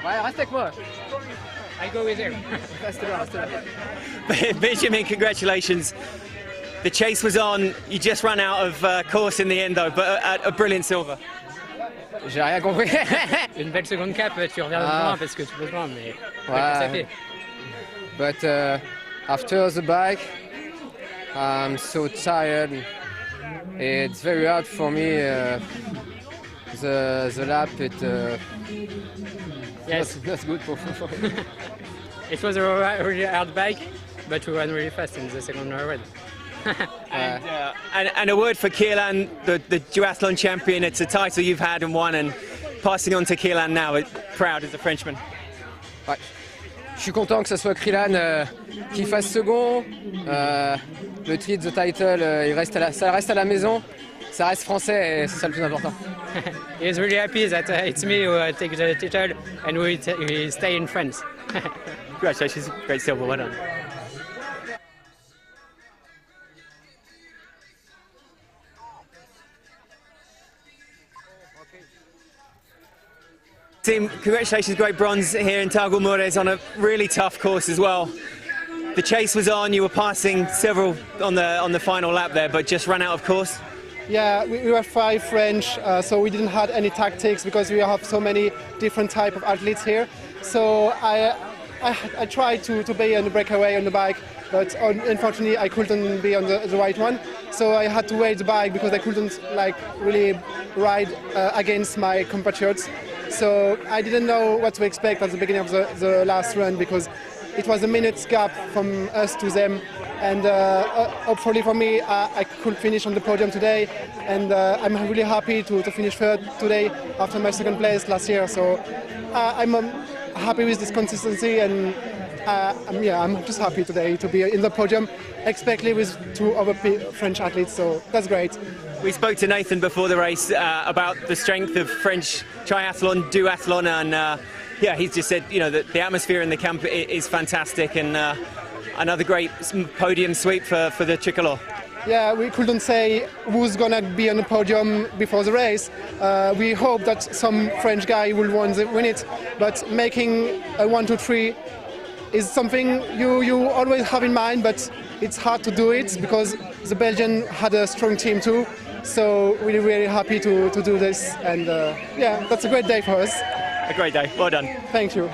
Ouais, reste avec moi. I go with him. Reste là, reste là. Benjamin, congratulations. The chase was on. You just ran out of course in the end, though, but a brilliant silver. J'ai rien compris. Une belle seconde cap, tu reviens devant parce que tu peux devant, mais ça fait. But after the bike, I'm so tired. It's very hard for me. The lap, Yes, that's good for it was a really hard bike, but we ran really fast in the second round. And a word for Kierlan, the duathlon champion. It's a title you've had and won, and passing on to Kierlan now, proud as a Frenchman. Ouais. Je suis content que ce soit Kierlan qui fasse second. Le titre, the title, ça reste à la maison. Ça reste français et c'est ça le plus important. He's really happy that it's me who take the title and we stay in France. Congratulations, great silver, well done. Team, congratulations, great bronze here in Targu Mures on a really tough course as well. The chase was on, you were passing several on the final lap there, but just ran out of course. Yeah, we were 5 French, so we didn't have any tactics because we have so many different type of athletes here. So I tried to be on the breakaway on the bike, but unfortunately I couldn't be on the right one. So I had to wait the bike because I couldn't really ride against my compatriots. So I didn't know what to expect at the beginning of the last run because it was a minute's gap from us to them. And hopefully for me, I could finish on the podium today. And I'm really happy to finish third today after my second place last year. So I'm happy with this consistency, and I'm just happy today to be in the podium, especially with 2 other French athletes. So that's great. We spoke to Nathan before the race about the strength of French triathlon, duathlon, and he's just said, that the atmosphere in the camp is fantastic, and another great podium sweep for the tricolor. Yeah, we couldn't say who's gonna be on the podium before the race. We hope that some French guy will win it, but making a 1, 2, 3 is something you always have in mind, but it's hard to do it because the Belgian had a strong team too. So we're really happy to do this, and that's a great day for us. A great day, well done. Thank you.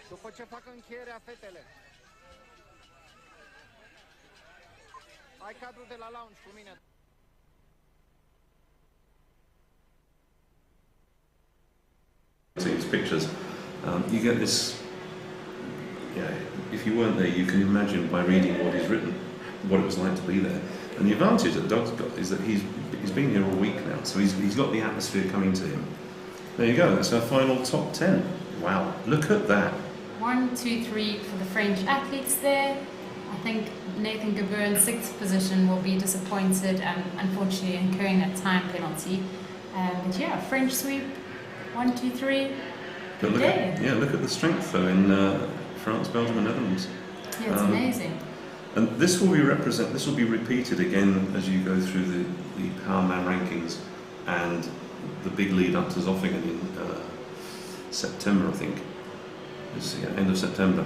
După ce fac încheierea, fetele. Ai cadrul de la lounge cu mine. These pictures, you get this if you weren't there, you can imagine by reading what he's written, what it was like to be there. And the advantage that Doug's got is that he's been here all week now, so he's got the atmosphere coming to him. There you go, that's our final top 10. Wow, look at that. 1, 2, 3 for the French athletes there. I think Nathan Kabir in 6th position will be disappointed, unfortunately incurring that time penalty. But yeah, French sweep, 1, 2, 3. But look at the strength though in France, Belgium and Netherlands. Yeah, it's amazing. And this will be repeated again as you go through the Powerman rankings and the big lead up to Zofingen in September, I think. It's end of September,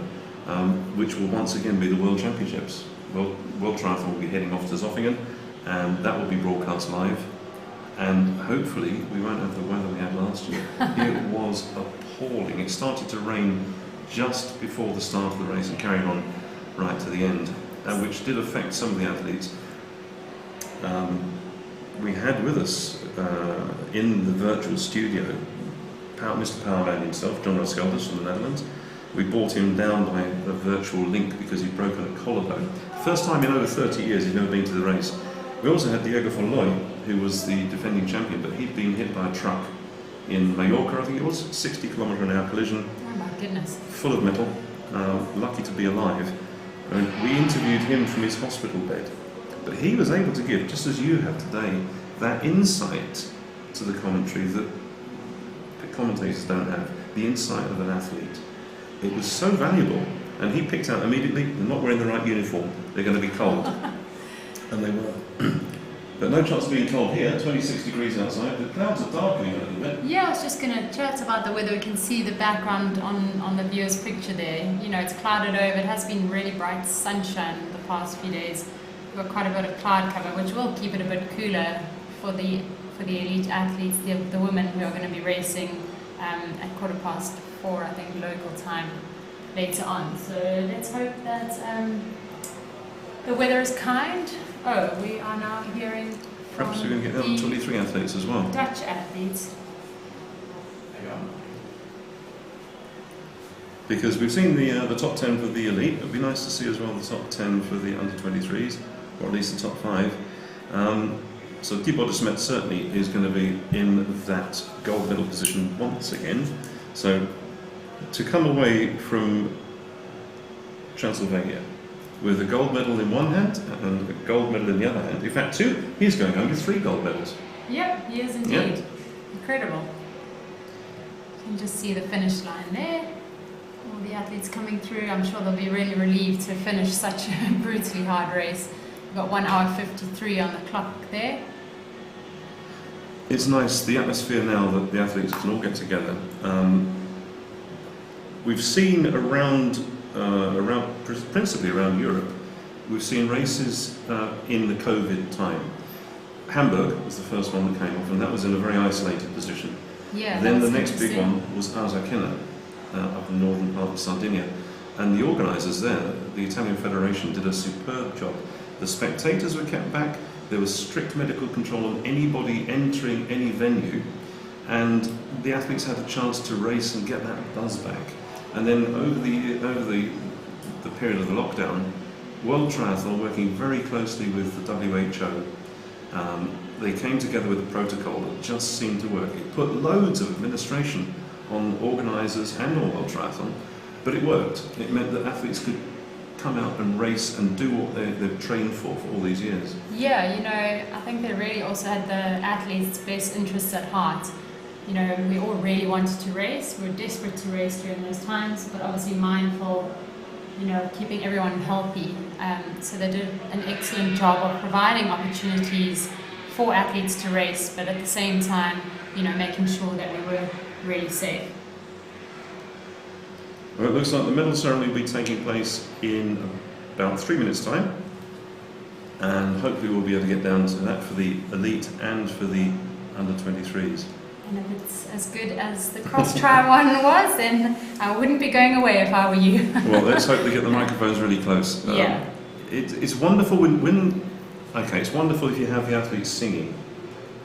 which will once again be the World Championships. World Triathlon will be heading off to Zofingen, and that will be broadcast live. And hopefully we won't have the weather we had last year. It was appalling. It started to rain just before the start of the race and carried on right to the end, which did affect some of the athletes. We had with us in the virtual studio Mr. Powerman himself, John Raskelders from the Netherlands. We brought him down by a virtual link because he'd broken a collarbone. First time in over 30 years he'd never been to the race. We also had Diego von Lloyd, who was the defending champion, but he'd been hit by a truck in Mallorca, I think it was, 60 km/h collision. Oh my goodness. Full of metal, lucky to be alive. And we interviewed him from his hospital bed. But he was able to give, just as you have today, that insight to the commentary that the commentators don't have, the insight of an athlete. It was so valuable, and he picked out immediately, they're not wearing the right uniform, they're going to be cold. And they were. But no chance of being cold here, 26 degrees outside, the clouds are darkening a little bit. Yeah, I was just going to chat about the weather. We can see the background on the viewer's picture there. You know, it's clouded over. It has been really bright sunshine the past few days. We've got quite a bit of cloud cover, which will keep it a bit cooler for the elite athletes, the women who are going to be racing at 4:15, I think, local time later on. So let's hope that the weather is kind. Oh, we are now hearing perhaps we're going to get the other 23 athletes as well. Dutch athletes. Because we've seen the top 10 for the elite. It would be nice to see as well the top 10 for the under-23s, or at least the top 5. So Thibaut de Smet certainly is going to be in that gold medal position once again. So to come away from Transylvania with a gold medal in one hand and a gold medal in the other hand, in fact 2, he's going home with 3 gold medals. Yep, he is indeed. Yep. Incredible. You can just see the finish line there. All the athletes coming through. I'm sure they'll be really relieved to finish such a brutally hard race. We've got 1 hour 53 on the clock there. It's nice, the atmosphere now that the athletes can all get together. We've seen principally around Europe, we've seen races in the COVID time. Hamburg was the first one that came off, and that was in a very isolated position. Yeah, then the next big one was Arzachena, up in the northern part of Sardinia. And the organisers there, the Italian Federation, did a superb job. The spectators were kept back, there was strict medical control on anybody entering any venue, and the athletes had a chance to race and get that buzz back. And then over the period of the lockdown, World Triathlon, working very closely with the WHO, they came together with a protocol that just seemed to work. It put loads of administration on organisers and on World Triathlon, but it worked. It meant that athletes could come out and race and do what they've trained for all these years. Yeah, you know, I think they really also had the athletes' best interests at heart. You know, we all really wanted to race. We were desperate to race during those times, but obviously mindful, you know, keeping everyone healthy. So they did an excellent job of providing opportunities for athletes to race, but at the same time, you know, making sure that we were really safe. Well, it looks like the medal ceremony will be taking place in about 3 minutes' time, and hopefully we'll be able to get down to that for the elite and for the under-23s. And if it's as good as the cross-tri one was, then I wouldn't be going away if I were you. Well, let's hope they get the microphones really close. Yeah. It's wonderful when it's wonderful if you have the athletes singing,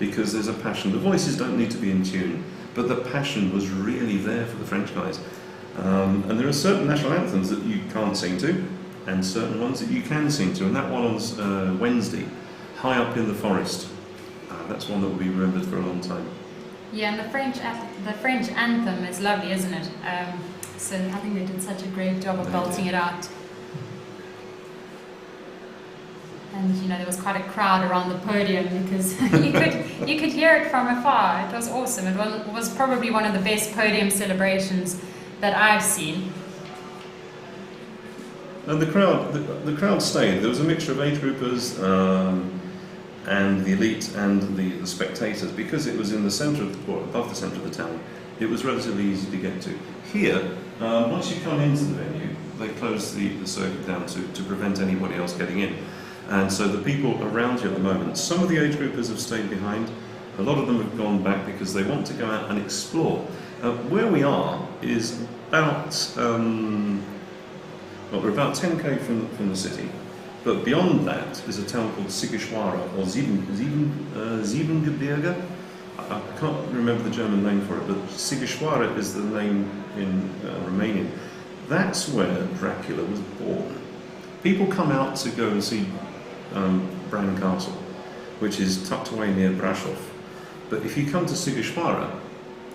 because there's a passion. The voices don't need to be in tune, but the passion was really there for the French guys. And there are certain national anthems that you can't sing to, and certain ones that you can sing to. And that one on Wednesday, High Up in the Forest, that's one that will be remembered for a long time. Yeah, and the French anthem is lovely, isn't it? So I think they did such a great job of belting it out. And you know, there was quite a crowd around the podium because you could hear it from afar. It was awesome. It was probably one of the best podium celebrations that I've seen. And the crowd stayed. There was a mixture of age groupers and the elite and the spectators, because it was in the centre or above the centre of the town. It was relatively easy to get to. Here, once you come into the venue, they close the circuit down to prevent anybody else getting in. And so the people around you at the moment, some of the age groupers have stayed behind, a lot of them have gone back because they want to go out and explore. Where we are is about, we're about 10k from the city, but beyond that is a town called Sighișoara, or Siebengebirge. I can't remember the German name for it, but Sighișoara is the name in Romanian. That's where Dracula was born. People come out to go and see Bran Castle, which is tucked away near Brașov. But if you come to Sighișoara,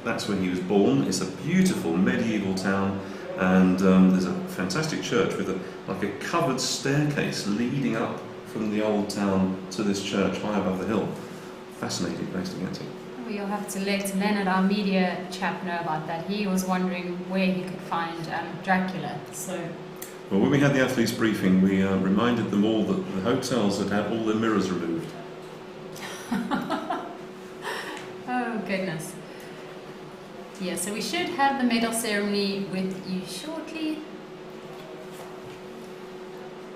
that's where he was born. It's a beautiful medieval town, and there's a fantastic church with a covered staircase leading up from the old town to this church high above the hill. Fascinating place to get to. We'll have to let Leonard, our media chap, know about that. He was wondering where he could find Dracula. So. Well, when we had the athletes briefing, we reminded them all that the hotels had all their mirrors removed. Oh, goodness. Yeah, so we should have the medal ceremony with you shortly.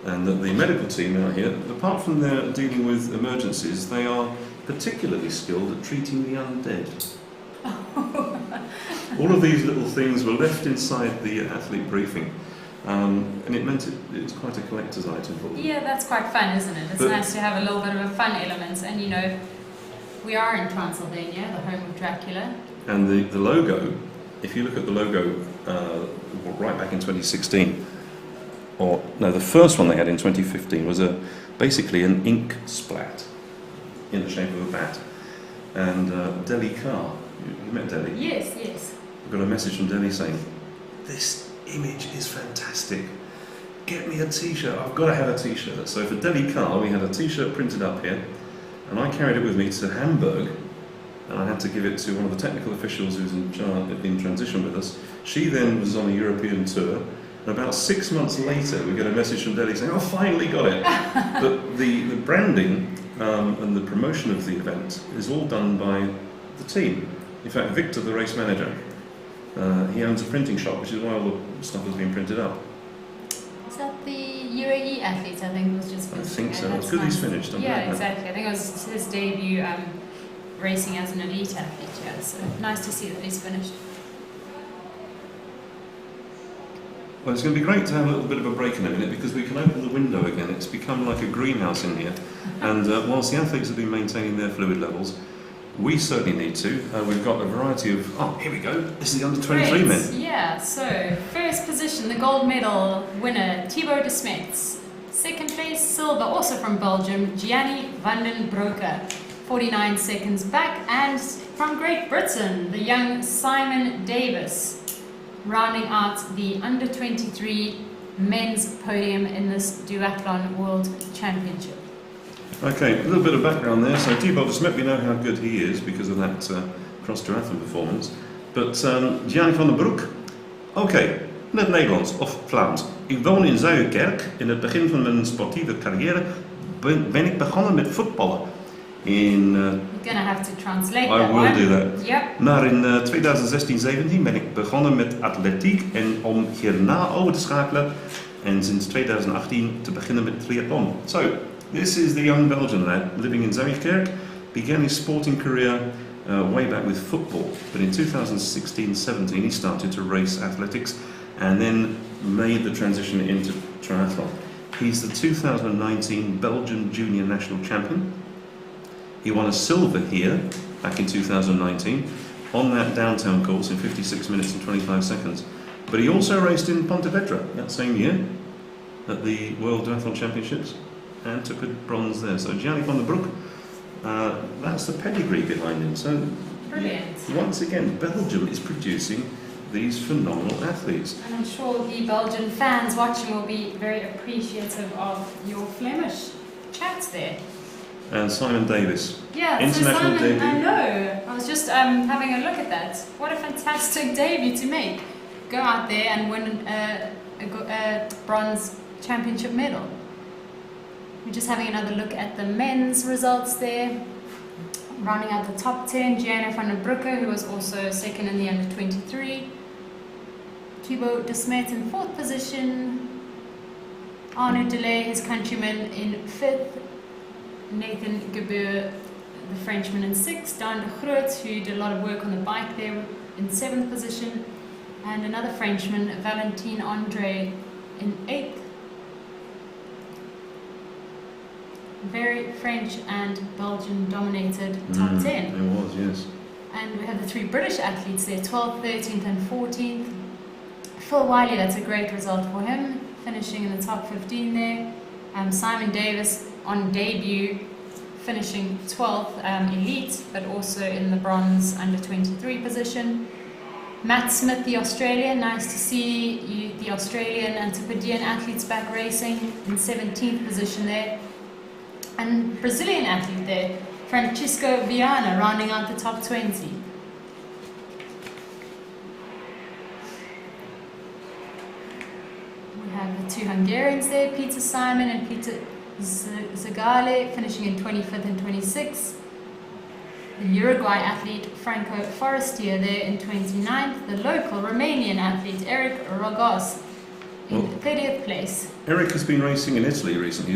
And the medical team out here, apart from their dealing with emergencies, they are particularly skilled at treating the undead. All of these little things were left inside the athlete briefing. And it meant it was quite a collector's item for them. Yeah, that's quite fun, isn't it? It's nice to have a little bit of a fun element. And you know, we are in Transylvania, the home of Dracula. And the logo, if you look at the logo right back in 2016, or no, the first one they had in 2015 was basically an ink splat in the shape of a bat. And Delhi Carr, you met Delhi? Yes, yes. I got a message from Delhi saying, "This image is fantastic. Get me a t-shirt. I've got to have a t-shirt." So for Delhi Carr, we had a t-shirt printed up here, and I carried it with me to Hamburg, and I had to give it to one of the technical officials who's in transition with us. She then was on a European tour, and about 6 months later, we get a message from Delhi saying, "Oh, finally got it." But the branding and the promotion of the event is all done by the team. In fact, Victor, the race manager, he owns a printing shop, which is why all the stuff has been printed up. Is that the UAE athletes? I think it was just. I think so. It's good he's finished. Yeah, exactly. I think it was his debut racing as an elite athlete. Yeah, so nice to see that he's finished. Well, it's going to be great to have a little bit of a break in a minute, because we can open the window again. It's become like a greenhouse in here. And whilst the athletes have been maintaining their fluid levels, we certainly need to. We've got a variety of... Oh, here we go. This is the under-23 men. Yeah, so first position, the gold medal winner, Thibaut de Smet. Second place, silver, also from Belgium, Gianni van den Broeke, 49 seconds back. And from Great Britain, the young Simon Davis, rounding out the under-23 men's podium in this Duathlon World Championship. Okay, a little bit of background there. So Thibaut de Smet, we know how good he is because of that cross-duathlon performance. But Gianni van den Broeke, oké, in het Nederlands of Vlaams. Ik woon in Zuiderkerk. In het begin van mijn sportieve carrière ben ik begonnen met voetballen. You're gonna have to translate that I will do that. Yep. Maar in 2016-17 ben ik begonnen met atletiek en om hierna over te schakelen en sinds 2018 te beginnen met triathlon. So, this is the young Belgian lad living in Zuiderkerk, began his sporting career way back with football, but in 2016-17 he started to race athletics and then made the transition into triathlon. He's the 2019 Belgian Junior National Champion. He won a silver here back in 2019 on that downtown course in 56 minutes and 25 seconds. But he also raced in Pontevedra that same year at the World Duathlon Championships and took a bronze there. So Gianni van der Broek, that's the pedigree behind him. So Brilliant. once again, Belgium is producing these phenomenal athletes. And I'm sure the Belgian fans watching will be very appreciative of your Flemish chat there. And Simon Davis. Yeah, International so Simon, debut. I know. I was just having a look at that. What a fantastic debut to make. Go out there and win a bronze championship medal. We're just having another look at the men's results there. Rounding out the top 10, Gianni van der Broek, who was also second in the under-23. Thibaut de Smet in 4th position. Arnaud Delay, his countryman, in 5th. Nathan Kabir, the Frenchman, in 6th. Daan de Groot, who did a lot of work on the bike there, in 7th position. And another Frenchman, Valentin Andre, in 8th. Very French and Belgian dominated top 10. It was, yes. And we have the 3 British athletes there, 12th, 13th and 14th. Phil Wiley, that's a great result for him, finishing in the top 15 there. Simon Davis on debut, finishing 12th elite, but also in the bronze under-23 position. Matt Smith, the Australian, nice to see you, the Australian Antipodean athletes back racing, in 17th position there. And Brazilian athlete there, Francisco Viana, rounding out the top 20. We have the 2 Hungarians there, Peter Simon and Peter Zagale, finishing in 25th and 26th. The Uruguay athlete Franco Forestier there in 29th. The local Romanian athlete Eric Rogos in 30th place. Eric has been racing in Italy recently.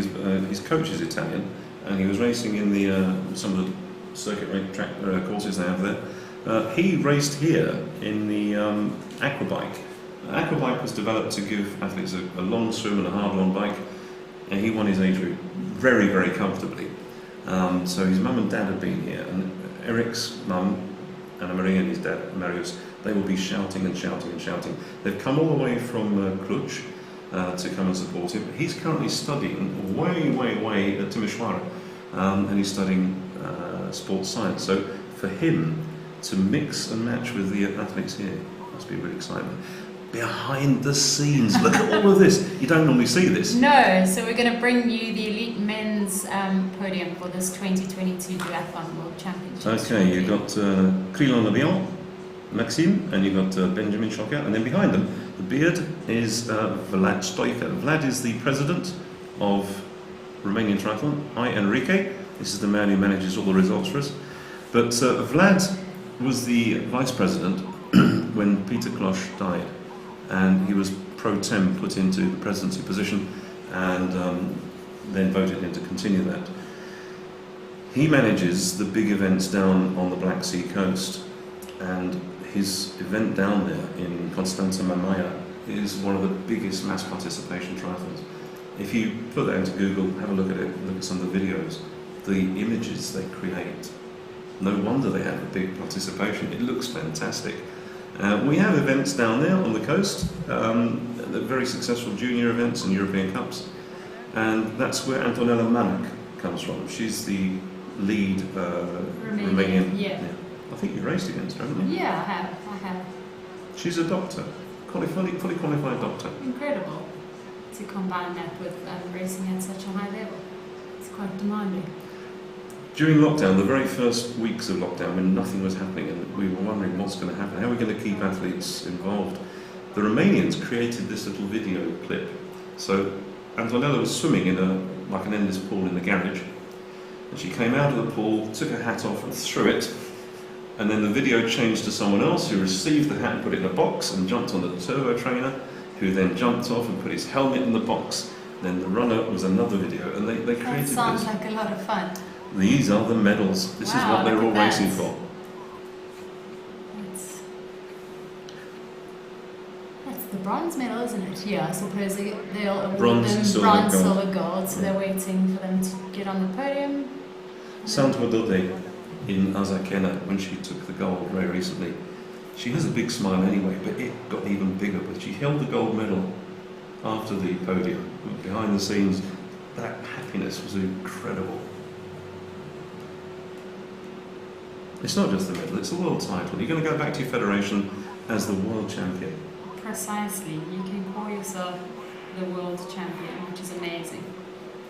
His coach is Italian, and he was racing in the some of the circuit track courses they have there. He raced here in the aquabike. Aquabike was developed to give athletes a long swim and a hard long bike, and he won his age group very, very comfortably. So his mum and dad have been here, and Eric's mum, Anna Maria, and his dad, Marius, they will be shouting and shouting and shouting. They've come all the way from Cluj to come and support him. He's currently studying way at Timișoara, and he's studying sports science. So for him to mix and match with the athletes here must be really exciting. Behind the scenes, look at all of this. You don't normally see this. No, so we're going to bring you the elite men's podium for this 2022 Duathlon World Championships. Okay, you've got Krylon Lebion, Maxime, and you've got Benjamin Schocker, and then behind them, the beard is Vlad Stoica. Vlad is the president of Romanian Triathlon. Hi, Enrique. This is the man who manages all the results for us. But Vlad was the vice president when Peter Klosch died, and he was pro tem put into the presidency position and then voted in to continue that. He manages the big events down on the Black Sea coast, and his event down there in Constanța Mamaia is one of the biggest mass participation triathlons. If you put that into Google, have a look at it, look at some of the videos, the images they create, no wonder they have a big participation. It looks fantastic. We have events down there on the coast, the very successful junior events and European Cups, and that's where Antonella Manac comes from. She's the lead Romanian. Yeah. I think you raced against her, haven't you? Yeah, I have. She's a doctor, fully qualified doctor. Incredible to combine that with racing at such a high level. It's quite demanding. During lockdown, the very first weeks of lockdown, when nothing was happening and we were wondering what's going to happen, how are we going to keep athletes involved, the Romanians created this little video clip. So Antonella was swimming in like an endless pool in the garage, and she came out of the pool, took her hat off and threw it, and then the video changed to someone else who received the hat and put it in a box and jumped on the turbo trainer, who then jumped off and put his helmet in the box. Then the runner was another video, and they created this. That sounds like a lot of fun. These are the medals. This is what they're all racing for. That's the bronze medal, isn't it? Yeah, I suppose they'll award Bronze, them silver, bronze, gold. silver, gold. So they're waiting for them to get on the podium. Sandra Dode in Azakena, when she took the gold very recently, She has a big smile anyway, but it got even bigger. But she held the gold medal after the podium. Behind the scenes, that happiness was incredible. It's not just the medal, it's a world title. You're going to go back to your federation as the world champion. Precisely. You can call yourself the world champion, which is amazing.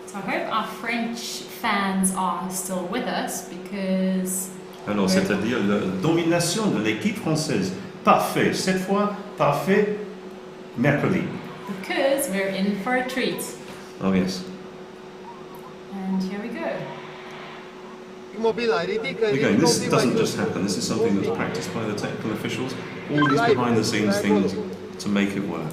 So I hope our French fans are still with us because... Alors, c'est-à-dire la domination de l'équipe française. Parfait. Cette fois, parfait, mercredi. Because we're in for a treat. Oh, yes. And here we go. Again, this doesn't just happen. This is something that's practiced by the technical officials. All these behind-the-scenes things to make it work.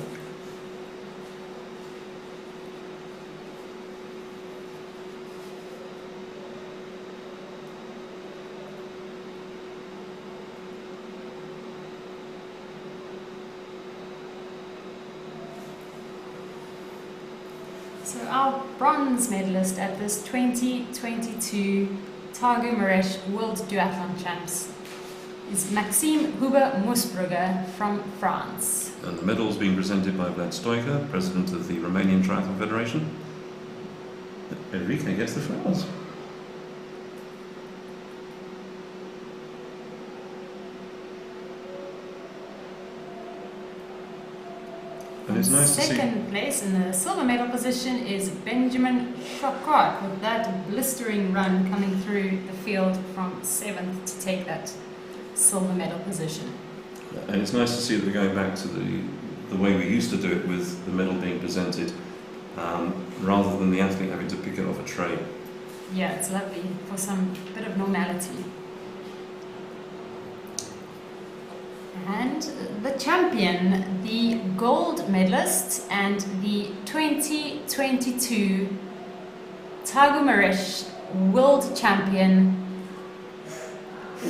So our bronze medalist at this 2022 Targu Mures World Duathlon Champs is Maxime Hugo Milner from France. And the medal is being presented by Vlad Stoica, president of the Romanian Triathlon Federation. Enrique gets the flowers. And it's nice to see. Second place in the silver medal position is Benjamin Chocot with that blistering run coming through the field from 7th to take that silver medal position. And it's nice to see that we're going back to the way we used to do it, with the medal being presented rather than the athlete having to pick it off a tray. Yeah, it's lovely for some bit of normality. And the champion, the gold medalist and the 2022 Targu Mures World Champion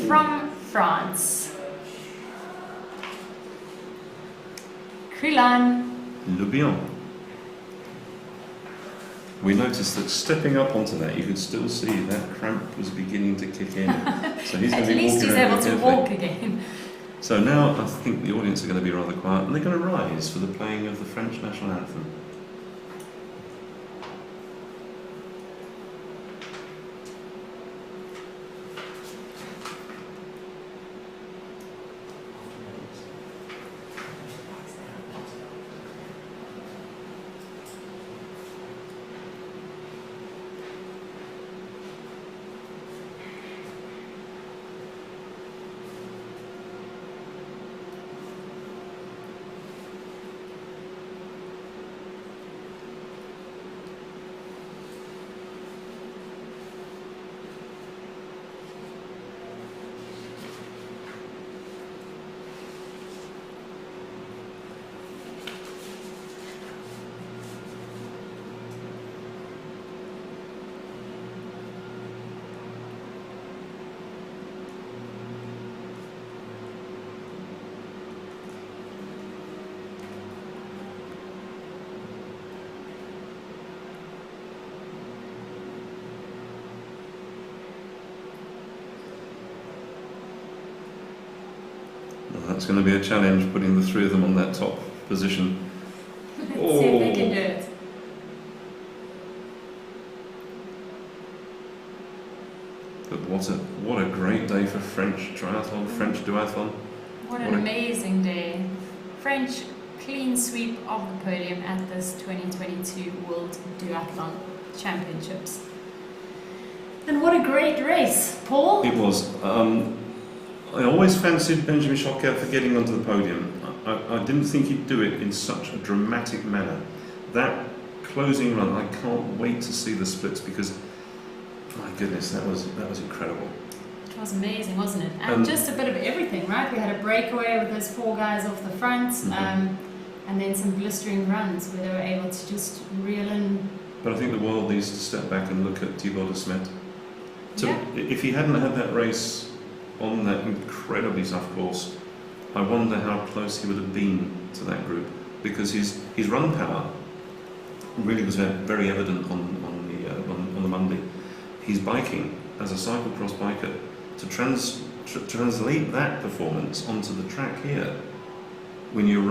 from France, Krylan Lubion. We noticed that stepping up onto that, you could still see that cramp was beginning to kick in. So he's going to be walking around. At least he's able to walk again. So now I think the audience are going to be rather quiet, and they're going to rise for the playing of the French national anthem. That's going to be a challenge, putting the three of them on that top position. Let's see if they can do it. But what a great day for French triathlon, French duathlon. What an amazing day. French clean sweep of the podium at this 2022 World Duathlon Championships. And what a great race, Paul. It was. I always fancied Benjamin Chocot for getting onto the podium. I didn't think he'd do it in such a dramatic manner. That closing run, I can't wait to see the splits, because, my goodness, that was incredible. It was amazing, wasn't it? And just a bit of everything, right? We had a breakaway with those four guys off the front, and then some blistering runs where they were able to just reel in. But I think the world needs to step back and look at Thibaut de Smet. If he hadn't had that race on that incredibly tough course, I wonder how close he would have been to that group, because his run power really was very evident on the Monday. His biking as a cyclocross biker, to translate that performance onto the track here, when you're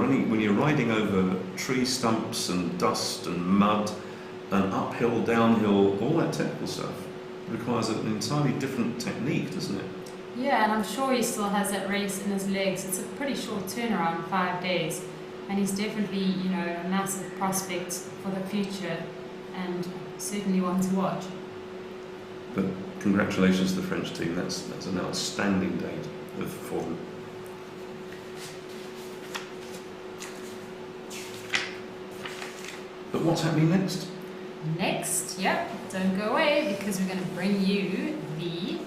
riding over tree stumps and dust and mud and uphill, downhill, all that technical stuff requires an entirely different technique, doesn't it? Yeah, and I'm sure he still has that race in his legs. It's a pretty short turnaround, 5 days, and he's definitely, you know, a massive prospect for the future and certainly one to watch. But congratulations to the French team. That's an outstanding day for them. But what's happening next? Next, yep, don't go away because we're going to bring you the